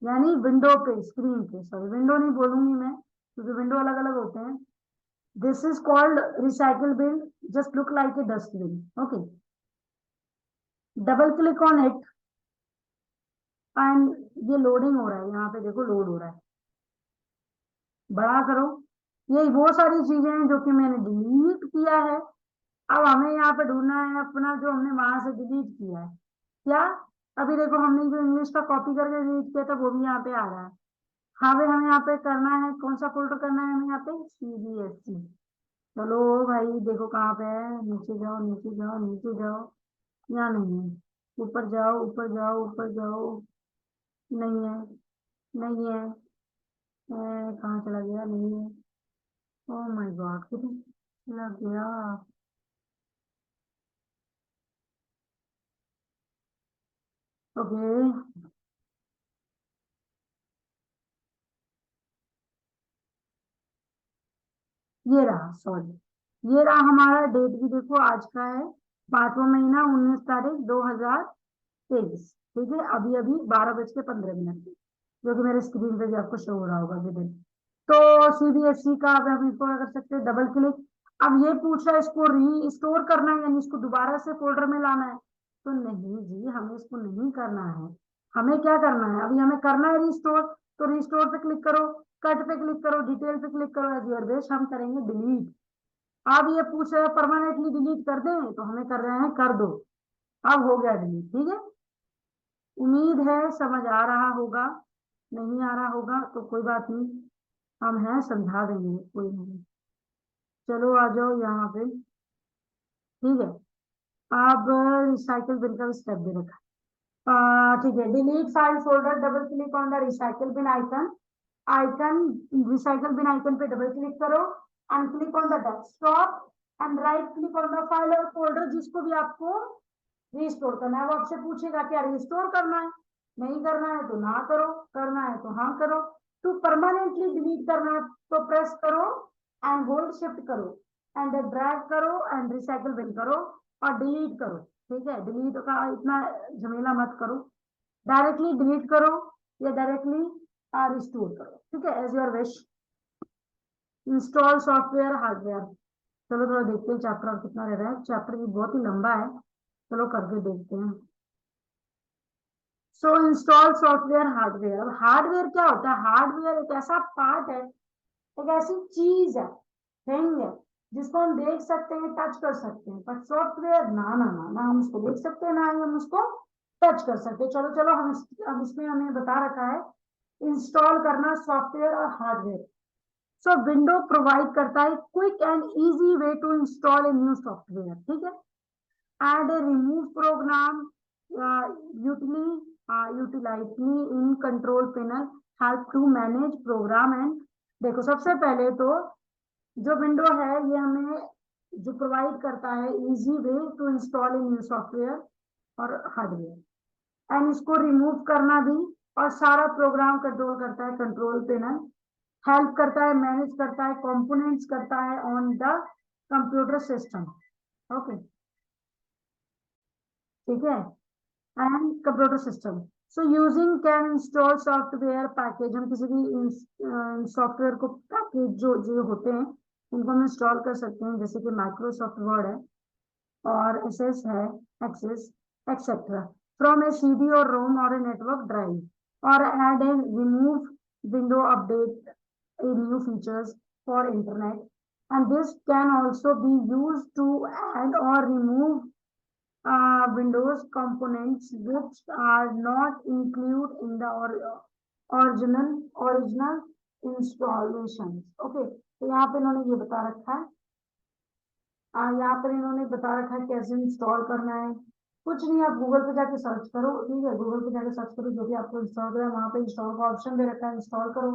यानी विंडो पे, स्क्रीन पे, सॉरी विंडो नहीं बोलूंगी मैं, क्योंकि विंडो अलग अलग होते हैं। This is called recycle bin, just look like a dustbin. Okay, double click on it and ये लोडिंग हो रहा है, यहाँ पे देखो लोड हो रहा है, बड़ा करो, ये वो सारी चीजें हैं जो कि मैंने डिलीट किया है। अब हमें यहाँ पे ढूंढना है अपना जो हमने वहां से डिलीट किया है। क्या? अभी देखो हमने जो इंग्लिश का कॉपी करके डिलीट किया था वो भी यहाँ पे आ रहा है। हाँ भाई, हमें यहाँ पे करना है, कौन सा फोल्डर करना है हमें यहाँ पे? CBSE। चलो भाई देखो कहाँ पे है, नीचे जाओ नीचे जाओ नीचे जाओ। यहाँ नहीं है। ऊपर जाओ ऊपर जाओ ऊपर जाओ। नहीं है। नहीं है। कहाँ चला गया? नहीं है। ओह माय गॉड, कितनी चला गया। ओके। ये रहा, सॉरी, ये रहा हमारा डेट भी देखो आज का है 5वां महीना 19 तारीख 2023। ठीक है, अभी अभी 12:15 जो कि मेरे स्क्रीन पे भी आपको शो हो रहा होगा विदिन। तो CBSE का अब हम इसको क्या कर सकते हैं, डबल क्लिक। अब ये पूछ रहा है इसको री स्टोर करना है, यानी इसको दोबारा से फोल्डर में लाना है। तो नहीं जी, हमें इसको नहीं करना है। हमें क्या करना है, अभी हमें करना है रिस्टोर। तो रिस्टोर पे क्लिक करो, कट पे क्लिक करो, डिटेल पे क्लिक करो, एज योर विश, हम करेंगे डिलीट। अब ये पूछ रहे हैं परमानेंटली डिलीट कर दें, तो हमें कर रहे हैं कर दो। अब हो गया डिलीट। ठीक है, उम्मीद है समझ आ रहा होगा। नहीं आ रहा होगा तो कोई बात नहीं, हम हैं समझा देंगे, कोई नहीं। चलो आ जाओ यहाँ पे। ठीक है, अब रिसाइकल बिन का स्टेप दे रखा है। ठीक है, delete file folder, double click on the recycle bin icon. Icon, recycle bin icon पे डबल क्लिक करो and click on the desktop and right click on the file और फोल्डर जिसको भी आपको रिस्टोर करना है। वो आपसे पूछेगा क्या रिस्टोर करना है, नहीं करना है तो ना करो, करना है तो हाँ करो। तो परमानेंटली डिलीट करना है तो प्रेस करो एंड होल्ड शिफ्ट करो एंड ड्रैग करो एंड रिसाइकल बिन करो और डिलीट करो। ठीक है, डिलीट का इतना झमेला मत करो, डायरेक्टली डिलीट करो या डायरेक्टली रिस्टोर करो। ठीक है, as your wish. Install software hardware. चलो थोड़ा देखते हैं चैप्टर और कितना रह रहा है, चैप्टर भी बहुत ही लंबा है। चलो करके देखते हैं। सो इंस्टॉल सॉफ्टवेयर हार्डवेयर। अब हार्डवेयर क्या होता है? हार्डवेयर एक ऐसा पार्ट है, एक ऐसी चीज है, थिंग है, जिसको हम देख सकते हैं, टच कर सकते हैं। पर सॉफ्टवेयर ना ना ना ना, हम उसको देख सकते हैं ना ही हम उसको टच कर सकते हैं। चलो चलो, अब इसमें हमें बता रखा है इंस्टॉल करना सॉफ्टवेयर और हार्डवेयर। सो विंडो प्रोवाइड करता है quick and easy way to install a new software. ठीक है, add a remove program utility in control panel help to manage program and देखो सबसे पहले तो जो विंडो है ये हमें जो प्रोवाइड करता है easy way to install a new software और हार्डवेयर एंड इसको रिमूव करना भी, और सारा प्रोग्राम कंट्रोल करता है कंट्रोल पैनल। हेल्प करता है, मैनेज करता है, कंपोनेंट्स करता है on the computer system. Okay, ठीक है, and computer system. So using can install software package. हम किसी भी सॉफ्टवेयर को पैकेज जो जो होते हैं उनको हम इंस्टॉल कर सकते हैं, जैसे कि माइक्रोसॉफ्ट वर्ड है और एसएस है, access etcetera, from a CD or ROM or a network drive or add and remove window update a new features for internet and this can also be used to add or remove Windows components which are not included in the original installations. Okay, तो यहाँ पे इन्होंने ये बता रखा है, यहाँ पर इन्होंने बता रखा है कैसे इंस्टॉल करना है। कुछ नहीं, आप गूगल पे जाके सर्च करो। ठीक है, गूगल पे जाके सर्च करो जो भी आपको इंस्टॉल करना है, वहां पे इंस्टॉल का ऑप्शन दे रखा है, इंस्टॉल करो।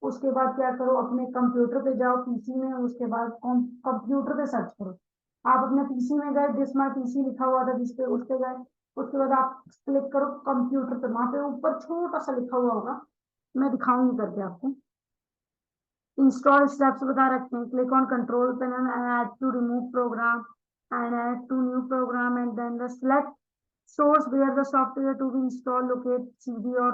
उसके बाद क्या करो, अपने कंप्यूटर पे जाओ, पीसी में, उसके बाद कंप्यूटर पे सर्च करो। आप अपने पीसी में गए, दिस माय पीसी लिखा हुआ था जिसपे, उस पे गए। उसके बाद आप क्लिक करो कंप्यूटर पे, वहां पे ऊपर छोटा सा लिखा हुआ होगा, मैं दिखाऊंगी करके आपको। इंस्टॉल स्टेप्स बता रखते हैं, click on control panel and add to remove program and add to new program and then the select source where the software to be install, locate CD or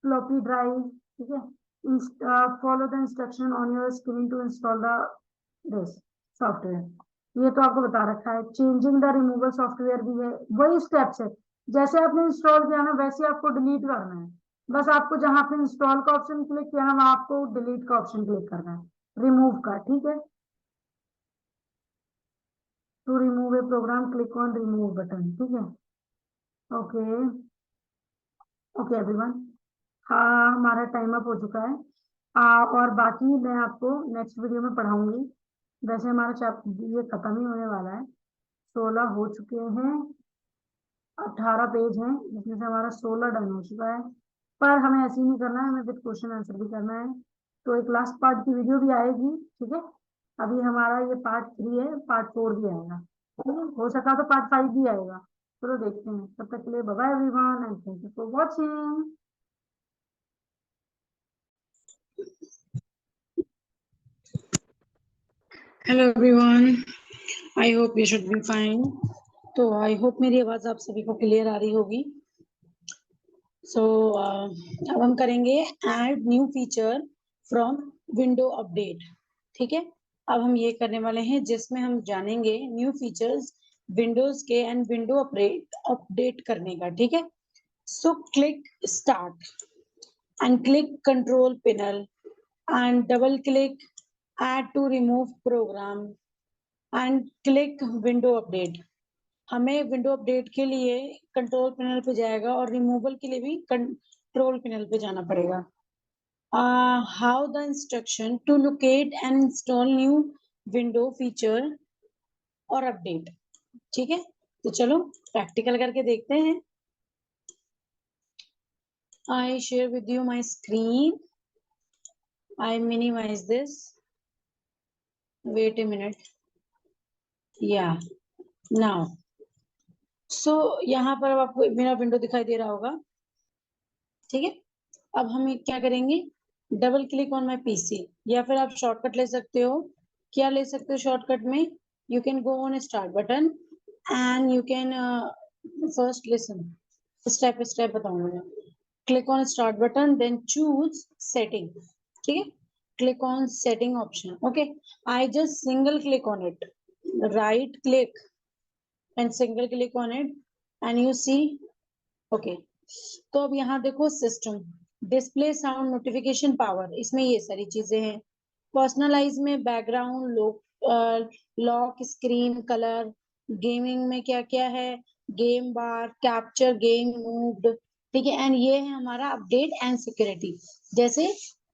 floppy drive. ठीक है, follow the instruction on your screen to install the this software. ये तो आपको बता रखा है। चेंजिंग द रिमूवल सॉफ्टवेयर भी है, वही स्टेप्स है, जैसे आपने इंस्टॉल किया ना वैसे आपको डिलीट करना है। बस आपको जहां पे इंस्टॉल का ऑप्शन क्लिक किया ना, वहां आपको डिलीट का ऑप्शन क्लिक करना है, रिमूव का, ठीक है। To remove a program click on remove button, ठीक है। ओके ओके एवरीवन, हाँ हमारा टाइम अप हो चुका है। और बाकी मैं आपको नेक्स्ट वीडियो में पढ़ाऊंगी। वैसे हमारा चैप्टर ये खत्म ही होने वाला है, 16 हो चुके हैं, 18 पेज हैं, जिसमें से हमारा 16 डन हो चुका है। पर हमें ऐसे ही नहीं करना है, हमें विद क्वेश्चन आंसर भी करना है। तो एक लास्ट पार्ट की वीडियो भी आएगी, ठीक है। अभी हमारा ये पार्ट 3 है, पार्ट 4 भी आएगा, ठीक है। हो सका तो पार्ट 5 भी आएगा। चलो देखते हैं, तब तक के लिए bye bye everyone and thank you for watching. Hello everyone, I hope you should be fine. तो आई होप मेरी आवाज आप सभी को क्लियर आ रही होगी। सो अब हम करेंगे add new feature from window update, ठीक है। अब हम ये करने वाले हैं जिसमें हम जानेंगे न्यू फीचर्स विंडोज के एंड विंडो अपडेट करने का, ठीक है। So click start and click control panel and double click add to remove program and click window update। हमें विंडो अपडेट के लिए कंट्रोल पैनल पे जाएगा और रिमूवल के लिए भी कंट्रोल पैनल पे जाना पड़ेगा। How the instruction to locate and install new window feature or update, ठीक है। तो चलो प्रैक्टिकल करके देखते हैं। I share with you my screen. I minimize this. Wait a minute. Yeah. Now. So यहाँ पर अब आपको मेरा विंडो दिखाई दे रहा होगा, ठीक है। अब हम क्या करेंगे, double click on my PC, या फिर आप शॉर्टकट ले सकते हो। क्या ले सकते हो शॉर्टकट में, you can go on start button and you can first listen, step step बताऊंगा मैं। Click on start button then choose setting, ठीक है। Click on setting option, okay. I just single click on it, right click and single click on it and you see, okay. तो अब यहाँ देखो system display sound notification power, इसमें ये सारी चीजें हैं। पर्सनलाइज में background lock screen colour, gaming में क्या क्या है, गेम बार कैप्चर गेम मूव्ड, ठीक है। एंड ये है हमारा अपडेट एंड सिक्योरिटी, जैसे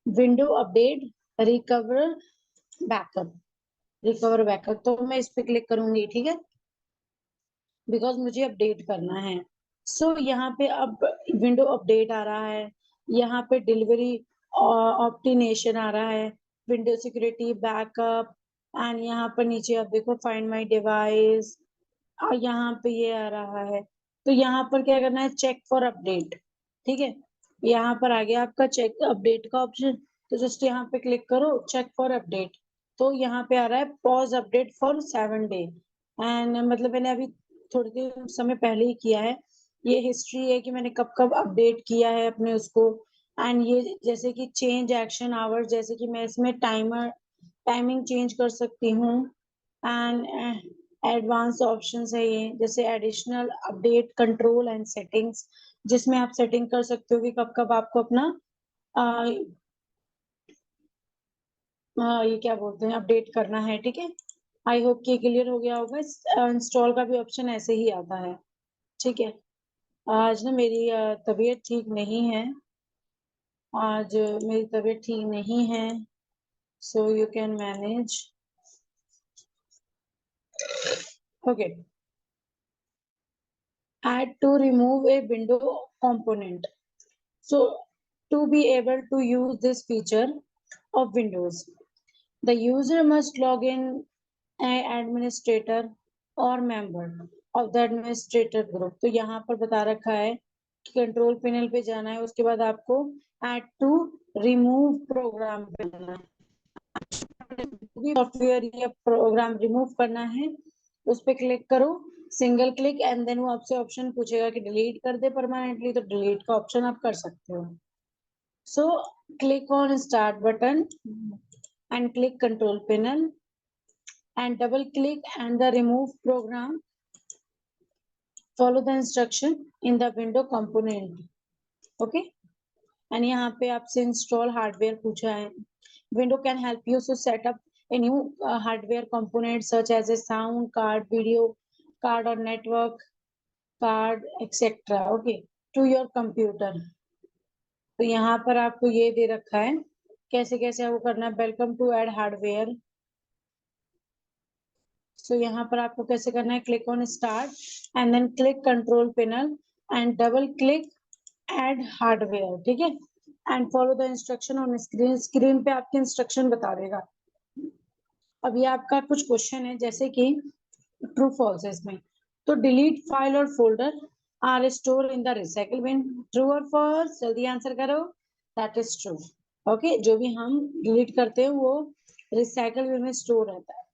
window update, recover backup, recover backup. तो मैं इस पे क्लिक करूंगी, ठीक है, बिकॉज मुझे अपडेट करना है। सो यहाँ पे अब विंडो अपडेट आ रहा है, यहाँ पे डिलीवरी ऑप्टिनेशन आ रहा है, विंडो सिक्योरिटी बैकअप, एंड यहाँ पर नीचे आप देखो फाइंड माय डिवाइस, और यहाँ पे ये आ रहा है। तो यहाँ पर क्या करना है, चेक फॉर अपडेट, ठीक है। यहाँ पर आ गया आपका चेक अपडेट का ऑप्शन, तो जस्ट यहाँ पे क्लिक करो चेक फॉर अपडेट। तो यहाँ पे आ रहा है pause update for 7 day, and मतलब मैंने अभी थोड़ी देर समय पहले ही किया है। ये हिस्ट्री है कि मैंने कब कब अपडेट किया है अपने उसको। एंड ये जैसे कि चेंज एक्शन आवर्स, जैसे कि मैं इसमें टाइमिंग चेंज कर सकती हूँ। एंड एडवांस ऑप्शंस है ये, जैसे additional update control and settings, जिसमें आप सेटिंग कर सकते हो कि कब कब आपको अपना ये क्या बोलते हैं अपडेट करना है, ठीक है। आई होप कि क्लियर हो गया होगा। इंस्टॉल का भी ऑप्शन ऐसे ही आता है, ठीक है। आज ना मेरी तबीयत ठीक नहीं है, आज मेरी तबीयत ठीक नहीं है, so you can manage, okay. Add to remove a window component. So to be able to use this feature of Windows, the user must log in an administrator or member of the administrator group। तो यहाँ पर बता रखा है कि कंट्रोल पैनल पे जाना है, उसके बाद आपको add to remove प्रोग्राम पे जाना है। सॉफ्टवेयर या प्रोग्राम रिमूव करना है, उस पर क्लिक करो सिंगल क्लिक, एंड देन वो आपसे ऑप्शन पूछेगा कि डिलीट कर दे परमानेंटली, तो डिलीट का ऑप्शन आप कर सकते हो। सो click on start button and click control panel and double click and the remove program, follow the instruction in the window component, okay। And यहाँ पे आपसे इंस्टॉल हार्डवेयर पूछा है. Window can help you to set up a new hardware component such as a sound card, video card or network card, etc. Okay, to your computer. तो यहाँ पर आपको ये दे रखा है कैसे कैसे आपको करना है. Welcome to add hardware. So यहाँ पर आपको कैसे करना है, click on start and then click control panel and double click add hardware. ठीक है, and follow the instruction on screen. Screen पे आपके इंस्ट्रक्शन बता देगा. अब ये आपका कुछ क्वेश्चन है जैसे कि ट्रू फॉल्स है इसमें. तो डिलीट फाइल और folder are store in the recycle bin. True or false, जल्दी आंसर करो. That is true. ओके, जो भी हम डिलीट करते हैं वो रिसाइकल बिन में स्टोर रहता है.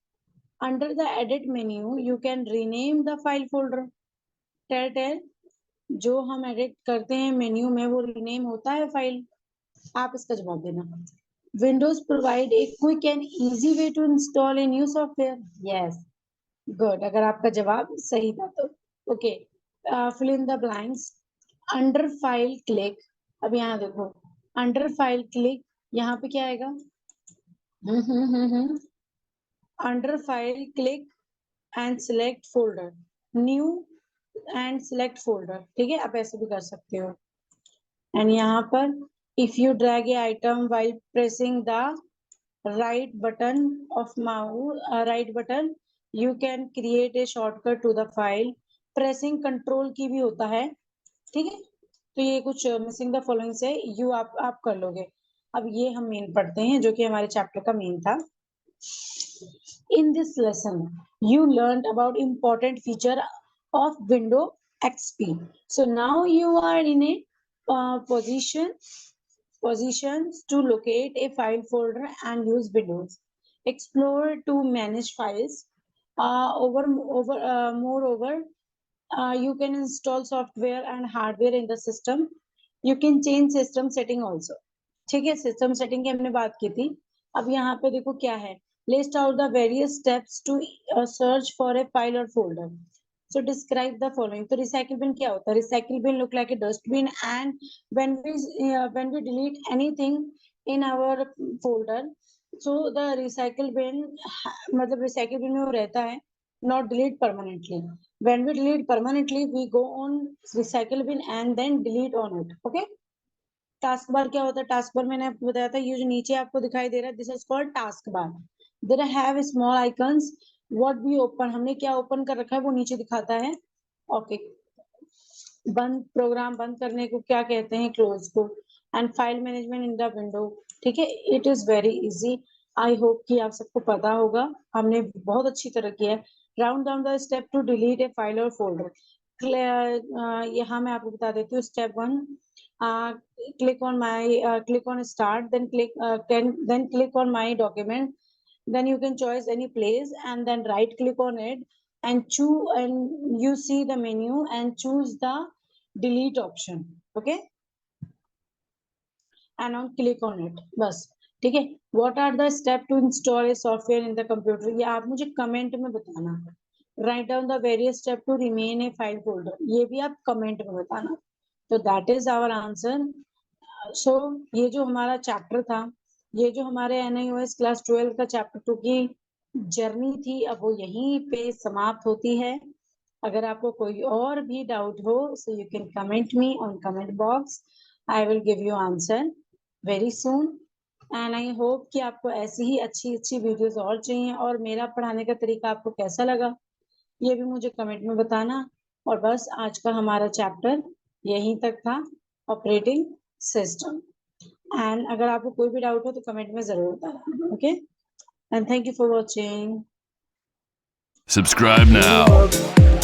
Under the edit menu you can rename the file folder. Tell जो हम एडिट करते हैं मेन्यू में वो रीनेम होता है फाइल. आप इसका जवाब देना. Windows provide a quick and easy way to install a new software. Yes, good. अगर आपका जवाब सही था तो okay. fill in the blanks. Under file click. अब यहाँ देखो, under file click यहाँ पे क्या आएगा? Under file click and select folder. New and select folder. ठीक है, आप ऐसे भी कर सकते हो. एंड यहाँ पर if you drag a item while pressing the right button of mouse, right button, you can create a shortcut to the file. pressing control की भी होता है. ठीक है, तो ये कुछ मिसिंग द फॉलोइंग से यू आप कर लोगे. अब ये हम मेन पढ़ते हैं जो कि हमारे चैप्टर का मेन था. In this lesson you learned about important feature of Windows XP. So now you are in a positions to locate a file folder and use Windows Explorer to manage files. Moreover, you can install software and hardware in the system. You can change system setting also. ठीक है, सिस्टम सेटिंग की हमने बात की थी. अब यहाँ पे देखो क्या है, list out the various steps to search for a file or folder. So describe the following. तो recycle bin क्या होता है? Recycle bin look like a dustbin, and when we delete anything in our folder, so the recycle bin मतलब recycle bin में वो रहता है, not delete permanently. When we delete permanently, we go on recycle bin and then delete on it. Okay. Task bar क्या होता है? टास्क बार मैंने आपको बताया था, ये जो नीचे आपको दिखाई दे रहा है, this is called task bar. There have small icons. What we open, हमने क्या ओपन कर रखा है वो नीचे दिखाता है. ओके, बंद प्रोग्राम बंद करने को क्या कहते हैं? क्लोज को. And file management in the window. ठीक है, it is very easy. I hope कि आप सबको पता होगा, हमने बहुत अच्छी तरह किया है. Round down the step to delete a file और फोल्डर. यहाँ मैं आपको बता देती हूँ. Step 1, click on start, then click on my document, then you can choose any place and then right click on it and choose, and you see the menu and choose the delete option. Okay, and on click on it. बस ठीक है. What are the steps to install a software in the computer? ये आप मुझे कमेंट में बताना. Write down the various steps to remain a file folder. ये भी आप कमेंट में बताना. तो दैट इज आवर आंसर. सो ये जो हमारा चैप्टर था, ये जो हमारे NIOS क्लास 12 का चैप्टर 2 की जर्नी थी, अब वो यहीं पे समाप्त होती है. अगर आपको कोई और भी डाउट हो, so you can comment me on comment box. I will give you answer very soon. And I hope कि आपको ऐसी ही अच्छी अच्छी वीडियोस और चाहिए. और मेरा पढ़ाने का तरीका आपको कैसा लगा ये भी मुझे कमेंट में बताना. और बस आज का हमारा चैप्टर यहीं तक था, ऑपरेटिंग सिस्टम. एंड अगर आपको कोई भी डाउट हो तो कमेंट में जरूर बताना. Okay, and thank you for watching. Subscribe now.